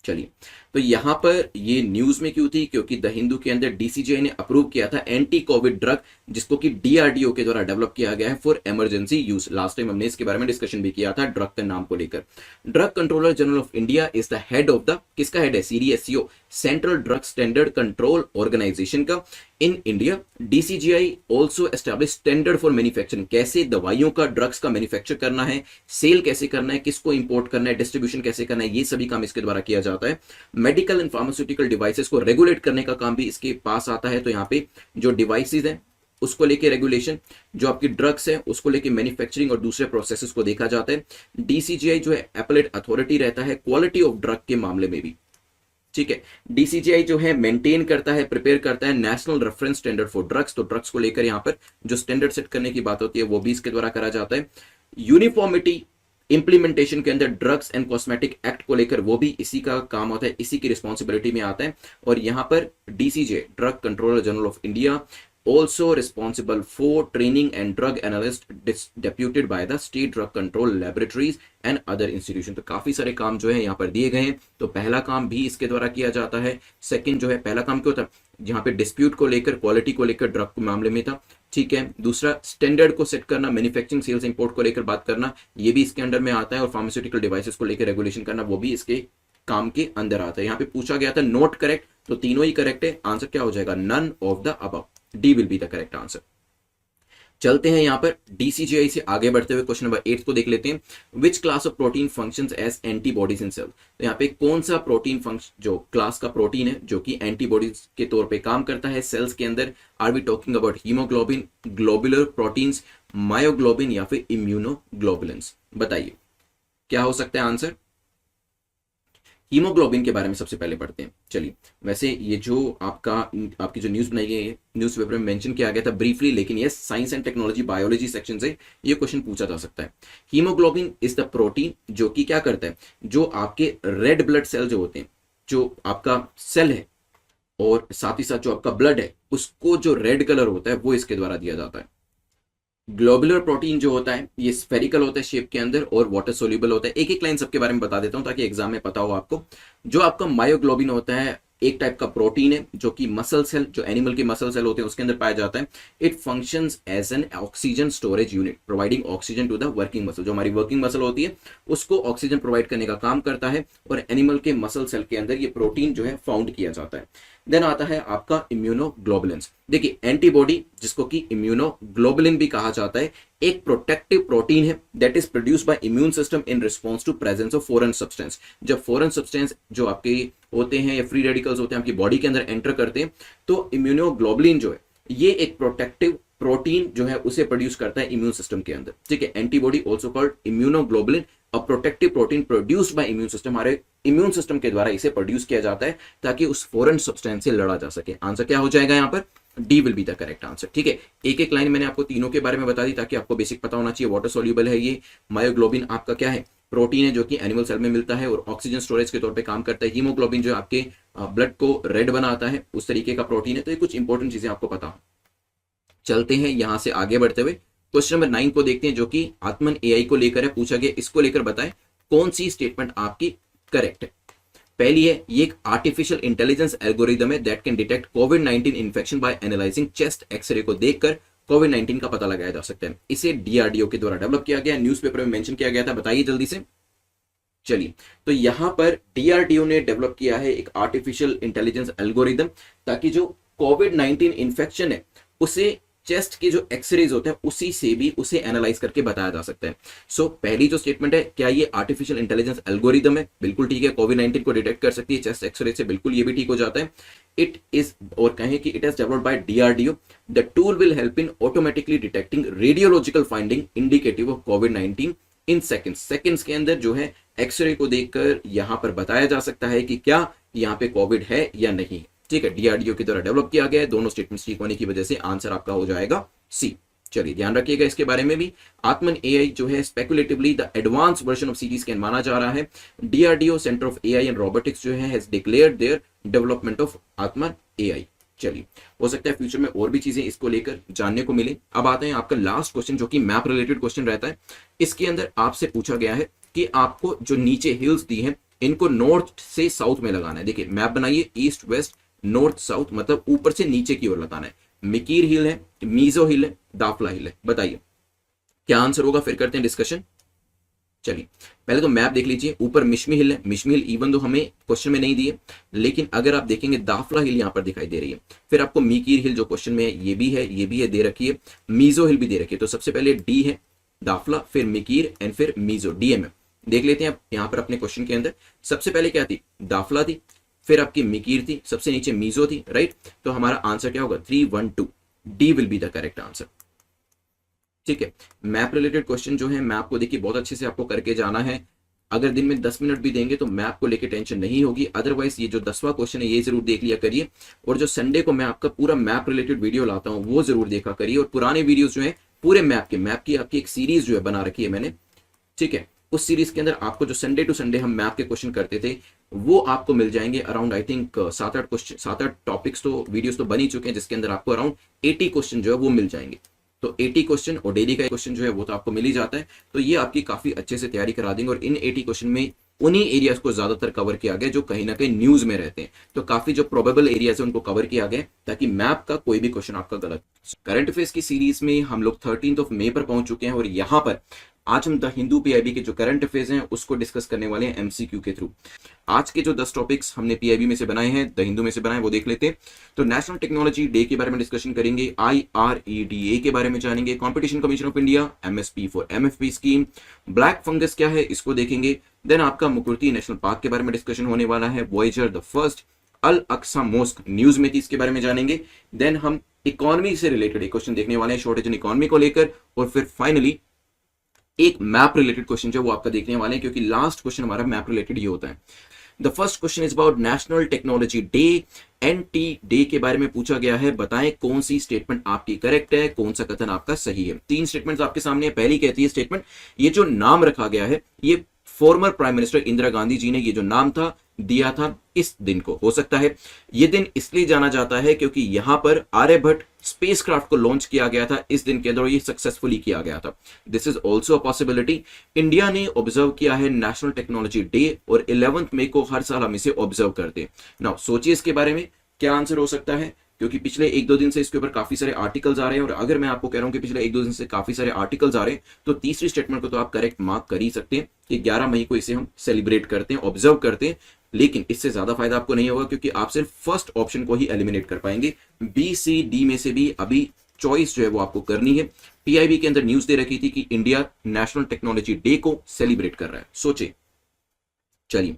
चलिए, तो यहां पर ये न्यूज में क्यों थी? क्योंकि द हिंदू के अंदर DCGI ने अप्रूव किया था एंटी कोविड ड्रग जिसको कि DRDO के द्वारा डेवलप किया गया है for emergency use. Last time हमने इसके बारे में डिस्कशन भी किया था ड्रग के नाम को लेकर। Drug controller general of India is the head of the, किसका हेड है? CDSCO, central drug standard control organisation का in India. DCGI also establish standard for manufacturing, कैसे दवाइयों का, ड्रग्स का मैन्युफैक्चर करना है, सेल कैसे करना है, किसको इंपोर्ट करना है, डिस्ट्रीब्यूशन कैसे करना है, ये सभी काम इसके द्वारा किया जाता है। मेडिकल एंड फार्मास्यूटिकल डिवाइसेस को रेगुलेट करने का काम भी इसके पास आता है। तो यहाँ पे जो डिवाइसेस हैं उसको लेके रेगुलेशन, जो आपकी ड्रग्स है उसको लेके मैन्युफैक्चरिंग और दूसरे प्रोसेसेस को देखा जाता है। DCGI जो है एपेलेट अथॉरिटी रहता है क्वालिटी ऑफ ड्रग के मामले में भी, ठीक है। DCGI जो है मेंटेन करता है, प्रिपेयर करता है national reference standard for drugs. तो ड्रग्स को लेकर यहाँ पर जो स्टैंडर्ड सेट करने की बात होती है वो भी इसके द्वारा करा जाता है। यूनिफॉर्मिटी इंप्लीमेंटेशन के अंदर ड्रग्स एंड कॉस्मेटिक एक्ट को लेकर वो भी इसी का काम होता है, इसी की रिस्पॉन्सिबिलिटी में आता है। और यहां पर DCGI drug controller general of India also responsible for training and drug analyst deputed by the state drug control laboratories and other institution। तो काफी सारे काम जो है यहाँ पर दिए गए हैं। तो पहला काम भी इसके द्वारा किया जाता है। सेकंड जो है, पहला काम क्या होता है? जहाँ पे डिस्प्यूट को लेकर, क्वालिटी को लेकर ड्रग के मामले में था, ठीक है। दूसरा स्टैंडर्ड को सेट करना, मैन्युफैक्चरिंग, सेल्स, इंपोर्ट को लेकर बात करना, ये भी इसके अंडर में आता है। और फार्मास्यूटिकल डिवाइसेस को लेकर रेगुलेशन करना वो भी इसके काम के अंदर आता है। यहाँ पे पूछा गया था नोट करेक्ट, तो तीनों ही करेक्ट है। आंसर क्या हो जाएगा? None of the above, D will be the correct answer. चलते हैं यहां पर DCGI से आगे बढ़ते हुए क्वेश्चन नंबर 8 को देख लेते हैं। Which class of protein functions as antibodies in cell. तो यहाँ पे कौन सा प्रोटीन फंक्शन, जो क्लास का प्रोटीन है जो कि एंटीबॉडीज के तौर पे काम करता है सेल्स के अंदर? Are we talking about haemoglobin, globular proteins, myoglobin या फिर इम्यूनोग्लोबुलिन्स? बताइए क्या हो सकता है आंसर। हीमोग्लोबिन के बारे में सबसे पहले पढ़ते हैं। चलिए, वैसे ये जो आपकी जो न्यूज बनाई गई है, न्यूज पेपर में मेंशन किया गया था ब्रीफली, लेकिन ये science and technology biology section से ये क्वेश्चन पूछा जा सकता है। हीमोग्लोबिन इज द प्रोटीन जो कि क्या करता है, जो आपके रेड ब्लड सेल जो होते हैं, जो आपका सेल है और साथ ही साथ जो आपका ब्लड है, उसको जो रेड कलर होता है वो इसके द्वारा दिया जाता है। ग्लोबुलर प्रोटीन जो होता है ये स्फेरिकल होता है शेप के अंदर और वाटर सोल्यूबल होता है। एक एक लाइन सबके बारे में बता देता हूं ताकि एग्जाम में पता हो आपको। जो आपका मायोग्लोबिन होता है एक टाइप का प्रोटीन है जो कि मसल सेल, जो एनिमल के मसल सेल होते हैं उसके अंदर पाया जाता है। It functions as an oxygen storage unit providing oxygen to the working muscle. जो हमारी वर्किंग मसल होती है उसको ऑक्सीजन प्रोवाइड करने का काम करता है और एनिमल के मसल सेल के अंदर ये प्रोटीन जो है फाउंड किया जाता है। देन आता है आपका इम्यूनोग्लोबुलिन्स। देखिए एंटीबॉडी, जिसको कि इम्यूनोग्लोबुलिन भी कहा जाता है, एक प्रोटेक्टिव प्रोटीन है that is produced by immune system in response to presence of foreign substance. जब फॉरेन सब्सटेंस जो आपके होते हैं या फ्री रेडिकल्स होते हैं आपकी बॉडी के अंदर एंटर करते हैं तो इम्यूनोग्लोबुलिन जो है ये एक प्रोटेक्टिव प्रोटीन जो है उसे प्रोड्यूस करता है इम्यून सिस्टम के अंदर। ठीक है, antibody also called immunoglobulin, a protective protein produced by immune system. हमारे इम्यून सिस्टम के द्वारा इसे प्रोड्यूस किया जाता है ताकि उस फॉरेन सब्सटेंस से लड़ा जा सके। आंसर क्या हो जाएगा यहाँ पर? D will be the correct answer. ठीक है, एक एक लाइन मैंने आपको तीनों के बारे में बता दी ताकि आपको बेसिक पता होना चाहिए। वाटर सोल्यूबल है ये। मायोग्लोबिन आपका क्या है? प्रोटीन है जो कि एनिमल सेल में मिलता है और ऑक्सीजन स्टोरेज के तौर पे काम करता है। हीमोग्लोबिन जो आपके ब्लड को रेड बनाता है, उस तरीके का प्रोटीन है। तो ये कुछ इंपॉर्टेंट चीजें आपको पता हो। चलते हैं यहां से आगे बढ़ते हुए क्वेश्चन नंबर 9 को देखते हैं जो कि आत्मन एआई को लेकर है। पूछा गया इसको लेकर बताएं कौन सी स्टेटमेंट आपकी करेक्ट है। पहली है, ये एक आर्टिफिशियल इंटेलिजेंस एल्गोरिदम है दैट कैन डिटेक्ट कोविड-19 infection by analysing chest X-ray को देखकर कोविड-19 का पता लगाया जा सकता है। इसे डीआरडीओ के द्वारा डेवलप किया गया, न्यूज़पेपर में मेंशन किया गया था। बताइए जल्दी से। चलिए, तो यहां पर डीआरडीओ ने डेवलप किया है एक आर्टिफिशियल इंटेलिजेंस एल्गोरिदम ताकि जो कोविड-19 इन्फेक्शन है उसे चेस्ट के जो एक्सरेज होते हैं उसी से भी उसे एनालाइज करके बताया जा सकता है। सो पहली जो स्टेटमेंट है, क्या ये आर्टिफिशियल इंटेलिजेंस एल्गोरिदम है? बिल्कुल ठीक है। कोविड-19 को डिटेक्ट कर सकती है चेस्ट एक्सरे से, बिल्कुल ये भी ठीक हो जाता है। इट इज, और कहें कि it is developed by DRDO. The tool will help in automatically detecting radiological finding indicative of covid in seconds. Seconds के अंदर जो है एक्सरे को देखकर यहां पर बताया जा सकता है कि क्या यहाँ पे कोविड है या नहीं। ठीक है, डीआरडीओ के द्वारा डेवलप किया गया है। दोनों स्टेटमेंट्स ठीक होने की वजह से आंसर आपका हो जाएगा सी। चलिए ध्यान रखिएगा इसके बारे में भी। आत्मन एआई जो है speculatively the advance version of CT scan माना जा रहा है। DRDO centre of AI and robotics जो है has declared their development of Atman AI. चलिए, हो सकता है फ्यूचर में और भी चीजें इसको लेकर जानने को मिले। अब आते हैं आपका लास्ट क्वेश्चन जो कि मैप रिलेटेड क्वेश्चन रहता है। इसके अंदर आपसे पूछा गया है कि आपको जो नीचे हिल्स दी हैं इनको नॉर्थ से साउथ में लगाना है। देखिए मैप बनाइए, ईस्ट वेस्ट नॉर्थ साउथ, मतलब ऊपर से नीचे की ओर लगाना है। मिकीर हिल है, मीजो हिल है, दाफला हिल है। बताइए क्या आंसर होगा, फिर करते हैं डिस्कशन। चलिए पहले तो मैप देख लीजिए। ऊपर मिश्मी हिल है। मिश्मी हिल इवन तो हमें क्वेश्चन में नहीं दिए, लेकिन अगर आप देखेंगे दाफला हिल यहां पर दिखाई दे रही है। फिर आपको मीकीर हिल जो क्वेश्चन में है ये भी है, ये भी है, दे रखी है। मीजो हिल भी दे रखी है। तो सबसे पहले डी है दाफला, फिर मिकीर एंड फिर मीजो, डीएमएम। देख लेते हैं यहां पर अपने क्वेश्चन के अंदर सबसे पहले क्या थी? दाफला थी, फिर आपकी मिकीर थी, सबसे नीचे मीजो थी, राइट। तो हमारा आंसर क्या होगा? 312। D will be the correct answer. ठीक है, मैप रिलेटेड क्वेश्चन जो है मैप को देखिए बहुत अच्छे से आपको करके जाना है। अगर दिन में 10 मिनट भी देंगे तो मैप को लेके टेंशन नहीं होगी। अदरवाइज ये जो 10वां क्वेश्चन है ये जरूर देख लिया करिए, और जो संडे को मैं आपका पूरा मैप रिलेटेड वीडियो लाता हूं वो जरूर देखा करिए। और पुराने वीडियोस जो है पूरे मैप की आपकी एक सीरीज जो है बना रखी है मैंने। ठीक है, उस सीरीज के अंदर आपको जो संडे टू संडे हम मैप के क्वेश्चन करते थे वो आपको मिल जाएंगे। Around I think 7-8 question, 7-8 topics तो वीडियोस तो बन ही चुके हैं जिसके अंदर आपको अराउंड 80 क्वेश्चन जो है वो मिल जाएंगे। तो 80 क्वेश्चन और डेली का क्वेश्चन जो है वो तो आपको मिल ही जाता है। तो ये आपकी काफी अच्छे से तैयारी करा देंगे। और इन 80 क्वेश्चन में उन्हीं एरियाज को ज्यादातर कवर किया गया जो कहीं ना कहीं न्यूज में रहते हैं। तो काफी जो प्रोबेबल एरियाज है उनको कवर किया गया ताकि मैप का कोई भी क्वेश्चन आपका गलत। करंट अफेयर्स की सीरीज में हम लोग 13 मई पर पहुंच चुके हैं और यहाँ पर आज हम द हिंदू पीआईबी के जो करंट अफेयर्स हैं उसको डिस्कस करने वाले हैं एमसीक्यू के थ्रू। आज के जो 10 टॉपिक्स हमने पीआईबी में से बनाए हैं, द हिंदू में से बनाए, वो देख लेते हैं। तो नेशनल टेक्नोलॉजी डे के बारे में डिस्कशन करेंगे, IREDA के बारे में जानेंगे, competition commission of India, MSP for MFP scheme, black fungus क्या है इसको देखेंगे। देन आपका मुकुर्ती नेशनल पार्क के बारे में डिस्कशन होने वाला है, Voyager the first, Al Aqsa mosque news में थी, इसके बारे में जानेंगे। देन हम इकोनॉमी से रिलेटेड एक क्वेश्चन देखने वाले हैं, शॉर्टेज इन इकोनॉमी को लेकर। और फिर फाइनली एक मैप रिलेटेड क्वेश्चन जो वो आपका देखने वाले हैं, क्योंकि लास्ट क्वेश्चन हमारा मैप रिलेटेड ही होता है। The first question is about national technology day, NT day के बारे में पूछा गया है। बताएं कौन सी स्टेटमेंट आपकी करेक्ट है, कौन सा कथन आपका सही है। 3 स्टेटमेंट्स आपके सामने है। पहली कहती है स्टेटमेंट, ये जो नाम रखा गया है ये former prime minister Indira Gandhi ji ने ये जो नाम था दिया था इस दिन को। हो सकता है ये दिन इसलिए जाना जाता है क्योंकि यहां पर आर्यभट्ट स्पेसक्राफ्ट को लॉन्च किया गया था इस दिन के अंदर, ये सक्सेसफुली किया गया था। This is also a possibility. India ने ऑब्जर्व किया है नेशनल टेक्नोलॉजी डे और 11 मई को हर साल हम इसे ऑब्जर्व करते हैं। नाउ सोचिए इसके बारे में क्या आंसर हो सकता है, क्योंकि पिछले एक दो दिन से इसके ऊपर काफी सारे आर्टिकल्स आ रहे हैं, और अगर मैं आपको कह रहा हूं कि पिछले एक दो दिन से काफी सारे आर्टिकल्स आ रहे हैं तो तीसरी स्टेटमेंट को तो आप करेक्ट मार्क कर ही सकते हैं कि 11 मई को इसे हम सेलिब्रेट करते हैं, ऑब्जर्व करते हैं। लेकिन इससे ज्यादा फायदा आपको नहीं होगा क्योंकि आप सिर्फ फर्स्ट ऑप्शन को ही एलिमिनेट कर पाएंगे। बी सी डी में से भी अभी चॉइस जो है वो आपको करनी है। पीआईबी के अंदर न्यूज दे रखी थी कि इंडिया नेशनल टेक्नोलॉजी डे को सेलिब्रेट कर रहा है। सोचे, चलिए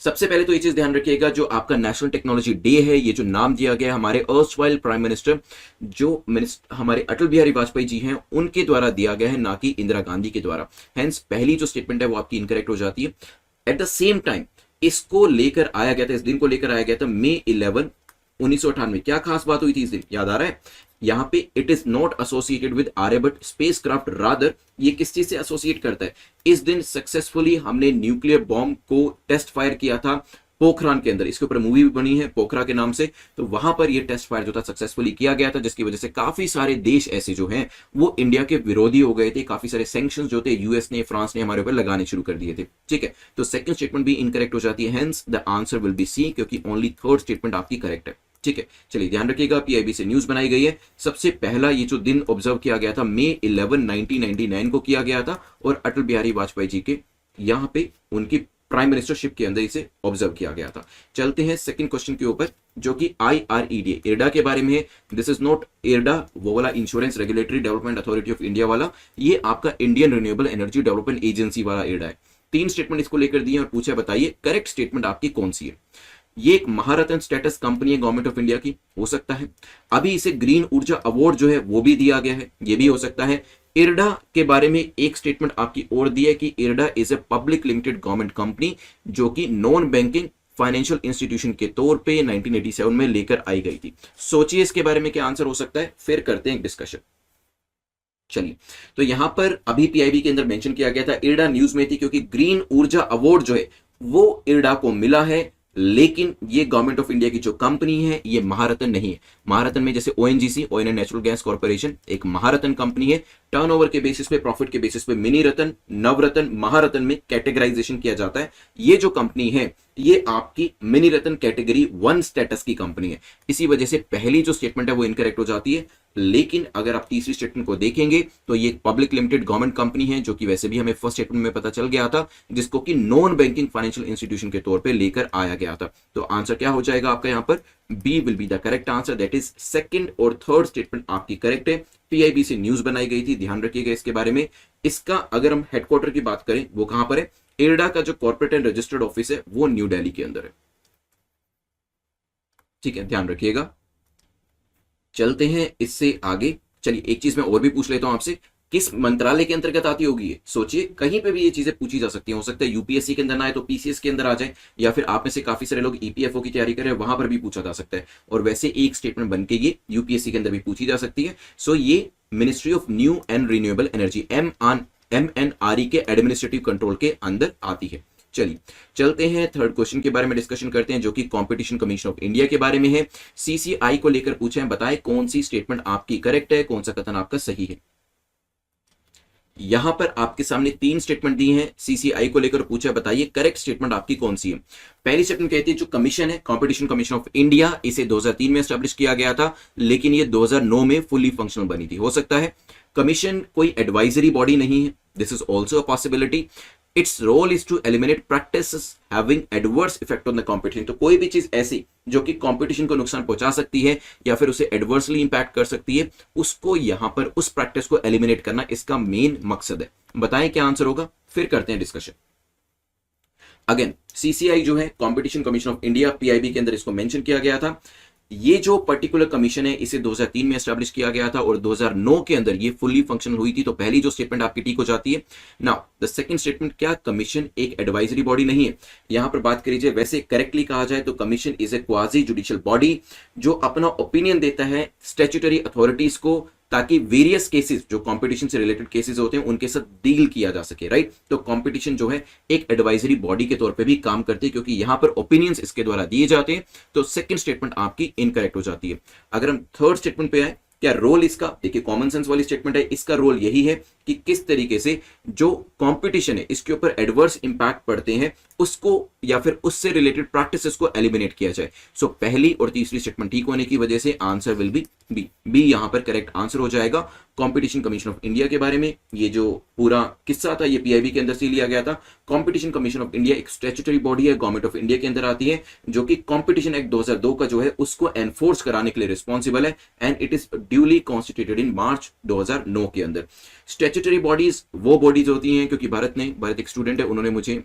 सबसे पहले तो ये चीज ध्यान रखिएगा, जो आपका नेशनल टेक्नोलॉजी डे है, ये जो नाम दिया गया है हमारे अर्स्टवाइल प्राइम मिनिस्टर जो हमारे अटल बिहारी वाजपेयी जी हैं उनके द्वारा दिया गया है, ना कि इंदिरा गांधी के द्वारा। हेंस पहली जो स्टेटमेंट है वो आपकी इनकरेक्ट हो जाती है। एट द सेम टाइम इसको लेकर आया गया था, इस दिन को लेकर आया गया था मई 11, 1998। क्या खास बात हुई थी इस दिन, याद आ रहा है? यहां पे it is not associated with Aryabhata spacecraft, rather ये किस चीज से एसोसिएट करता है? इस दिन सक्सेसफुली हमने न्यूक्लियर बॉम्ब को टेस्ट फायर किया था पोखरान के अंदर। इसके ऊपर मूवी भी बनी है पोखरा के नाम से। तो वहां पर ये टेस्ट फायर जो था सक्सेसफुली किया गया था, जिसकी वजह से काफी सारे देश ऐसे जो हैं वो इंडिया के विरोधी हो गए थे। काफी सारे सैंक्शंस जो थे यूएस ने, फ्रांस ने हमारे ऊपर लगाने शुरू कर दिए थे। ठीक है, तो सेकंड स्टेटमेंट भी इनकरेक्ट हो जाती है। Hence the answer will be C, क्योंकि ओनली थर्ड स्टेटमेंट आपकी करेक्ट है। ठीक है, चलिए ध्यान रखिएगा, पीआईबी से न्यूज बनाई गई है। सबसे पहला ये जो दिन ऑब्जर्व किया गया था मई 11, 1999 को किया गया था, और अटल बिहारी वाजपेयी जी के यहां पे उनकी प्राइम मिनिस्टरशिप के अंदर इसे ऑब्जर्व किया गया था। चलते हैं सेकंड क्वेश्चन के ऊपर, जो कि IREDA इरडा के बारे में है। दिस इज नॉट इरडा वो वाला insurance regulatory development authority of India वाला, ये आपका Indian renewable energy development agency वाला इरडा है। 3 स्टेटमेंट इसको लेकर दिए और पूछा बताइए करेक्ट स्टेटमेंट आपकी कौन सी है। ये एक महारत्न स्टेटस कंपनी है गवर्नमेंट ऑफ इंडिया की, हो सकता है। अभी इसे ग्रीन ऊर्जा अवार्ड जो है वो भी दिया गया है, ये भी हो सकता है। इरडा के बारे में एक स्टेटमेंट आपकी और दी है कि IRDA is a public limited government company जो कि नॉन बैंकिंग फाइनेंशियल इंस्टीट्यूशन के तौर पे 1987 में लेकर आई गई थी। सोचिए इसके बारे में क्या आंसर हो सकता है, फिर करते हैं एक डिस्कशन। चलिए, तो यहां पर अभी पीआईबी के अंदर मेंशन किया गया था, इरडा न्यूज में थी क्योंकि ग्रीन ऊर्जा अवार्ड जो है वो इरडा को मिला है, लेकिन ये गवर्नमेंट ऑफ इंडिया की जो कंपनी है ये महारत्न नहीं है। महारत्न में जैसे ONGC, oil and natural gas corporation, एक महारत्न कंपनी है। टर्नओवर के बेसिस पे, प्रॉफिट के बेसिस पे मिनी रत्न, नवरत्न, महारत्न में कैटेगराइजेशन किया जाता है। ये जो कंपनी है ये आपकी मिनी रत्न कैटेगरी 1 स्टेटस की कंपनी है। इसी वजह से पहली जो स्टेटमेंट है वो इनकरेक्ट हो जाती है। लेकिन अगर आप तीसरी स्टेटमेंट को देखेंगे तो ये पब्लिक लिमिटेड गवर्नमेंट कंपनी है, जो कि वैसे भी हमें फर्स्ट स्टेटमेंट में पता चल गया था, जिसको कि नॉन बैंकिंग फाइनेंशियल इंस्टीट्यूशन के तौर पे लेकर आया गया था। तो आंसर क्या हो जाएगा आपका यहां पर, B will be the correct answer. That is second और थर्ड स्टेटमेंट आपकी करेक्ट है। पीआईबी से न्यूज बनाई गई थी, ध्यान रखिएगा इसके बारे में। इसका अगर हम हेडक्वार्टर की बात करें वो कहां पर है, इरडा का जो कॉर्पोरेट एंड रजिस्टर्ड ऑफिस है वो न्यू दिल्ली के अंदर है। ठीक है, ध्यान रखिएगा। चलते हैं इससे आगे। चलिए एक चीज मैं और भी पूछ लेता हूं आपसे, किस मंत्रालय के अंतर्गत आती होगी ये? सोचिए, कहीं पे भी ये चीजें पूछी जा सकती हैं। हो सकता है यूपीएससी के अंदर ना आए तो पीसीएस के अंदर आ जाए, या फिर आप में से काफी सारे लोग ईपीएफओ की तैयारी कर रहे हैं, वहां पर भी पूछा जा सकता है। और वैसे एक स्टेटमेंट बनके ये यूपीएससी के अंदर भी पूछी जा सकती है। सो ये ministry of new and renewable energy, MNRE के एडमिनिस्ट्रेटिव कंट्रोल के अंदर आती है। चलिए चलते हैं थर्ड क्वेश्चन के बारे में डिस्कशन करते हैं, जो कि कंपटीशन कमीशन ऑफ इंडिया के बारे में है। सीसीआई को लेकर पूछे हैं, बताएं कौन सी स्टेटमेंट आपकी करेक्ट है, कौन सा कथन आपका सही है। यहां पर आपके सामने 3 स्टेटमेंट दी हैं सीसीआई को लेकर, पूछा है बताइए करेक्ट स्टेटमेंट आपकी कौन सी है। पहली स्टेटमेंट कहती है जो कमीशन है, कंपटीशन कमीशन ऑफ इंडिया, इसे 2003 में एस्टैब्लिश किया गया था, लेकिन ये 2009 में फुली फंक्शनल बनी थी। हो सकता है कमीशन कोई एडवाइजरी बॉडी नहीं है, this is also a possibility. Its role is to eliminate practices having adverse effect on the competition. तो कोई भी चीज ऐसी जो कि कंपटीशन को नुकसान पहुंचा सकती है या फिर उसे एडवर्सली इंपैक्ट कर सकती है, उसको यहां पर उस प्रैक्टिस को एलिमिनेट करना इसका मेन मकसद है। बताएं क्या आंसर होगा, फिर करते हैं डिस्कशन। अगेन सीसीआई जो है competition commission of India, PIB के अंदर इसको मेंशन किया गया था। ये जो पर्टिकुलर कमीशन है इसे 2003 में एस्टैब्लिश किया गया था और 2009 के अंदर ये फुली फंक्शनल हुई थी। तो पहली जो स्टेटमेंट आपकी ठीक हो जाती है। नाउ द सेकंड स्टेटमेंट, क्या कमीशन एक एडवाइजरी बॉडी नहीं है? यहां पर बात करी जाए, वैसे करेक्टली कहा जाए तो commission is a quasi judicial body जो अपना ओपिनियन देता है स्टैट्यूटरी अथॉरिटीज को, ताकि वेरियस केसेस जो कंपटीशन से रिलेटेड केसेस होते हैं उनके साथ डील किया जा सके, राइट। तो कंपटीशन जो है एक एडवाइजरी बॉडी के तौर पे भी काम करती है, क्योंकि यहां पर ओपिनियंस इसके द्वारा दिए जाते हैं। तो सेकंड स्टेटमेंट आपकी इनकरेक्ट हो जाती है। अगर हम थर्ड स्टेटमेंट पे आए, क्या रोल इसका, देखिए कॉमन सेंस वाली स्टेटमेंट है, इसका रोल यही है कि किस तरीके से जो कंपटीशन है इसके ऊपर एडवर्स इंपैक्ट पड़ते हैं उसको या फिर उससे रिलेटेड प्रैक्टिसेस को एलिमिनेट किया जाए। सो पहली और तीसरी स्टेटमेंट ठीक होने की वजह से answer will be B. B यहां पर करेक्ट आंसर हो जाएगा। कंपटीशन कमीशन ऑफ इंडिया के बारे में ये जो पूरा किस्सा था ये पीआईबी के अंदर से लिया गया था। कंपटीशन कमीशन ऑफ इंडिया एक स्टैट्यूटरी बॉडी है, गवर्नमेंट ऑफ इंडिया के अंदर आती है, जो कि कंपटीशन एक्ट 2002 का जो है उसको एनफोर्स कराने के लिए रिस्पॉन्सिबल है, and it is duly constituted in March 2009 के अंदर। स्टैट्यूटरी बॉडीज वो बॉडीज होती हैं, क्योंकि भारत एक स्टूडेंट है, उन्होंने मुझे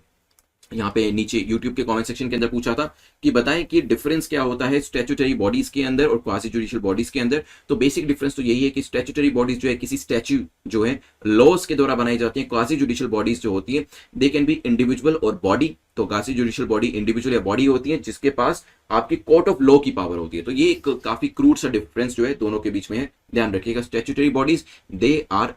यहाँ पे नीचे YouTube के कमेंट सेक्शन के अंदर पूछा था कि बताएं कि डिफरेंस क्या होता है स्टैट्यूटरी बॉडीज के अंदर और क्वासी जुडिशियल बॉडीज के अंदर। तो बेसिक डिफरेंस तो यही है कि स्टैट्यूटरी बॉडीज जो है किसी स्टैच्यू जो है लॉज के द्वारा बनाई जाती है। क्वासी जुडिशियल बॉडीज जो होती है दे कैन बी इंडिविजुअल और बॉडी। तो क्वासी जुडिशियल बॉडी इंडिविजुअल या बॉडी होती है जिसके पास आपकी कोर्ट ऑफ लॉ की पावर होती है। तो ये एक काफी क्रूड सा डिफरेंस जो है दोनों के बीच में है, ध्यान रखिएगा। Statutory bodies they are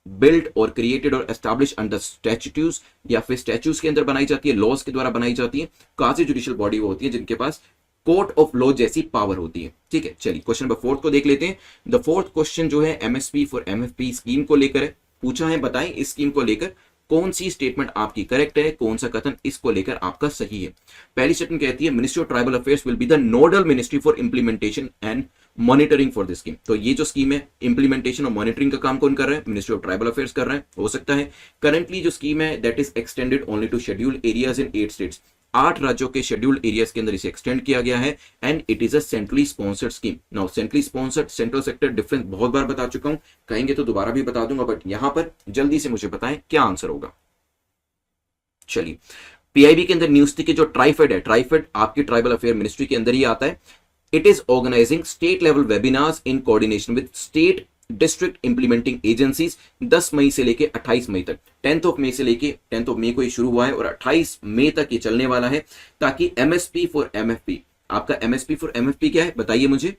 build और क्रिएटेड और एस्टैब्लिश अंडर स्टैट्यूट्स या फिर स्टैट्यूज के अंदर बनाई जाती है, लॉज के द्वारा बनाई जाती है। क्वासी जुडिशियल बॉडी वो होती है जिनके पास कोर्ट ऑफ लॉ जैसी पावर होती है, ठीक है। चलिए क्वेश्चन नंबर 4 को देख लेते हैं। द फोर्थ क्वेश्चन जो है एमएसपी फॉर एमएफपी स्कीम को लेकर है, पूछा है बताएं इस स्कीम को लेकर कौन सी स्टेटमेंट आपकी करेक्ट है, कौन सा कथन इसको लेकर आपका सही है। पहली स्टेटमेंट कहती है ministry of tribal affairs will be the nodal ministry for implementation and monitoring for this scheme. तो ये जो स्कीम है इंप्लीमेंटेशन और मॉनिटरिंग का काम कौन कर रहा है, मिनिस्ट्री ऑफ ट्राइबल अफेयर्स कर रहा है, हो सकता है। करंटली जो स्कीम है that is extended only to scheduled areas in 8 states. 8 राज्यों के शेड्यूल्ड एरियाज के अंदर इसे एक्सटेंड किया गया है, and it is a centrally sponsored scheme. Now centrally sponsored central sector difference बहुत बार बता चुका हूं, कहेंगे तो दोबारा भी बता दूंगा, बट यहां पर जल्दी से मुझे बताएं क्या आंसर होगा। चलिए पीआईबी के अंदर न्यूज थी कि जो ट्राइफेड है, ट्राइफेड आपकी ट्राइबल अफेयर मिनिस्ट्री के अंदर ही आता है। It is organising state level webinars in coordination with state district implementing agencies 10 मई से लेके 28 मई तक। 10th ऑफ मई को ये शुरू हुआ है और 28 मई तक ये चलने वाला है, ताकि एमएसपी फॉर एमएफपी, आपका एमएसपी फॉर एमएफपी क्या है बताइए मुझे,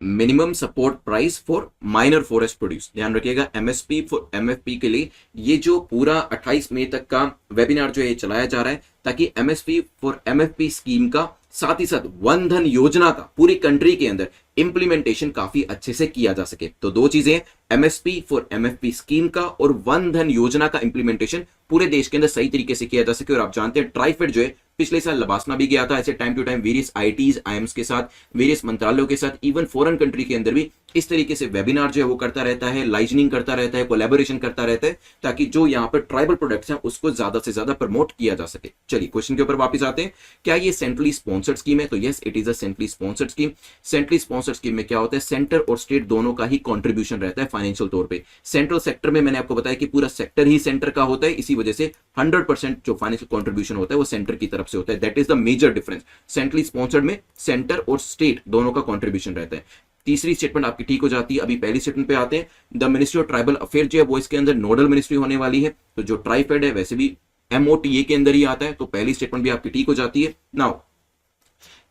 minimum support price for minor forest produce. ध्यान रखिएगा एमएसपी फॉर एमएफपी के लिए ये जो पूरा 28 मई तक का वेबिनार जो है चलाया जा रहा है, ताकि एमएसपी फॉर एमएफपी स्कीम का साथ ही साथ वन धन योजना का पूरी कंट्री के अंदर इंप्लीमेंटेशन काफी अच्छे से किया जा सके। तो दो चीजें, एमएसपी फॉर एमएफपी स्कीम का और वन धन योजना का इंप्लीमेंटेशन पूरे देश के अंदर सही तरीके से किया जा सके। और आप जानते हैं ट्राइफेड जो है पिछले साल लबासना भी गया था, ऐसे time to time various IITs IIMs के साथ, वेरियस मंत्रालयों के साथ, इवन फॉरेन कंट्री के अंदर भी इस तरीके से वेबिनार जो है वो करता रहता है, लाइजनिंग करता रहता है, कोलैबोरेशन करता रहता है, ताकि जो यहाँ पर ट्राइबल प्रोडक्ट्स हैं उसको ज्यादा से ज्यादा प्रमोट किया जा सके। चलिए क्वेश्चन के ऊपर वापस आते हैं। क्या ये सेंट्रली स्पॉन्सर्ड स्कीम है? तो yes it is a centrally sponsored scheme. Centrally sponsored scheme में क्या होता है, सेंटर और स्टेट दोनों का ही कॉन्ट्रीब्यूशन रहता है फाइनेंशियल तौर पर। सेंट्रल सेक्टर में मैंने आपको बताया कि पूरा सेक्टर ही सेंटर का होता है, इसी वजह से 100% जो फाइनेंशियल कॉन्ट्रीब्यूशन होता है वो सेंटर की तरफ से होता है। That is the major difference. Centrally sponsored में सेंटर और स्टेट दोनों का कॉन्ट्रीब्यूशन रहता है। तीसरी स्टेटमेंट आपकी ठीक हो जाती है। अभी पहली स्टेटमेंट पे आते हैं। The ministry of tribal affair जो है वो इसके अंदर नोडल मिनिस्ट्री होने वाली है। तो जो ट्राइफेड है वैसे भी एमओटीए के अंदर ही आता है, तो पहली स्टेटमेंट भी आपकी ठीक हो जाती है। नाउ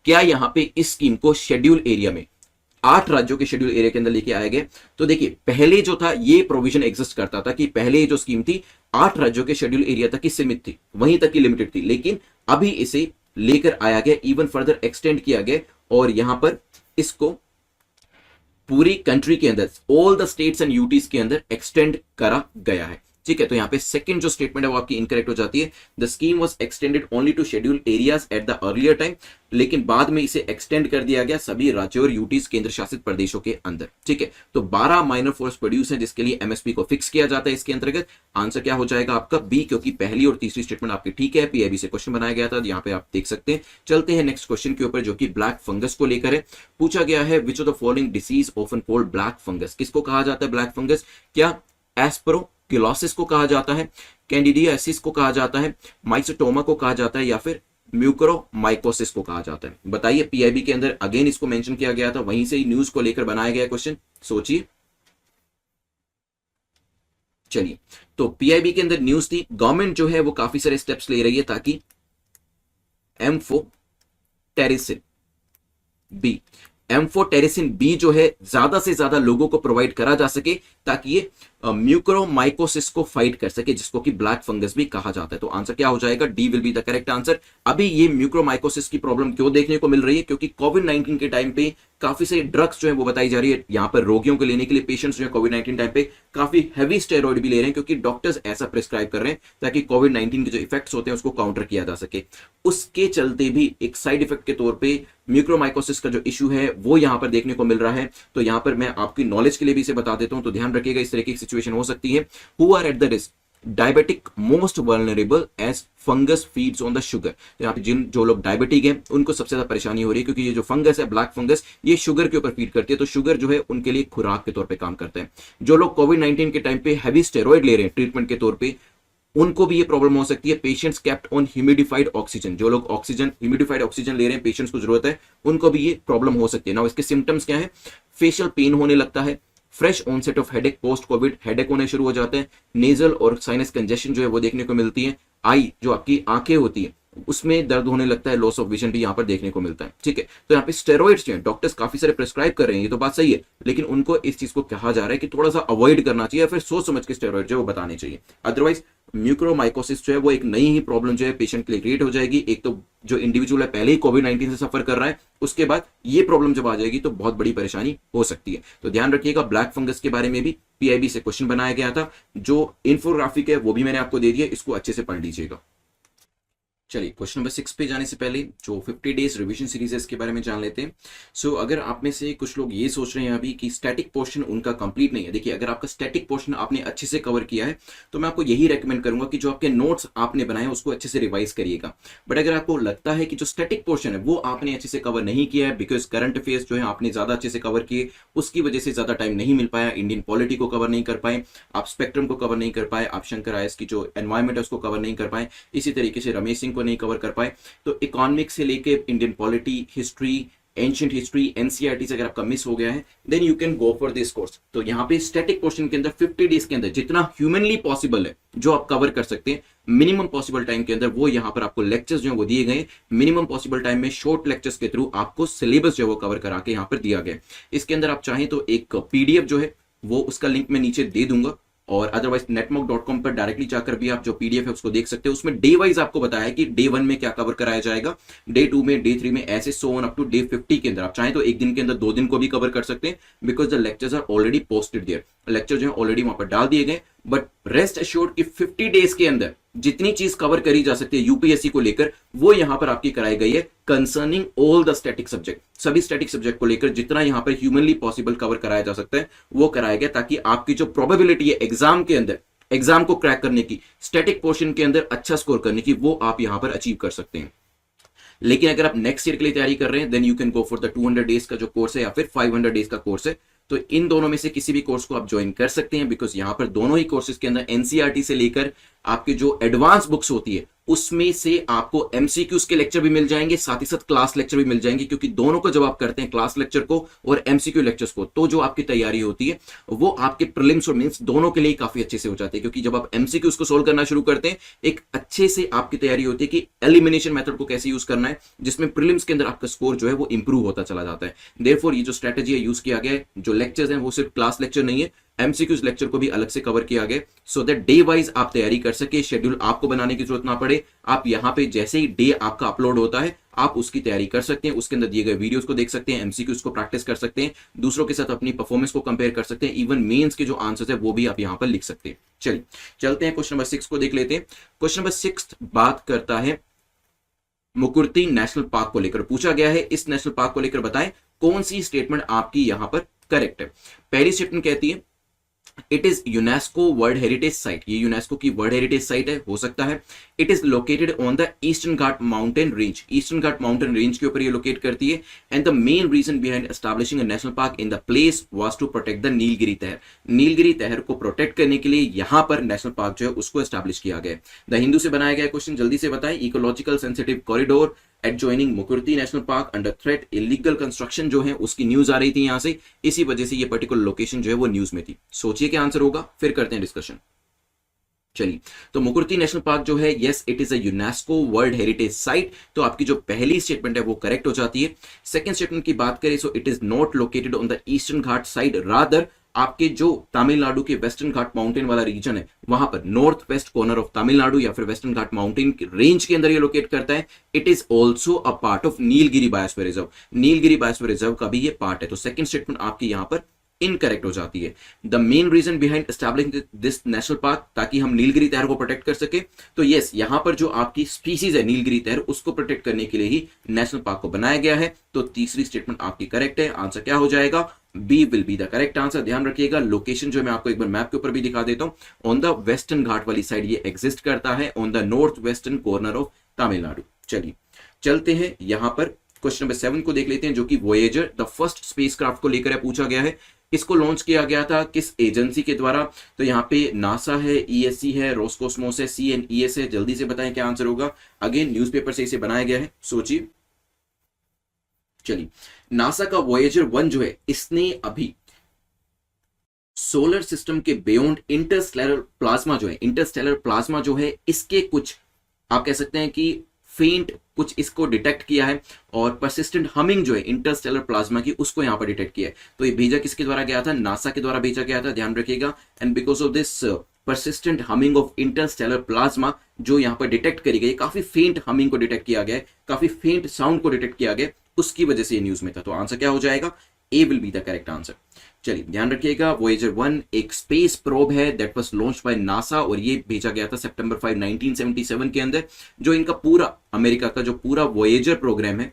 क्या यहां पे इस स्कीम को शेड्यूल एरिया में 8 राज्यों के शेड्यूल एरिया के अंदर लेके आया गया? तो देखिए पहले जो था ये प्रोविजन एग्जिस्ट करता था कि पहले जो स्कीम थी 8 राज्यों के शेड्यूल एरिया तक ही सीमित थी, वहीं तक ही लिमिटेड थी, लेकिन अभी इसे लेकर आया गया, इवन फर्दर एक्सटेंड किया गया और यहां पर इसको पूरी कंट्री के अंदर all the states and UTs के अंदर एक्सटेंड करा गया है। ठीक है, तो यहां पे सेकंड जो स्टेटमेंट है वो आपकी इनकरेक्ट हो जाती है। The scheme was extended only to schedule areas at the earlier time, लेकिन बाद में इसे एक्सटेंड कर दिया गया सभी राज्यों और यूटीज केंद्र शासित प्रदेशों के अंदर। ठीक है, तो 12 माइनर फोर्स प्रोड्यूस है जिसके लिए एमएसपी को फिक्स किया जाता है। इसके अंतर्गत आंसर क्या हो जाएगा आपका बी, क्योंकि पहली और तीसरी स्टेटमेंट आपकी ठीक है। पीआईबी से क्वेश्चन बनाया गया था, यहाँ पे आप देख सकते हैं। चलते हैं नेक्स्ट क्वेश्चन के ऊपर जो कि ब्लैक फंगस को लेकर है। पूछा गया है which of the following disease often called black fungus. किसको कहा जाता है ब्लैक फंगस? क्या एस्परोक्लोसिस को कहा जाता है, कैंडिडियासिस को कहा जाता है, माइसोटोमा को कहा जाता है, या फिर म्यूकोरोमाइकोसिस को कहा जाता है? बताइए। पीआईबी के अंदर अगेन इसको मेंशन किया गया था, वहीं से ही न्यूज को लेकर बनाया गया क्वेश्चन, सोचिए। चलिए, तो पीआईबी के अंदर न्यूज थी गवर्नमेंट जो है वो काफी सारे स्टेप्स ले रही है ताकि एम्फोटेरिसिन बी एम्फोटेरिसिन बी जो है ज्यादा से ज्यादा लोगों को प्रोवाइड करा जा सके, ताकि ये म्यूकोरमाइकोसिस को फाइट कर सके, जिसको कि ब्लैक फंगस भी कहा जाता है। तो आंसर क्या हो जाएगा? D will be the correct answer. अभी ये म्यूकोरमाइकोसिस की प्रॉब्लम क्यों देखने को मिल रही है? क्योंकि कोविड-19 के टाइम पे काफी सारी ड्रग्स जो है वो बताई जा रही है यहाँ पर रोगियों को लेने के लिए। पेशेंट्स जो है कोविड-19 टाइम पे काफी हैवी स्टेरॉइड भी ले रहे हैं, क्योंकि डॉक्टर्स ऐसा प्रिस्क्राइब कर रहे हैं ताकि कोविड-19 के जो इफेक्ट्स होते हैं उसको काउंटर किया जा सके। उसके चलते भी एक साइड इफेक्ट के तौर पे म्यूकोरमाइकोसिस का जो इशू है वो यहां पर देखने को मिल रहा है। तो यहां पर मैं आपकी नॉलेज के लिए भी इसे बता देता हूं, तो ध्यान रखिएगा, इस तरह की सिचुएशन हो सकती है। Who are at the risk? Diabetic most vulnerable as fungus feeds on the sugar. तो यहाँ पे जो लोग डायबिटिक हैं उनको सबसे ज्यादा परेशानी हो रही है, क्योंकि ये जो फंगस है, ब्लैक फंगस, ये शुगर के ऊपर फीड करती है। तो शुगर जो है उनके लिए खुराक के तौर पे काम करता है। जो लोग कोविड-19 के टाइम पे हैवी स्टेरॉइड ले रहे हैं ट्रीटमेंट के तौर पे, उनको भी ये प्रॉब्लम हो सकती है। Patients kept on humidified oxygen, जो लोग ह्यूमिडिफाइड ऑक्सीजन ले रहे हैं, पेशेंट्स को जरूरत है, उनको भी ये प्रॉब्लम हो सकती है। ना इसके सिम्टम्स क्या है? फेशियल पेन होने लगता है, fresh onset of headache, post covid headache होने शुरू हो जाते हैं, नेजल और साइनस कंजेशन जो है वो देखने को मिलती है, आई जो आपकी आंखें होती है उसमें दर्द होने लगता है, लॉस ऑफ विजन भी यहाँ पर देखने को मिलता है। ठीक है, तो यहाँ पे स्टेरॉइड्स जो है डॉक्टर्स काफी सारे प्रिस्क्राइब कर रहे हैं, ये तो बात सही है, लेकिन उनको इस चीज को कहा जा रहा है कि थोड़ा सा अवॉइड करना चाहिए, या फिर सोच समझ के स्टेरॉइड जो है वो बताने चाहिए। अदरवाइज म्यूकोरमाइकोसिस जो है वो एक नई ही प्रॉब्लम जो है पेशेंट के लिए क्रिएट हो जाएगी। एक तो जो इंडिविजुअल है पहले ही कोविड-19 से सफर कर रहा है, उसके बाद ये प्रॉब्लम जब आ जाएगी तो बहुत बड़ी परेशानी हो सकती है। तो ध्यान रखिएगा, ब्लैक फंगस के बारे में भी पीआईबी से क्वेश्चन बनाया गया था। जो इन्फोग्राफिक है वो भी मैंने आपको दे दिया, इसको अच्छे से पढ़ लीजिएगा। चलिए क्वेश्चन नंबर 6 पे जाने से पहले जो 50 डेज रिवीजन सीरीज है इसके बारे में जान लेते हैं। सो अगर आप में से कुछ लोग ये सोच रहे हैं अभी कि स्टैटिक पोर्शन उनका कंप्लीट नहीं है, देखिए अगर आपका स्टैटिक पोर्शन आपने अच्छे से कवर किया है तो मैं आपको यही रेकमेंड करूंगा कि जो आपके नोट्स आपने बनाए उसको अच्छे से रिवाइज करिएगा। बट अगर आपको लगता है कि जो स्टैटिक पोर्शन है वो आपने अच्छे से कवर नहीं किया है, बिकॉज करंट अफेयर्स जो है आपने ज्यादा अच्छे से कवर किए, उसकी वजह से ज्यादा टाइम नहीं मिल पाया, इंडियन पॉलिटी को कवर नहीं कर पाए, आप स्पेक्ट्रम को कवर नहीं कर पाए, आप शंकर आयस की जो एनवायरमेंट है उसको कवर नहीं कर पाए, इसी तरीके से रमेश सिंह को नहीं कवर कर पाए, तो इकोनॉमिक्स से लेके Indian polity, history, ancient history, NCERT से अगर आपका मिस हो गया है then you can go for this course. तो यहाँ पे स्टैटिक पोर्शन के अंदर 50 डेज के अंदर जितना ह्यूमनली पॉसिबल है जो आप कवर कर सकते हैं मिनिमम पॉसिबल टाइम के अंदर, वो यहाँ पर आपको लेक्चर्स जो है वो दिए गए। मिनिमम पॉसिबल टाइम में शॉर्ट लेक्चर्स के थ्रू आपको सिलेबस जो है वो कवर करा के यहाँ पर दिया गया। इसके अंदर आप चाहें तो एक पीडीएफ जो है वो उसका लिंक मैं नीचे दे दूंगा, और अदरवाइज netmock.com पर डायरेक्टली जाकर भी आप जो पीडीएफ है उसको देख सकते हो। उसमें डे वाइज आपको बताया है कि डे 1 में क्या कवर कराया जाएगा, डे 2 में, डे 3 में, ऐसे so on up to day 50 के अंदर। आप चाहें तो एक दिन के अंदर 2 दिन को भी कवर कर सकते हैं, because the lectures are already posted there. Lecture जो है ऑलरेडी वहां पर डाल दिए गए। बट रेस्ट एश्योर्ड कि 50 डेज के अंदर जितनी चीज कवर करी जा सकती है यूपीएससी को लेकर वो यहां पर आपकी कराई गई है concerning all the static subject. सभी स्टैटिक सब्जेक्ट को लेकर जितना यहां पर ह्यूमनली पॉसिबल कवर कराया जा सकता है वो कराया गया, ताकि आपकी जो प्रोबेबिलिटी है एग्जाम के अंदर, एग्जाम को क्रैक करने की, स्टैटिक पोर्शन के अंदर अच्छा स्कोर करने की, वो आप यहां पर अचीव कर सकते हैं। लेकिन अगर आप नेक्स्ट ईयर के लिए तैयारी कर रहे हैं then you can go for the 200 days का जो कोर्स है या फिर 500 डेज का कोर्स है। तो इन दोनों में से किसी भी कोर्स को आप ज्वाइन कर सकते हैं, बिकॉज यहां पर दोनों ही कोर्सेज के अंदर एनसीईआरटी से लेकर आपके जो एडवांस बुक्स होती है उसमें से आपको एमसीक्यूज के लेक्चर भी मिल जाएंगे, साथ ही साथ क्लास लेक्चर भी मिल जाएंगे, क्योंकि दोनों को जब आप करते हैं, क्लास लेक्चर को और एमसीक्यू लेक्चर्स को, तो जो आपकी तैयारी होती है वो आपके प्रीलिम्स और मेंस दोनों के लिए काफी अच्छे से हो जाती है। क्योंकि जब आप एमसीक्यूज को सोल्व करना शुरू करते हैं एक अच्छे से आपकी तैयारी होती है कि एलिमिनेशन मेथड को कैसे यूज करना है, जिसमें प्रीलिम्स के अंदर आपका स्कोर जो है वो इंप्रूव होता चला जाता है। देयरफॉर ये जो स्ट्रेटेजी है यूज किया गया है, जो लेक्चर्स हैं वो सिर्फ क्लास लेक्चर नहीं है, एमसीक्यूज लेक्चर को भी अलग से कवर किया गया, सो दैट डे वाइज आप तैयारी कर सके, शेड्यूल आपको बनाने की जरूरत ना पड़े। आप यहां पे जैसे ही डे आपका अपलोड होता है आप उसकी तैयारी कर सकते हैं, उसके अंदर दिए गए वीडियोस को देख सकते हैं, एमसीक्यूज को प्रैक्टिस कर सकते हैं, दूसरों के साथ अपनी परफॉर्मेंस को कंपेयर कर सकते हैं, इवन मेंस के जो आंसर्स है वो भी आप यहां पर लिख सकते हैं। चलिए चलते हैं क्वेश्चन नंबर 6 को देख लेते हैं। क्वेश्चन नंबर 6 बात करता है मुकुर्ती नेशनल पार्क को लेकर। पूछा गया है इस नेशनल पार्क को लेकर बताएं कौन सी स्टेटमेंट आपकी यहां पर करेक्ट है। पहली स्टेटमेंट कहती है it is UNESCO world heritage site, ये यूनेस्को की वर्ल्ड हेरिटेज साइट है, हो सकता है। It is located on the Eastern Ghat mountain range, Eastern Ghat mountain range के ऊपर ये लोकेट करती है। And the main reason behind establishing a national park in the place was to protect the Nilgiri tahr, Nilgiri तहर को प्रोटेक्ट करने के लिए यहां पर नेशनल पार्क जो है उसको एस्टैब्लिश किया गया। द हिंदू से बनाया गया क्वेश्चन, जल्दी से बताएं। Ecological sensitive corridor adjoining Mukurthi national park under threat, illegal construction जो है उसकी न्यूज आ रही थी यहां से, इसी वजह से ये पर्टिकुलर लोकेशन जो है वो न्यूज में थी। सोचिए क्या आंसर होगा, फिर करते हैं डिस्कशन। चलिए, तो मुकुर्ती नेशनल पार्क जो है, yes it is a UNESCO world heritage site. तो आपकी जो पहली स्टेटमेंट है वो करेक्ट हो जाती है। सेकंड स्टेटमेंट की बात करें, so it is not located on the Eastern Ghat side, rather आपके जो तमिलनाडु के वेस्टर्न घाट माउंटेन वाला रीजन है वहां पर north west corner of Tamil Nadu या फिर वेस्टर्न घाट माउंटेन रेंज के अंदर ये लोकेट करता है। It is also a part of Nilgiri biosphere reserve, Nilgiri biosphere reserve का भी ये पार्ट है। तो सेकंड स्टेटमेंट आपकी यहां पर इनकरेक्ट हो जाती है। The main reason behind establishing this national park, ताकि हम नीलगिरी तैर को प्रोटेक्ट कर सके। तो यस, यहां पर जो आपकी स्पीसीज है नीलगिरी तैर, उसको प्रोटेक्ट करने के लिए ही नेशनल पार्क को बनाया गया है। तो तीसरी स्टेटमेंट आपकी करेक्ट है। आंसर क्या हो जाएगा? B will be the correct answer. ध्यान रखिएगा, लोकेशन जो मैं आपको एक बार मैप के ऊपर भी दिखा देता हूं। ऑन द वेस्टर्न घाट वाली साइड ये एग्जिस्ट करता है, on the north western corner of Tamil Nadu. चलिए चलते हैं यहां पर क्वेश्चन नंबर 7 को देख लेते हैं, जो कि वोएजर द फर्स्ट स्पेसक्राफ्ट को लेकर पूछा गया है। इसको लॉन्च किया गया था किस एजेंसी के द्वारा? तो यहाँ पे नासा है, ईएससी है, रोस्कोस्मोस है, CNES है। जल्दी से बताएं क्या आंसर होगा। अगेन न्यूज़पेपर से इसे बनाया गया है, सोचिए। चलिए, नासा का वोएजर 1 जो है, इसने अभी सोलर सिस्टम के बियॉन्ड इंटरस्टेलर प्लाज्मा जो है, इंटरस्टेलर प्लाज्मा जो है, इसके कुछ आप कह सकते हैं कि फेंट कुछ इसको डिटेक्ट किया है, और परसिस्टेंट हमिंग जो है इंटरस्टेलर प्लाज्मा की, उसको यहां पर डिटेक्ट किया है। तो ये भेजा किसके द्वारा गया था? नासा के द्वारा भेजा गया था, ध्यान रखिएगा। And because of this persistent humming of Interstellar plasma जो यहां पर डिटेक्ट करी गई, काफी फेंट हमिंग को डिटेक्ट किया गया, काफी फेंट साउंड को डिटेक्ट किया गया, उसकी वजह से ये न्यूज में था। तो आंसर क्या हो जाएगा? A will be the correct answer. चलिए ध्यान रखिएगा, वोएजर 1 एक स्पेस प्रोब है that was launched by NASA, और ये भेजा गया था सितंबर 5 1977 के अंदर। जो इनका पूरा अमेरिका का जो पूरा वोएजर प्रोग्राम है,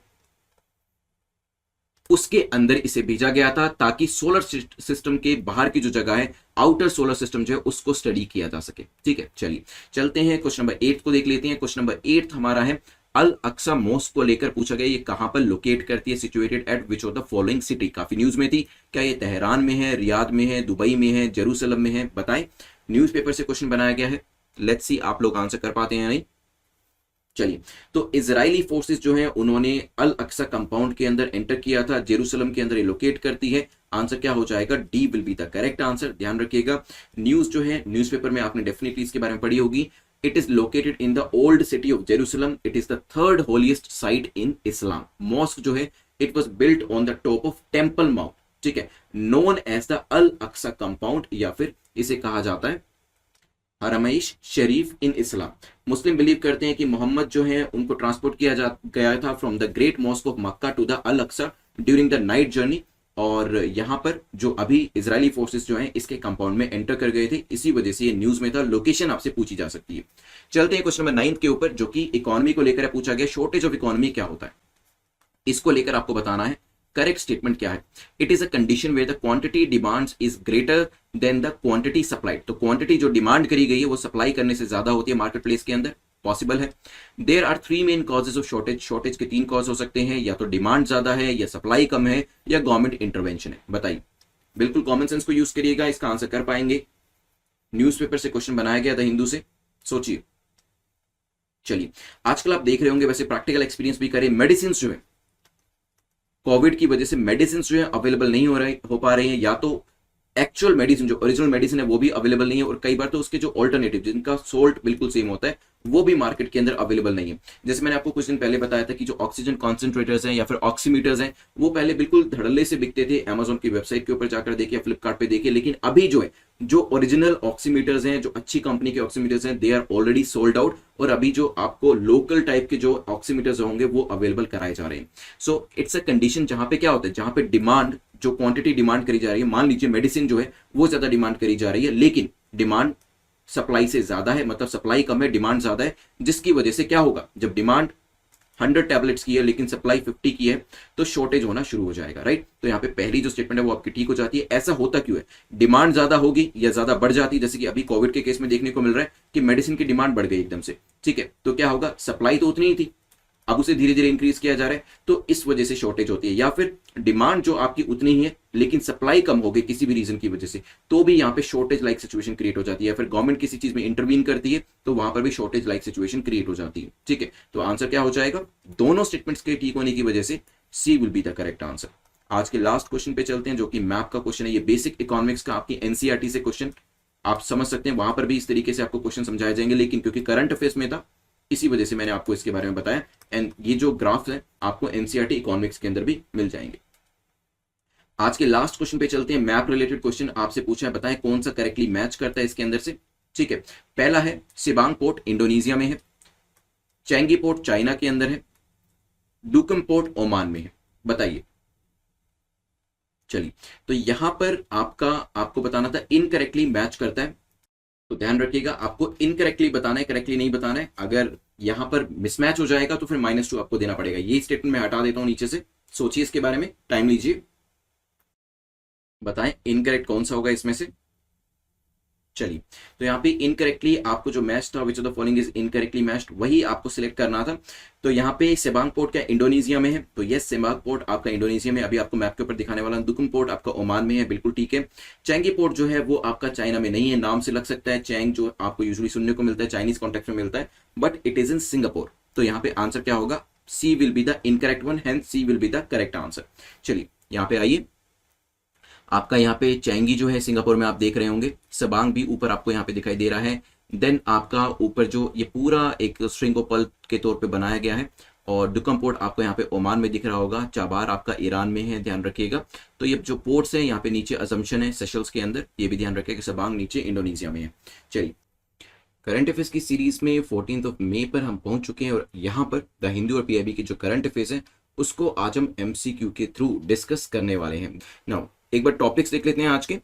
उसके अंदर इसे भेजा गया था, ताकि सोलर सिस्टम के बाहर की जो जगह है, आउटर सोलर सिस्टम जो है, उसको स्टडी किया जा सके। ठीक है, चलिए चलते हैं क्वेश्चन नंबर 8 को देख लेते हैं। क्वेश्चन नंबर 8 हमारा है, अल अक्सा मॉस्क को लेकर पूछा गया, ये कहां पर लोकेट करती है? Situated at which of the following city? काफी न्यूज में थी। क्या ये तेहरान में है, रियाद में है, दुबई में है, जेरूसलम में है? बताएं। न्यूज़पेपर से क्वेश्चन बनाया गया है, लेट्स सी आप लोग आंसर कर पाते हैं या नहीं। चलिए, तो इजरायली फोर्सेस जो हैं, उन्होंने अल अक्सा कंपाउंड के अंदर एंटर किया था, जेरूसलम के अंदर ये लोकेट करती है। आंसर क्या हो जाएगा? D will be the correct answer. ध्यान रखिएगा, न्यूज जो है न्यूज़पेपर में आपने डेफिनेटली इसके बारे में पढ़ी होगी। It is located in the old city of Jerusalem. It is the third holiest site in Islam. Mosque जो है, it was built on the top of Temple Mount. ठीक है, known as the Al-Aqsa compound, या फिर इसे कहा जाता है हरमैश शरीफ इन इस्लाम। मुस्लिम बिलीव करते हैं कि मोहम्मद जो है, उनको ट्रांसपोर्ट किया गया था from the Great Mosque of Mecca to the Al Aqsa during the night journey, और यहां पर जो अभी इजरायली फोर्सेस जो हैं, इसके कंपाउंड में एंटर कर गए थे, इसी वजह से ये न्यूज में था। लोकेशन आपसे पूछी जा सकती है। चलते हैं क्वेश्चन नंबर 9 के ऊपर, जो कि इकोनॉमी को लेकर पूछा गया। शॉर्टेज ऑफ इकोनॉमी क्या होता है, इसको लेकर आपको बताना है। करेक्ट स्टेटमेंट क्या है? It is a condition where the quantity demands is greater than the quantity supplied. तो क्वांटिटी जो डिमांड करी गई है, वो सप्लाई करने से ज्यादा होती है मार्केट प्लेस के अंदर। पॉसिबल है। There are 3 main causes of shortage. Shortage के 3 कॉज हो सकते हैं, या तो डिमांड ज्यादा है, या सप्लाई कम है, या गवर्नमेंट इंटरवेंशन है। बताइए, बिल्कुल कॉमन सेंस को यूज करिएगा, इसका आंसर कर पाएंगे। न्यूज़पेपर से क्वेश्चन बनाया गया था, हिंदू से, सोचिए। चलिए, आजकल आप देख रहे होंगे, वैसे प्रैक्टिकल एक्सपीरियंस भी करें, मेडिसिन जो है, कोविड की वजह से मेडिसिन जो है अवेलेबल नहीं हो पा रही है, या तो एक्चुअल मेडिसिन जो ओरिजिनल मेडिसिन है वो भी अवेलेबल नहीं है, और कई बार तो उसके जो ऑल्टरनेटिव जिनका सोल्ट बिल्कुल सेम होता है, वो भी मार्केट के अंदर अवेलेबल नहीं है। जैसे मैंने आपको कुछ दिन पहले बताया था कि जो ऑक्सीजन कॉन्सेंट्रेटर्स हैं या फिर ऑक्सीमीटर्स हैं, वो पहले बिल्कुल धड़ल्ले से बिकते थे, अमेजोन की वेबसाइट के ऊपर जाकर देखिए, फ्लिपकार्ट पे देखिए, लेकिन अभी जो है, जो ओरिजिनल ऑक्सीमीटर्स हैं, जो अच्छी कंपनी के ऑक्सीमीटर्स हैं, they are already sold out, और अभी जो आपको लोकल टाइप के जो ऑक्सीमीटर्स होंगे वो अवेलेबल कराए जा रहे हैं। सो इट्स अ कंडीशन जहां पे क्या होता है, जहां पे डिमांड, जो क्वांटिटी डिमांड करी जा रही है, मान लीजिए मेडिसिन जो है वो ज्यादा डिमांड करी जा रही है, लेकिन डिमांड सप्लाई से ज्यादा है, मतलब सप्लाई कम है, डिमांड ज्यादा है, जिसकी वजह से क्या होगा, जब डिमांड 100 टैबलेट्स की है लेकिन सप्लाई 50 की है, तो शॉर्टेज होना शुरू हो जाएगा, राइट। तो यहाँ पे पहली जो स्टेटमेंट है वो आपकी ठीक हो जाती है। ऐसा होता क्यों है? डिमांड ज्यादा होगी या ज्यादा बढ़ जाती है, जैसे कि अभी कोविड के केस में देखने को मिल रहा है कि मेडिसिन की डिमांड बढ़ गई एकदम से, ठीक है, तो क्या होगा, सप्लाई तो उतनी ही थी, अब उसे धीरे धीरे इंक्रीज किया जा रहा है, तो इस वजह से शॉर्टेज होती है। या फिर डिमांड जो आपकी उतनी ही है लेकिन सप्लाई कम हो गई किसी भी रीजन की वजह से, तो भी यहाँ पे शॉर्टेज लाइक सिचुएशन क्रिएट हो जाती है। या फिर गवर्नमेंट किसी चीज में इंटरवीन करती है, तो वहां पर भी शॉर्टेज लाइक सिचुएशन क्रिएट हो जाती है, ठीक है। तो आंसर क्या हो जाएगा? दोनों स्टेटमेंट्स के ठीक होने की वजह से C will be the correct answer. आज के लास्ट क्वेश्चन पे चलते हैं, जो कि मैप का क्वेश्चन है। ये बेसिक इकोनॉमिक्स का आपकी एनसीईआरटी से क्वेश्चन आप समझ सकते हैं, वहां पर भी इस तरीके से आपको क्वेश्चन समझाए जाएंगे, लेकिन क्योंकि करंट अफेयर्स में था इसी वजह से मैंने आपको इसके बारे में बताया। एंड ये जो ग्राफ्स है आपको एनसीईआरटी इकोनॉमिक्स के अंदर भी मिल जाएंगे। आज के लास्ट क्वेश्चन पे चलते हैं। मैप रिलेटेड क्वेश्चन आपसे पूछा है, बताएं कौन सा करेक्टली मैच करता है इसके अंदर से। ठीक है, पहला है सिबांग पोर्ट इंडोनेशिया में है, चेंगी पोर्ट चाइना के अंदर है, डुकम पोर्ट ओमान में है, बताइए। चलिए, तो यहां पर आपको बताना था इनकरेक्टली मैच करता है, तो ध्यान रखिएगा आपको इनकरेक्टली बताना है, करेक्टली नहीं बताना है। अगर यहां पर मिसमैच हो जाएगा तो फिर -2 आपको देना पड़ेगा। ये स्टेटमेंट मैं हटा देता हूं नीचे से, सोचिए इसके बारे में, टाइम लीजिए, बताएं इनकरेक्ट कौन सा होगा इसमें से। चलिए, तो यहाँ पे इनकरेक्टली आपको जो मैच था, विच of the following is incorrectly matched, वही आपको सिलेक्ट करना था। तो यहाँ पे सेबांग पोर्ट क्या इंडोनेशिया में है, तो यस सेबांग पोर्ट आपका इंडोनेशिया में, अभी आपको मैप के ऊपर दिखाने वाला। दुकुम पोर्ट आपका ओमान में है, बिल्कुल ठीक है। चेंगी पोर्ट जो है वो आपका चाइना में नहीं है, नाम से लग सकता है चैंग, जो आपको यूजुअली सुनने को मिलता है चाइनीज कॉन्टेक्स्ट में मिलता है, but it is in Singapore. तो यहाँ पे आंसर क्या होगा, C will be the incorrect one, hence C will be the correct answer. चलिए यहाँ पे आइए, आपका यहाँ पे चैंगी जो है सिंगापुर में आप देख रहे होंगे, सबांग भी ऊपर आपको यहाँ पे दिखाई दे रहा है। देन आपका ऊपर जो ये पूरा एक स्ट्रिंग ऑफ पर्ल के तौर पे बनाया गया है, और डुकम पोर्ट आपको यहाँ पे ओमान में दिख रहा होगा, चाबार आपका ईरान में है, ध्यान रखिएगा। तो ये जो पोर्ट्स हैं यहाँ पे नीचे असम्पशन है सेशल्स के अंदर, ये भी ध्यान रखिएगा, सबांग नीचे इंडोनेशिया में है। चलिए, करंट अफेयर्स की सीरीज में 14 मई पर हम पहुंच चुके हैं, और यहाँ पर द हिंदू और पीआईबी की जो करंट अफेयर्स है उसको आज हम एमसीक्यू के थ्रू डिस्कस करने वाले हैं। नाउ एक बार टॉपिक्स देख लेते हैं आज के।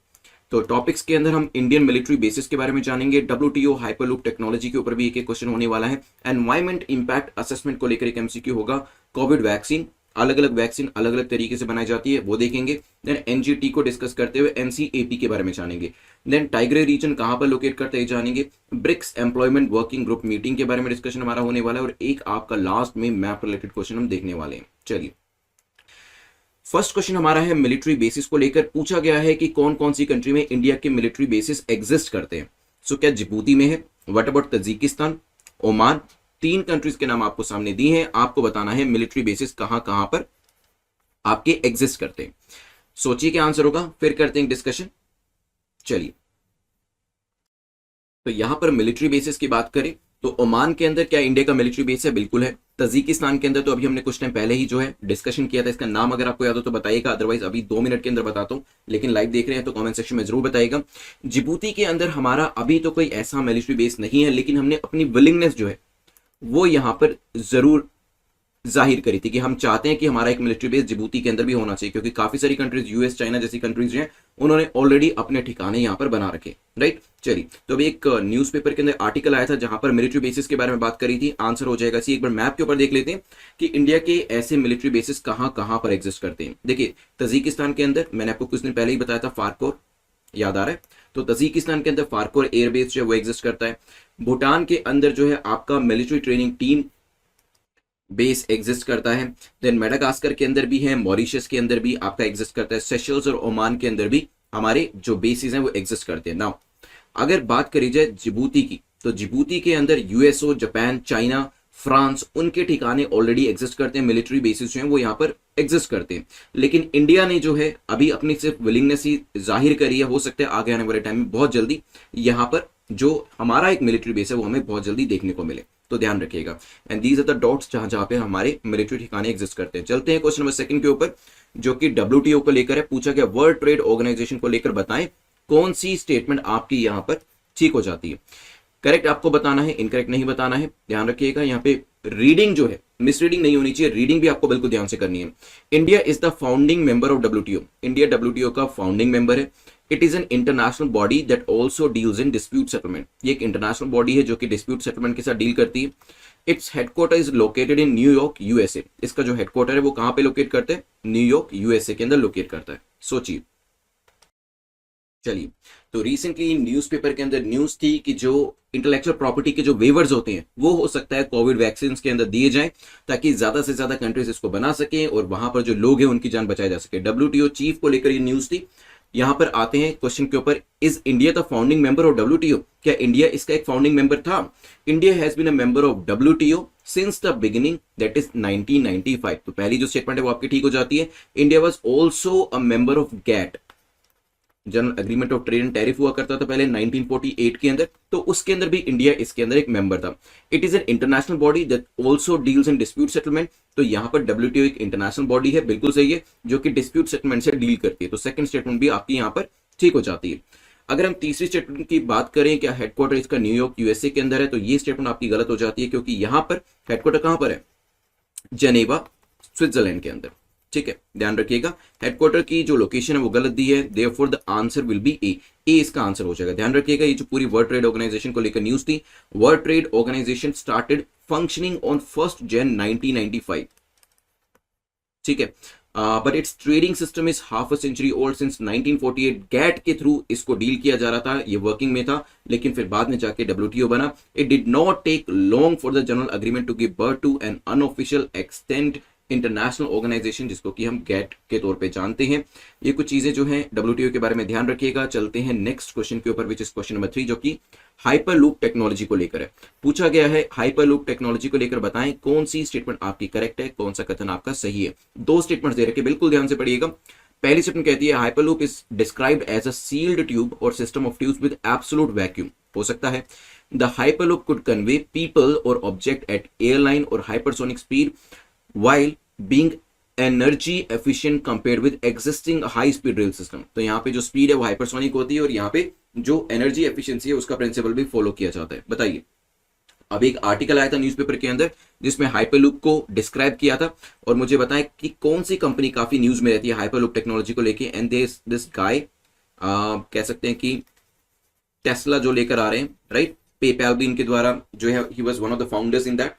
तो टॉपिक्स के अंदर हम इंडियन मिलिट्री बेसिस के बारे में जानेंगे, डब्ल्यूटीओ हाइपरलूप टेक्नोलॉजी के ऊपर भी एक क्वेश्चन होने वाला है, एनवायरमेंट इंपैक्ट असेसमेंट को लेकर एक एमसीक्यू होगा, कोविड वैक्सीन, अलग अलग वैक्सीन अलग अलग तरीके से बनाई जाती है वो देखेंगे। देन एनजीटी को डिस्कस करते हुए एनसीएपी के बारे में जानेंगे। देन टाइग्रे रीजन कहां पर लोकेट करते हैं जानेंगे। BRICS employment working group meeting के बारे में डिस्कशन हमारा होने वाला है, और एक आपका लास्ट में मैप रिलेटेड क्वेश्चन हम देखने वाले हैं। चलिए, फर्स्ट क्वेश्चन हमारा है मिलिट्री बेसिस को लेकर, पूछा गया है कि कौन कौन सी कंट्री में इंडिया के मिलिट्री बेसिस एग्जिस्ट करते हैं। सो क्या जिबूती में है, what about Tajikistan, Oman, 3 countries के नाम आपको सामने दिए हैं, आपको बताना है मिलिट्री बेसिस कहां कहां पर आपके एग्जिस्ट करते हैं। सोचिए क्या आंसर होगा, फिर करते हैं डिस्कशन। चलिए, तो यहां पर मिलिट्री बेसिस की बात करें तो ओमान के अंदर क्या इंडिया का मिलिट्री बेस है, बिल्कुल है। तजिकिस्तान के अंदर तो अभी हमने कुछ टाइम पहले ही जो है डिस्कशन किया था, इसका नाम अगर आपको याद हो तो बताइएगा, अदरवाइज अभी 2 मिनट के अंदर बताता हूं, लेकिन लाइव देख रहे हैं तो कमेंट सेक्शन में जरूर बताइएगा। जिबूती के अंदर हमारा अभी तो कोई ऐसा मिलिट्री बेस नहीं है, लेकिन हमने अपनी विलिंगनेस जो है वो यहां पर जरूर जाहिर करी थी कि हम चाहते हैं कि हमारा एक मिलिट्री बेस जिबूती के अंदर भी होना चाहिए, क्योंकि काफी सारी कंट्रीज, यूएस चाइना जैसी कंट्रीज हैं, उन्होंने ऑलरेडी अपने ठिकाने यहां पर बना रखे, राइट। चलिए, तो अभी एक न्यूज़पेपर के अंदर आर्टिकल आया था जहां पर मिलिट्री बेसिस के बारे में बात करी थी, आंसर हो जाएगा सी। एक बार मैप के ऊपर देख लेते हैं कि इंडिया के ऐसे मिलिट्री बेसिस कहां कहां पर एग्जिस्ट करते हैं। देखिए, तजिकिस्तान के अंदर मैंने आपको कुछ दिन पहले ही बताया था, फारकोर, याद आ रहा है, तो तजिकिस्तान के अंदर फारकोर एयरबेस जो है वो एग्जिस्ट करता है। भूटान के अंदर जो है आपका military training team base exist करता है। देन मेडागास्कर के अंदर भी है, मॉरिशस के अंदर भी आपका एग्जिस्ट करता है, सेशल्स और ओमान के अंदर भी हमारे जो बेसिस हैं वो एग्जिस्ट करते हैं। नाउ अगर बात करी जाए जिबूती की, तो जिबूती के अंदर यूएसओ, जापान, चाइना, फ्रांस, उनके ठिकाने ऑलरेडी एग्जिस्ट करते हैं, मिलिट्री बेसिस जो हैं वो यहाँ पर एग्जिस्ट करते हैं। लेकिन इंडिया ने जो है अभी अपनी सिर्फ विलिंगनेस ही जाहिर करी है, हो सकता है आगे आने वाले टाइम में बहुत जल्दी यहाँ पर जो हमारा एक मिलिट्री बेस है वो हमें बहुत जल्दी देखने को मिले, तो ध्यान रखिएगा। And these are the dots जहां जहां पे हमारे मिलिट्री ठिकाने एग्जिस्ट करते हैं। चलते हैं क्वेश्चन नंबर 2 के ऊपर, जो कि डब्ल्यूटीओ को लेकर है। पूछा गया वर्ल्ड ट्रेड ऑर्गेनाइजेशन को लेकर बताएं कौन सी स्टेटमेंट आपकी यहां पर ठीक हो जाती है। करेक्ट आपको बताना है, इनकरेक्ट नहीं बताना है, ध्यान रखिएगा। यहाँ पे रीडिंग जो है मिसरीडिंग नहीं होनी चाहिए, रीडिंग भी आपको बिल्कुल ध्यान से करनी है। India is the founding member of WTO, India WTO का फाउंडिंग मेंबर है। It is an international body that also deals in dispute settlement, ये एक इंटरनेशनल बॉडी है जो कि डिस्प्यूट सेटलमेंट के साथ डील करती है। Its headquarter is located in New York USA, इसका जो हेडक्वार्टर है वो कहां पे लोकेट करते हैं, न्यूयॉर्क यूएसए के अंदर लोकेट करता है। सोचिए, चलिए, तो रिसेंटली न्यूज़पेपर के अंदर न्यूज थी कि जो इंटेलेक्चुअल प्रॉपर्टी के जो वेवर्स होते हैं वो हो सकता है कोविड वैक्सीन के अंदर दिए जाएं, ताकि ज्यादा से ज्यादा कंट्रीज इसको बना सकें और वहां पर जो लोग हैं उनकी जान बचाई जा सके। डब्ल्यूटीओ चीफ को लेकर ये न्यूज थी। यहां पर आते हैं क्वेश्चन के ऊपर, is India the founding member of WTO, क्या इंडिया इसका एक फाउंडिंग मेंबर था। India has been a member of WTO since the beginning, that is 1995। तो पहली जो स्टेटमेंट है वो आपकी ठीक हो जाती है। India was also a member of GATT, general agreement of trade and tariff हुआ करता था पहले 1948 के अंदर, तो उसके अंदर भी इंडिया इसके अंदर एक मेंबर था। It is an international body that also deals in dispute settlement. तो यहाँ पर डब्ल्यूटीओ एक इंटरनेशनल बॉडी है, बिल्कुल सही है, जो कि डिस्प्यूट सेटलमेंट से डील करती है। तो सेकंड स्टेटमेंट भी आपकी यहाँ पर ठीक हो जाती है। अगर हम तीसरी स्टेटमेंट की बात करें, क्या हेडक्वार्टर इसका न्यूयॉर्क यूएसए के अंदर है, तो ये स्टेटमेंट आपकी गलत हो जाती है, क्योंकि यहां पर हेडक्वार्टर कहां पर है, जेनेवा स्विट्जरलैंड के अंदर। ठीक है, ध्यान रखिएगा, हेडक्वार्टर की जो लोकेशन है वो गलत दी है, therefore the answer will be A. A इसका आंसर हो जाएगा। ध्यान रखिएगा, ये जो पूरी वर्ल्ड ट्रेड ऑर्गेनाइजेशन को लेकर न्यूज थी, world trade organisation started functioning on 1 January 1995। ठीक है, but its trading system is half a century old, since 1948 GATT के थ्रू इसको डील किया जा रहा था, ये वर्किंग में था, लेकिन फिर बाद में जाके डब्ल्यूटीओ बना। It did not take long for the general agreement to give birth to an unofficial extent international organisation, जिसको कि हम गैट के तौर पे जानते हैं। ये कुछ चीजें जो हैं डब्ल्यूटीओ के बारे में ध्यान रखिएगा। चलते हैं नेक्स्ट क्वेश्चन के ऊपर, विच इज क्वेश्चन नंबर 3, जो कि हाइपरलूप टेक्नोलॉजी को लेकर है। पूछा गया है हाइपरलूप टेक्नोलॉजी को लेकर बताएं कौन सी स्टेटमेंट आपकी करेक्ट है, कौन सा कथन आपका सही है। दो स्टेटमेंट दे रखे, बिल्कुल ध्यान से पढ़िएगा। पहली स्टेटमेंट कहती है hyperloop is described as a sealed tube or system of tubes with absolute vacuum. हो सकता है the hyperloop could convey people or object at airline or hypersonic speed while being energy efficient compared with existing high speed rail system. तो यहाँ पे जो स्पीड है वो हाइपरसोनिक होती है, और यहाँ पे जो एनर्जी एफिशिएंसी है उसका प्रिंसिपल भी फॉलो किया जाता है। बताइए, अब एक आर्टिकल आया था न्यूज़पेपर के अंदर जिसमें हाइपरलूप को डिस्क्राइब किया था, और मुझे बताएं कि कौन सी कंपनी काफी न्यूज में रहती है हाइपरलूप टेक्नोलॉजी को लेके। एंड दिस गाय कह सकते हैं कि टेस्ला जो लेकर आ रहे हैं, राइट, पेपैल भी इनके द्वारा जो है, he was one of the founders in that,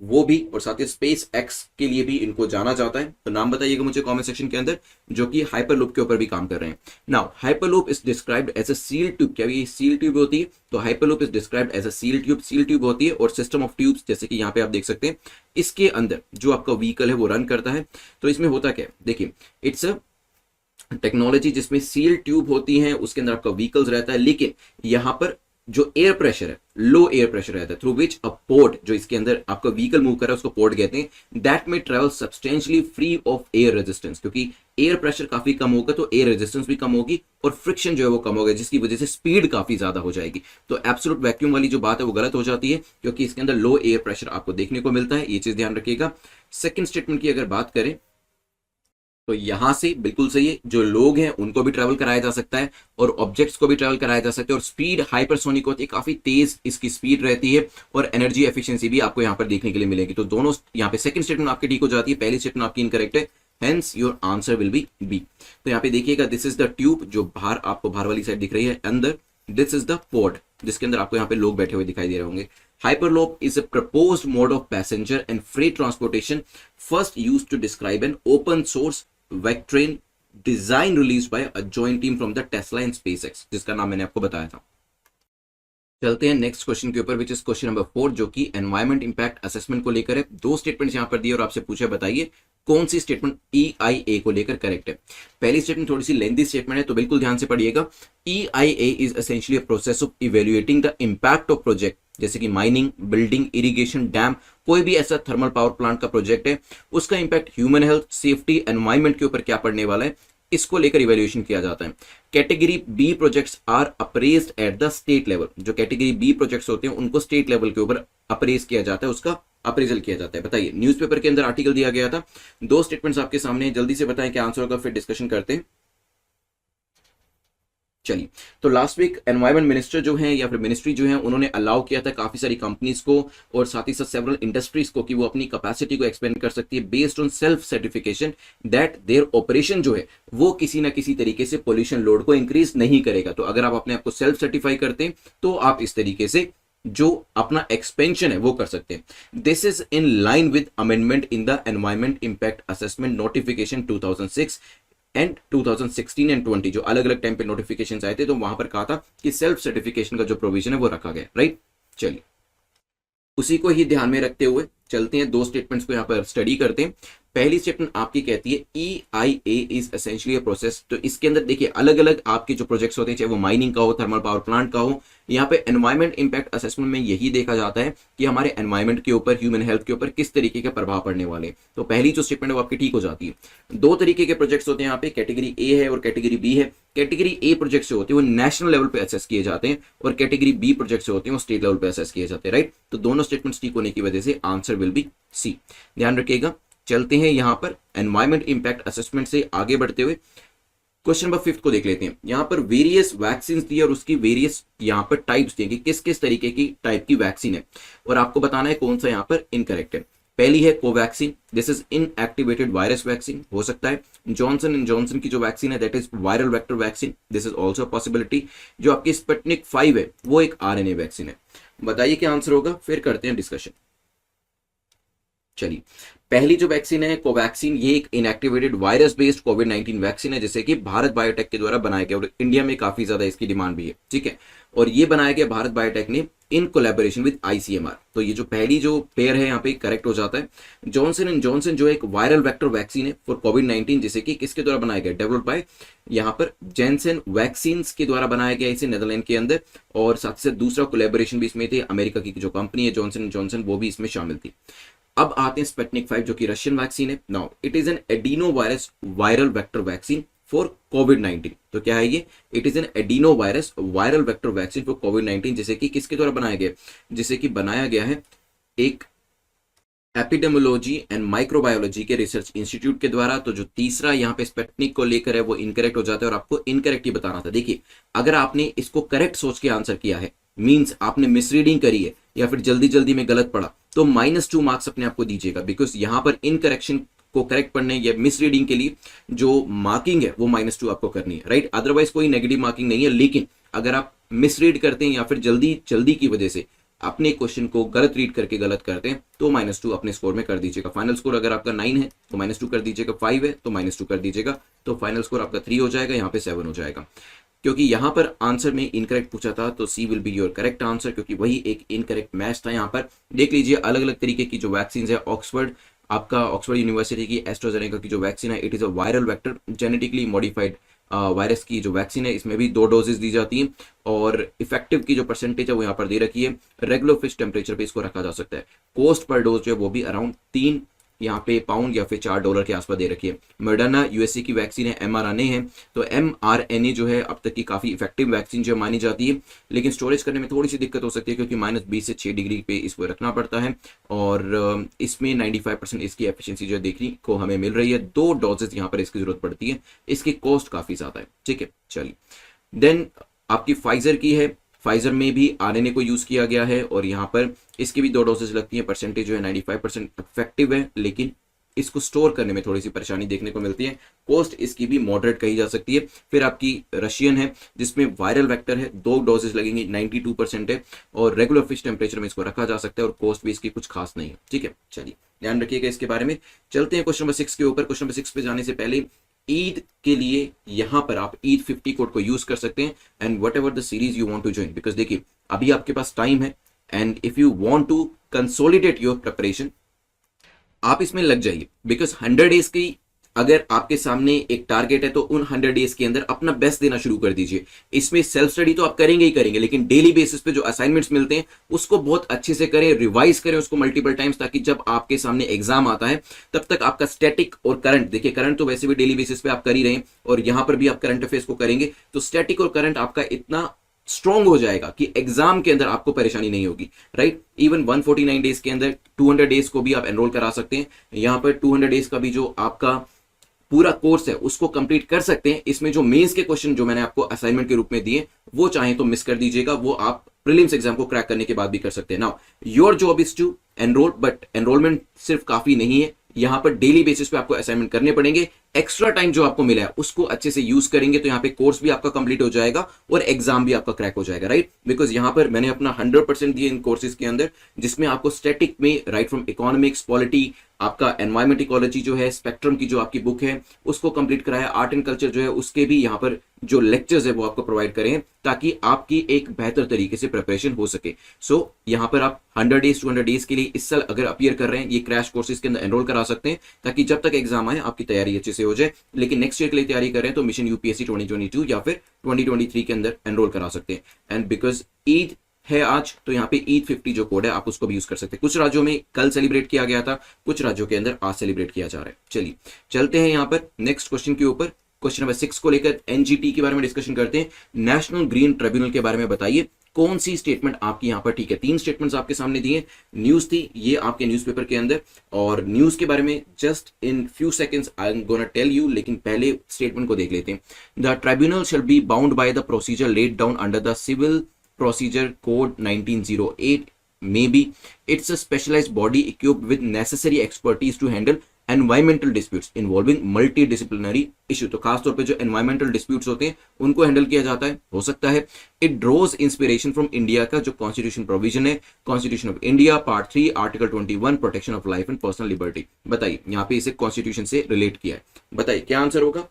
वो भी, और साथ ही स्पेस एक्स के लिए भी इनको जाना जाता है। तो नाम बताइएगा मुझे कमेंट सेक्शन के अंदर, जो कि हाइपरलूप के ऊपर भी काम कर रहे हैं। Now hyperloop is described as a seal tube. क्या ये सील ट्यूब होती है? तो hyperloop is described as a seal tube. Seal tube होती है और सिस्टम ऑफ ट्यूब्स, जैसे कि यहाँ पे आप देख सकते हैं, इसके अंदर जो आपका व्हीकल है वो रन करता है। तो इसमें होता क्या है, देखिए, इट्स अ टेक्नोलॉजी जिसमें सील ट्यूब होती है, उसके अंदर आपका व्हीकल्स रहता है, लेकिन यहां पर जो एयर प्रेशर है, लो एयर प्रेशर रहता है, थ्रू विच अ पोर्ट, जो इसके अंदर आपका व्हीकल मूव कर रहा है उसको पोर्ट कहते हैं, दैट में travel substantially free of air resistance. क्योंकि एयर प्रेशर काफी कम होगा तो एयर रेजिस्टेंस भी कम होगी और फ्रिक्शन जो है वो कम होगा, जिसकी वजह से स्पीड काफी ज्यादा हो जाएगी। तो एब्सोल्यूट वैक्यूम वाली जो बात है वो गलत हो जाती है, क्योंकि इसके अंदर लो एयर प्रेशर आपको देखने को मिलता है, ये चीज ध्यान रखिएगा। सेकंड स्टेटमेंट की अगर बात करें तो यहां से बिल्कुल सही है, जो लोग हैं उनको भी ट्रैवल कराया जा सकता है और ऑब्जेक्ट्स को भी ट्रैवल कराया जा सकता है, और स्पीड हाइपरसोनिक होती है, काफी तेज इसकी स्पीड रहती है, और एनर्जी एफिशिएंसी भी आपको यहां पर देखने के लिए मिलेगी। तो दोनों यहाँ पे सेकंड स्टेटमेंट आपकी ठीक हो जाती है, पहली स्टेटमेंट आपकी इनकरेक्ट है, hence your answer will be B. तो यहाँ पे देखिएगा, दिस इज द ट्यूब, जो बाहर आपको बाहर वाली साइड दिख रही है अंदर, दिस इज द पोर्ट, जिसके अंदर आपको यहाँ पे लोग बैठे हुए दिखाई दे रहे होंगे। Hyperloop is a proposed mode of passenger and freight transportation first used to describe an open source Vectran design released by a joint team from the Tesla and SpaceX, जिसका नाम मैंने आपको बताया था। चलते हैं नेक्स्ट क्वेश्चन के ऊपर, विच इज क्वेश्चन नंबर 4, जो कि एनवायरमेंट इंपैक्ट असेसमेंट को लेकर है। दो स्टेटमेंट्स यहां पर दिए और आपसे पूछा बताइए कौन सी स्टेटमेंट EIA को लेकर करेक्ट है। पहली स्टेटमेंट थोड़ी सी लेंथी स्टेटमेंट है, तो बिल्कुल ध्यान से पढ़िएगा। EIA is essentially a process of evaluating the impact of project, जैसे कि माइनिंग, बिल्डिंग, इरिगेशन, डैम, कोई भी ऐसा थर्मल पावर प्लांट का प्रोजेक्ट है, उसका impact human health, safety, environment के ऊपर क्या पड़ने वाला है, इसको लेकर इवैल्यूएशन किया जाता है। Category B projects are appraised at the state level. जो कैटेगरी बी प्रोजेक्ट्स होते हैं उनको स्टेट लेवल के ऊपर अप्रेज किया जाता है, उसका अप्रेजल किया जाता है। बताइए, न्यूज़पेपर के अंदर आर्टिकल दिया गया था, दो स्टेटमेंट्स आपके सामने, जल्दी से बताएं क्या आंसर होगा, फिर डिस्कशन करते हैं। चलिए, तो लास्ट वीक एनवायरमेंट मिनिस्टर जो हैं या फिर मिनिस्ट्री जो है, उन्होंने अलाउ किया था काफी सारी कंपनीज को और साथ ही साथ सेवरल इंडस्ट्रीज को कि वो अपनी कैपेसिटी को एक्सपेंड कर सकती है based on self certification, that their operation जो है वो किसी ना किसी तरीके से पोल्यूशन लोड को इंक्रीज नहीं करेगा। तो अगर आप अपने आप को सेल्फ सर्टिफाई करते हैं तो आप इस तरीके से जो अपना एक्सपेंशन है वो कर सकते हैं। This is in line with amendment in the environment impact assessment notification 2006 and 2016 and 20, जो अलग अलग टाइम पे नोटिफिकेशन आए थे, तो वहां पर कहा था कि सेल्फ सर्टिफिकेशन का जो प्रोविजन है वो रखा गया, राइट। चलिए, उसी को ही ध्यान में रखते हुए चलते हैं, दो स्टेटमेंट्स को यहां पर स्टडी करते हैं। पहली स्टेटमेंट आपकी कहती है EIA is essentially a process. तो इसके अंदर देखिए अलग अलग आपके जो प्रोजेक्ट्स होते हैं, चाहे वो माइनिंग का हो, थर्मल पावर प्लांट का हो, यहाँ पे एनवायरमेंट इंपैक्ट असेसमेंट में यही देखा जाता है कि हमारे एनवायरमेंट के ऊपर, ह्यूमन हेल्थ के ऊपर किस तरीके के प्रभाव पड़ने वाले। तो पहली जो स्टेटमेंट है वो आपकी ठीक हो जाती है। दो तरीके के प्रोजेक्ट्स होते हैं यहाँ पे, कैटेगरी ए है और कैटेगरी बी है। कैटेगरी ए प्रोजेक्ट से होते हैं वो नेशनल लेवल पे असेस किए जाते हैं और कैटेगरी बी प्रोजेक्ट से होते हैं वो स्टेट लेवल पे असेस किए जाते हैं, राइट। तो दोनों स्टेटमेंट्स ठीक होने की वजह से आंसर विल बी सी। ध्यान रखिएगा। चलते हैं यहां पर एनवायरमेंट इंपैक्ट असेसमेंट से आगे बढ़ते हुए क्वेश्चन नंबर 5 को देख लेते हैं। यहां पर वेरियस वैक्सीन दी और उसकी वेरियस यहां पर टाइप्स दिए कि किस किस तरीके की टाइप की वैक्सीन है और आपको बताना है कौन सा यहां पर इनकरेक्ट है। पहली है Covaxin, this is inactivated virus vaccine, हो सकता है। जॉनसन एंड जॉनसन की जो वैक्सीन है that is viral vector vaccine, this is also possibility. जो आपकी स्पुतनिक 5 है वो एक RNA वैक्सीन है। बताइए क्या आंसर होगा, फिर करते हैं डिस्कशन। चलिए, पहली जो वैक्सीन है कोवैक्सीन, ये एक इनएक्टिवेटेड वायरस बेस्ड कोविड-19 वैक्सीन है जिसे कि भारत बायोटेक के द्वारा बनाया गया और इंडिया में काफी ज्यादा इसकी डिमांड भी है, ठीक है। और ये बनाया गया भारत बायोटेक ने इन कोलैबोरेशन विद ICMR। तो ये जो पहली जो पेयर है यहाँ पे करेक्ट हो जाता है। जॉनसन एंड जॉनसन जो एक वायरल वेक्टर वैक्सीन है फॉर कोविड-19 जिसे कि किसके द्वारा बनाया गया, डेवलप्ड बाय यहाँ पर जेनसन वैक्सीन के द्वारा बनाया गया इसे नेदरलैंड के अंदर। और साथ ही साथ दूसरा कोलैबोरेशन भी इसमें थे, अमेरिका की जो कंपनी है जॉनसन एंड जॉनसन वो भी इसमें शामिल थी। अब आते हैं स्पुतनिक 5 जो कि रशियन वैक्सीन है। Now it is an adeno virus viral vector vaccine for कोविड-19। तो क्या है ये, it is an adeno virus viral vector vaccine for कोविड-19 जिसे कि किसके द्वारा बनाया गया, जिसे कि बनाया गया है एक एपिडेमोलॉजी एंड माइक्रोबायोलॉजी के रिसर्च इंस्टीट्यूट के द्वारा। तो जो तीसरा यहाँ पे स्पुतनिक को लेकर है वो इनकरेक्ट हो जाता है और आपको इनकरेक्ट ही बताना था। देखिए अगर आपने इसको करेक्ट सोच के आंसर किया है, मींस आपने मिसरीडिंग करी है या फिर जल्दी जल्दी में गलत पढ़ा, तो -2 मार्क्स अपने आप को दीजिएगा। बिकॉज यहां पर इनकरेक्शन को करेक्ट पढ़ने या मिसरीडिंग के लिए जो मार्किंग है वो -2 आपको करनी है, राइट। अदरवाइज कोई नेगेटिव मार्किंग नहीं है। लेकिन अगर आप मिसरीड करते हैं या फिर जल्दी की वजह से अपने क्वेश्चन को गलत रीड करके गलत करते हैं तो -2 अपने स्कोर में कर दीजिएगा। फाइनल स्कोर अगर आपका 9 है तो -2 कर दीजिएगा, 5 है तो -2 कर दीजिएगा, तो फाइनल स्कोर आपका 3 हो जाएगा, यहाँ पे 7 हो जाएगा। क्योंकि यहां पर आंसर में इनकरेक्ट पूछा था तो C will be your correct answer, क्योंकि वही एक इनकरेक्ट मैच था। यहां पर देख लीजिए अलग अलग तरीके की जो वैक्सीन है, ऑक्सफोर्ड यूनिवर्सिटी की एस्ट्राजेनेका की जो वैक्सीन है it is a viral vector genetically modified virus की जो वैक्सीन है, इसमें भी 2 डोजेस दी जाती हैं और इफेक्टिव की जो परसेंटेज है वो यहाँ पर दे रखी है। रेगुलर फिक्स टेम्परेचर पे इसको रखा जा सकता है। कॉस्ट पर डोज जो है वो भी अराउंड 3 यहाँ पे पाउंड या फिर $4 के आसपास दे रखी है। मॉडर्ना USA की वैक्सीन है, mRNA है। तो mRNA जो है अब तक की काफी इफेक्टिव वैक्सीन जो मानी जाती है, लेकिन स्टोरेज करने में थोड़ी सी दिक्कत हो सकती है क्योंकि -20 से 6 डिग्री पे इसको रखना पड़ता है। और इसमें 95% इसकी एफिशिएंसी जो देखने को हमें मिल रही है। 2 डोजेस यहाँ पर इसकी जरूरत पड़ती है। इसकी कॉस्ट काफी ज्यादा है, ठीक है। चलिए, देन आपकी फाइजर की है। फाइजर में भी RNA को यूज किया गया है और यहाँ पर इसकी भी 2 डोजेस लगती है। परसेंटेज जो है 95% इफेक्टिव है, लेकिन इसको स्टोर करने में थोड़ी सी परेशानी देखने को मिलती है। कॉस्ट इसकी भी मॉडरेट कही जा सकती है। फिर आपकी रशियन है जिसमें वायरल वेक्टर है, 2 डोजेस लगेंगी, 92% है और रेगुलर फिक्स टेम्परेचर में इसको रखा जा सकता है और कॉस्ट भी इसकी कुछ खास नहीं है, ठीक है। चलिए ध्यान रखिएगा इसके बारे में। चलते हैं क्वेश्चन नंबर 6 के ऊपर। क्वेश्चन नंबर 6 पे जाने से पहले ईद के लिए यहां पर आप ईद 50 कोड को यूज कर सकते हैं and whatever the series you want to join. Because देखिए अभी आपके पास टाइम है and if you want to consolidate your preparation आप इसमें लग जाइए। बिकॉज 100 डेज की अगर आपके सामने एक टारगेट है तो उन 100 डेज के अंदर अपना बेस्ट देना शुरू कर दीजिए। इसमें सेल्फ स्टडी तो आप करेंगे ही करेंगे, लेकिन डेली बेसिस पे जो असाइनमेंट्स मिलते हैं उसको बहुत अच्छे से करें, रिवाइज करें उसको मल्टीपल टाइम्स, ताकि जब आपके सामने एग्जाम आता है तब तक आपका स्टैटिक और करंट, देखिए करंट तो वैसे भी डेली बेसिस पे आप कर ही रहे हैं और यहां पर भी आप करंट अफेयर्स को करेंगे तो स्टैटिक और करंट आपका इतना स्ट्रॉन्ग हो जाएगा कि एग्जाम के अंदर आपको परेशानी नहीं होगी, राइट। इवन 149 डेज के अंदर 200 डेज को भी आप एनरोल करा सकते हैं। यहां पर 200 डेज का भी जो आपका पूरा कोर्स है उसको कंप्लीट कर सकते हैं। इसमें जो मेंस के क्वेश्चन जो मैंने आपको असाइनमेंट के रूप में दिए वो चाहे तो मिस कर दीजिएगा, वो आप प्रीलिम्स एग्जाम को क्रैक करने के बाद भी कर सकते हैं। Now your job is to enrol, but enrolment सिर्फ काफी नहीं है, यहां पर डेली बेसिस पे आपको असाइनमेंट करने पड़ेंगे एक्स्ट्रा टाइम जो आपको मिला है उसको अच्छे से यूज करेंगे तो यहाँ पे कोर्स भी आपका कंप्लीट हो जाएगा और एग्जाम भी आपका क्रैक हो जाएगा, राइट। बिकॉज यहाँ पर मैंने अपना 100% दिया इन कोर्सेज के अंदर, जिसमें आपको स्टैटिक में राइट फ्रॉम इकोनॉमिक्स, पॉलिटी, आपका एनवायरमेंट इकोलॉजी जो है, स्पेक्ट्रम की जो आपकी बुक है उसको कंप्लीट कराया, आर्ट एंड कल्चर जो है उसके भी यहाँ पर जो लेक्चर्स है वो आपको प्रोवाइड करें ताकि आपकी एक बेहतर तरीके से प्रिपरेशन हो सके। सो यहाँ पर आप 100 डेज 200 डेज के लिए इस साल अगर अपीयर कर रहे हैं, ये क्रैश कोर्सेज के अंदर एनरोल करा सकते हैं ताकि जब तक एग्जाम आए आपकी तैयारी अच्छे से हो जाए। लेकिन नेक्स्ट ईयर के लिए तैयारी कर रहे हैं तो मिशन यूपीएससी 2022 या फिर 2023 के अंदर एनरोल करा सकते हैं। एंड बिकॉज ईद है आज, तो यहाँ पे ईद 50 जो कोड है आप उसको भी यूज कर सकते हैं। कुछ राज्यों में कल सेलिब्रेट किया गया था, कुछ राज्यों के अंदर आज सेलिब्रेट किया जा रहा है। चलिए चलते हैं यहाँ पर नेक्स्ट क्वेश्चन के ऊपर। क्वेश्चन नंबर 6 को लेकर एनजीटी के बारे में डिस्कशन करते हैं। नेशनल ग्रीन ट्रिब्यूनल के बारे में बताइए कौन सी स्टेटमेंट आपकी यहाँ पर ठीक है। 3 स्टेटमेंट्स आपके सामने दिए, न्यूज थी ये आपके न्यूज़पेपर के अंदर, और न्यूज के बारे में just in few seconds I am gonna tell you, लेकिन पहले स्टेटमेंट को देख लेते हैं। The tribunal shall be bound by the procedure laid down under the civil Procedure Code 1908. Maybe it's a specialized body equipped with necessary expertise to handle environmental disputes involving multidisciplinary issue। तो खासतौर पे जो environmental disputes होते हैं उनको हैंडल किया जाता है, हो सकता है। It draws inspiration from India का जो constitution provision है, Constitution of India Part 3 Article 21 Protection of Life and Personal Liberty। बताइए यहाँ पे इसे constitution से रिलेट किया है, बताइए क्या आंसर होगा।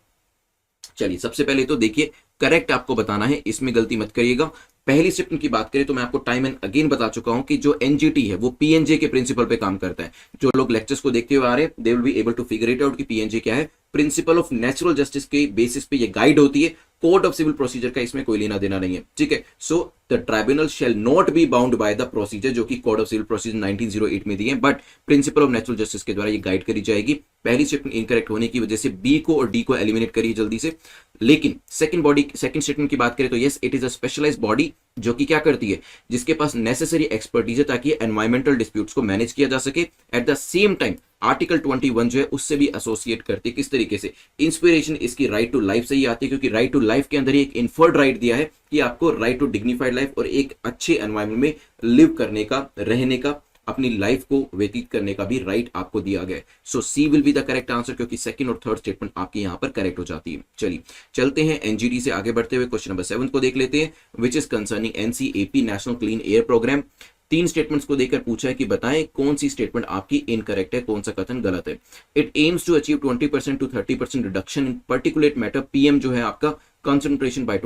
चलिए सबसे पहले तो देखिए करेक्ट आपको बताना है, इसमें गलती मत करिएगा। पहली स्टेटमेंट की बात करें तो मैं आपको टाइम एंड अगेन बता चुका हूं कि जो एनजीटी है वो पीएनजे के प्रिंसिपल पे काम करता है। जो लोग लेक्चर्स को देखते हुए आ रहे हैं they will be able to figure it out कि पीएनजे क्या है। प्रिंसिपल ऑफ नेचुरल जस्टिस के बेसिस पे ये गाइड होती है, कोड ऑफ सिविल प्रोसीजर का इसमें कोई लेना देना नहीं है, ठीक है। So the tribunal shall not be bound by the procedure जो कि कोड ऑफ सिविल प्रोसीजर 1908 में दी है, but principal of natural justice के द्वारा ये गाइड करी जाएगी। पहली स्टेटमेंट इनकरेक्ट होने की वजह से बी को और डी को एलिमिनेट करिए जल्दी से। लेकिन सेकंड स्टेटमेंट की बात करें तो yes it is a specialised body जो कि क्या करती है, जिसके पास नेसेसरी एक्सपर्टीज है ताकि एनवायरमेंटल डिस्प्यूट्स को मैनेज किया जा सके। At the same time article 21 जो है उससे भी एसोसिएट करती है। किस तरीके से, इंस्पिरेशन इसकी राइट टू लाइफ से ही आती है, क्योंकि राइट टू लाइफ के अंदर ही एक इन्फर्ड राइट दिया है कि आपको राइट टू डिग्निफाइड लाइफ और एक अच्छे एनवायरमेंट में लिव करने का, रहने का, अपनी लाइफ को व्यतीत करने का भी राइट आपको दिया गया है। So C will be the correct answer, क्योंकि सेकंड और थर्ड स्टेटमेंट आपकी यहां पर करेक्ट हो जाती है। चलिए चलते हैं एनजीटी से आगे बढ़ते हुए क्वेश्चन नंबर 7 को देख लेते हैं, which is concerning NCAP national clean air programme. 3 statements को देकर पूछा है कि बताएं कौन सी स्टेटमेंट आपकी इनकरेक्ट है, कौन सा कथन गलत है। It aims to achieve 20% to 30% reduction in particulate matter, PM जो है आपका concentration by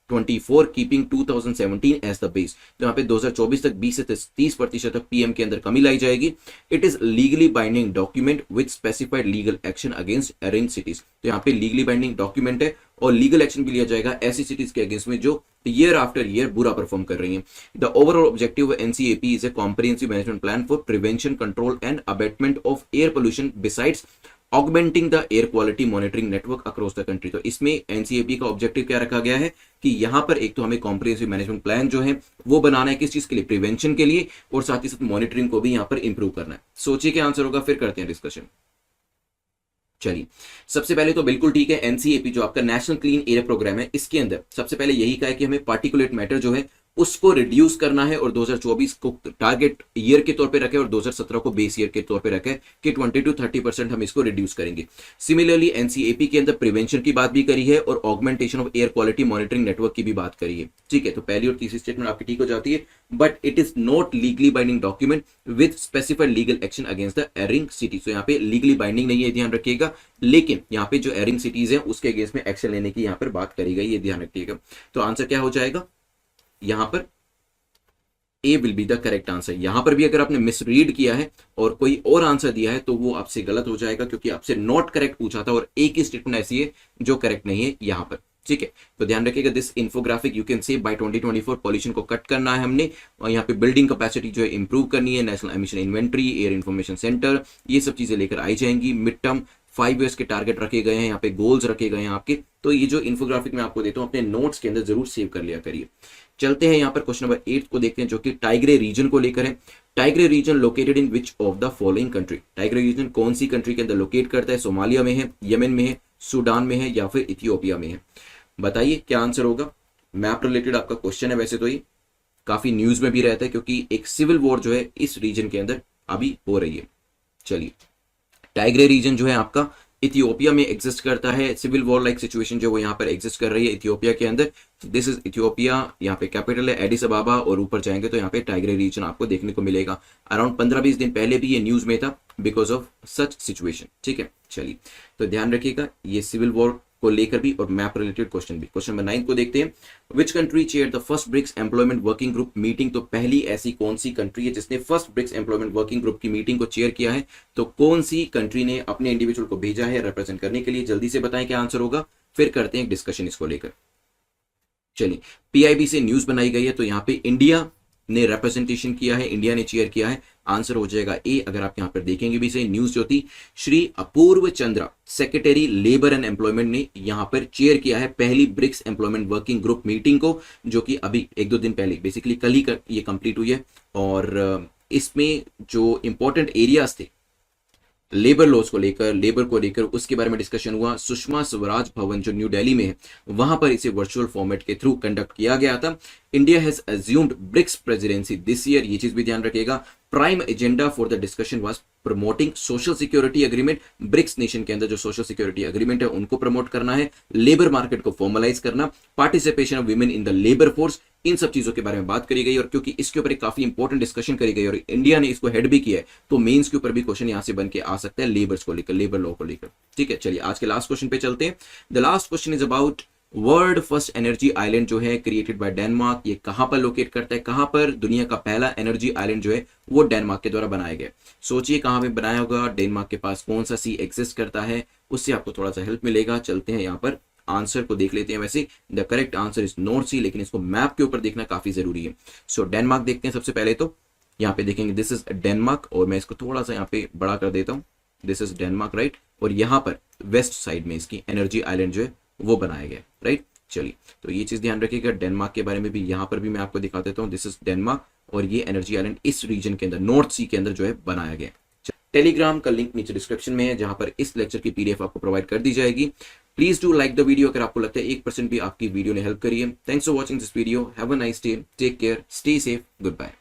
2024 keeping 2017 as the base. तो यहाँ पे 2024 तक 20 से 30% तक पीएम के अंदर कमी लाई जाएगी। It is legally binding document with specified legal action against erring cities. तो यहाँ पे लीगली बाइंडिंग डॉक्यूमेंट है और लीगल एक्शन भी लिया जाएगा ऐसी सिटीज के अगेंस्ट में जो ईयर आफ्टर ईयर बुरा परफॉर्म कर रही हैं। The overall objective of NCAP is a comprehensive management plan for prevention, control and abatement of air pollution besides augmenting the air quality monitoring network across the country. तो इसमें एनसीएपी का ऑब्जेक्टिव क्या रखा गया है कि यहां पर एक तो हमें कॉम्प्रिहेंसिव मैनेजमेंट प्लान जो है वो बनाना है, किस चीज के लिए, प्रिवेंशन के लिए, और साथ ही साथ मॉनिटरिंग को भी यहां पर इंप्रूव करना है। सोचिए क्या आंसर होगा, फिर करते हैं डिस्कशन। चलिए सबसे पहले तो बिल्कुल ठीक है, एनसीएपी जो आपका नेशनल क्लीन एयर प्रोग्राम है इसके अंदर सबसे पहले यही कहा है कि हमें पार्टिकुलेट मैटर जो है उसको रिड्यूस करना है और 2024 को टारगेट ईयर के तौर पे रखे और 2017 को बेस ईयर के तौर पे रखे कि 20 to 30% हम इसको रिड्यूस करेंगे। सिमिलरली एनसीएपी के अंदर प्रिवेंशन की बात भी करी है और augmentation of air quality monitoring network की भी बात करी है, ठीक है। तो पहली और तीसरी स्टेटमेंट आपकी ठीक हो जाती है, but it is not legally binding document with specified legal action against the erring cities. तो यहाँ पे लीगली बाइंडिंग नहीं है, ध्यान रखिएगा, लेकिन यहाँ पे जो एरिंग सिटीज है उसके अगेंस्ट में एक्शन लेने की यहाँ पर बात करी गई, ये ध्यान रखिएगा। तो आंसर क्या हो जाएगा यहां पर, A will be the correct answer. यहां पर भी अगर आपने मिसरीड किया है और कोई और आंसर दिया है तो वो आपसे गलत हो जाएगा, क्योंकि आपसे नॉट करेक्ट पूछा था और एक ही स्टेटमेंट ऐसी है जो करेक्ट नहीं है यहां पर, ठीक है। तो ध्यान रखिएगा, this infographic you can say by 2024 pollution को कट करना है हमने, और यहाँ पे बिल्डिंग कैपेसिटी जो है इंप्रूव करनी है, national emission inventory, air information centre, ये सब चीजें लेकर आई जाएंगी। मिड टर्म 5 ईयर्स के टारगेट रखे गए हैं, यहाँ पे गोल्स रखे गए हैं आपके। तो ये जो इन्फोग्राफिक मैं आपको देता हूँ अपने नोट्स के अंदर जरूर सेव कर लिया करिए। चलते हैं यहाँ पर क्वेश्चन नंबर 8 को देखते हैं जो कि टाइग्रे रीजन को लेकर है। Tigray region located in which of the following country. Tigray region कौन सी कंट्री के अंदर लोकेट करता है, सोमालिया में है, यमन में है, सूडान में है या फिर इथियोपिया में है। बताइए क्या आंसर होगा। मैप रिलेटेड आपका क्वेश्चन है, वैसे तो ये काफी न्यूज में भी रहता है क्योंकि एक सिविल वॉर जो है इस रीजन के अंदर अभी हो रही है। चलिए टाइग्रे रीजन जो है आपका इथियोपिया में एग्जिस्ट करता है। सिविल वॉर लाइक सिचुएशन जो वो यहाँ पर एग्जिस्ट कर रही है इथियोपिया के अंदर। दिस इज इथियोपिया, यहाँ पे कैपिटल है एडिस अबाबा, और ऊपर जाएंगे तो यहाँ पे टाइग्रे रीजन आपको देखने को मिलेगा। अराउंड 15-20 दिन पहले भी ये न्यूज में था बिकॉज ऑफ सच सिचुएशन। ठीक है, चलिए तो ध्यान रखिएगा ये सिविल वॉर को लेकर भी और मैप रिलेटेड क्वेश्चन भी। क्वेश्चन नंबर 9 को देखते हैं। Which country chair the first BRICS employment working group meeting? तो पहली ऐसी कौन सी कंट्री है जिसने first BRICS employment working group की मीटिंग को चेयर किया है? तो कौन सी कंट्री ने अपने इंडिविजुअल को भेजा है रिप्रेजेंट करने के लिए? जल्दी से बताएं क्या आंसर होगा, फिर करते हैं एक डिस्कशन इसको लेकर। चलिए, पीआईबी से न्यूज बनाई गई है, तो यहाँ पे इंडिया ने रिप्रेजेंटेशन किया है, इंडिया ने चेयर किया है। आंसर हो जाएगा ए। अगर आप यहां पर देखेंगे भी सही, न्यूज जो थी Shri Apurva Chandra secretary labour and employment ने यहां पर चेयर किया है पहली BRICS employment working group meeting को, जो कि अभी 1-2 दिन पहले बेसिकली कल ही ये कंप्लीट हुई है। और इसमें जो इंपॉर्टेंट एरियाज थे लेबर लॉस को लेकर, लेबर को लेकर, उसके बारे में डिस्कशन हुआ। सुषमा स्वराज भवन जो न्यू दिल्ली में है, वहां पर इसे वर्चुअल फॉर्मेट के थ्रू कंडक्ट किया गया था। India has assumed BRICS presidency this year, ये चीज भी ध्यान रखिएगा। Prime agenda for the discussion was promoting social security agreement. BRICS nation के अंदर जो सोशल सिक्योरिटी एग्रीमेंट है उनको प्रमोट करना है, लेबर मार्केट को फॉर्मलाइज करना, participation of women in the labour force, इन सब चीजों के बारे में बात करी गई। और क्योंकि इसके ऊपर एक काफी इंपॉर्टेंट डिस्कशन करी गई और इंडिया ने इसको हेड भी किया है, तो मेंस के ऊपर भी क्वेश्चन यहां से बन के आ सकता है लेबर्स को लेकर, लेबर लॉ को लेकर। ठीक है, चलिए आज के लास्ट क्वेश्चन पे चलते हैं। The last question is about world first energy island जो है क्रिएटेड बाय डेनमार्क। ये कहां पर लोकेट करता है, कहां पर दुनिया का पहला एनर्जी आइलैंड जो है वो डेनमार्क के द्वारा बनाया गया? सोचिए कहां पे बनाया होगा, डेनमार्क के पास कौन सा सी एग्जिस्ट करता है, उससे आपको थोड़ा सा हेल्प मिलेगा। चलते हैं यहाँ पर आंसर को देख लेते हैं। वैसे the correct answer is North Sea, लेकिन इसको मैप के ऊपर देखना काफी जरूरी है। सो डेनमार्क देखते हैं सबसे पहले। तो यहाँ पे देखेंगे दिस इज डेनमार्क, और मैं इसको थोड़ा सा यहाँ पे बड़ा कर देता हूँ। This is Denmark, right. और यहाँ पर वेस्ट साइड में इसकी एनर्जी आइलैंड जो है वो बनाया गया, राइट। चलिए, तो ये चीज ध्यान रखिएगा। डेनमार्क के बारे में भी यहाँ पर भी मैं आपको दिखा देता हूँ। दिस इज डेनमार्क, और ये एनर्जी आइलैंड इस रीजन के अंदर, नॉर्थ सी के अंदर जो है बनाया गया। टेलीग्राम का लिंक नीचे डिस्क्रिप्शन में है, जहां पर इस लेक्चर की पीडीएफ आपको प्रोवाइड कर दी जाएगी। Please do like the video अगर आपको लगता है 1% भी आपकी वीडियो ने हेल्प करी है। Thanks for watching this video. Have a nice day, take care, stay safe, good bye.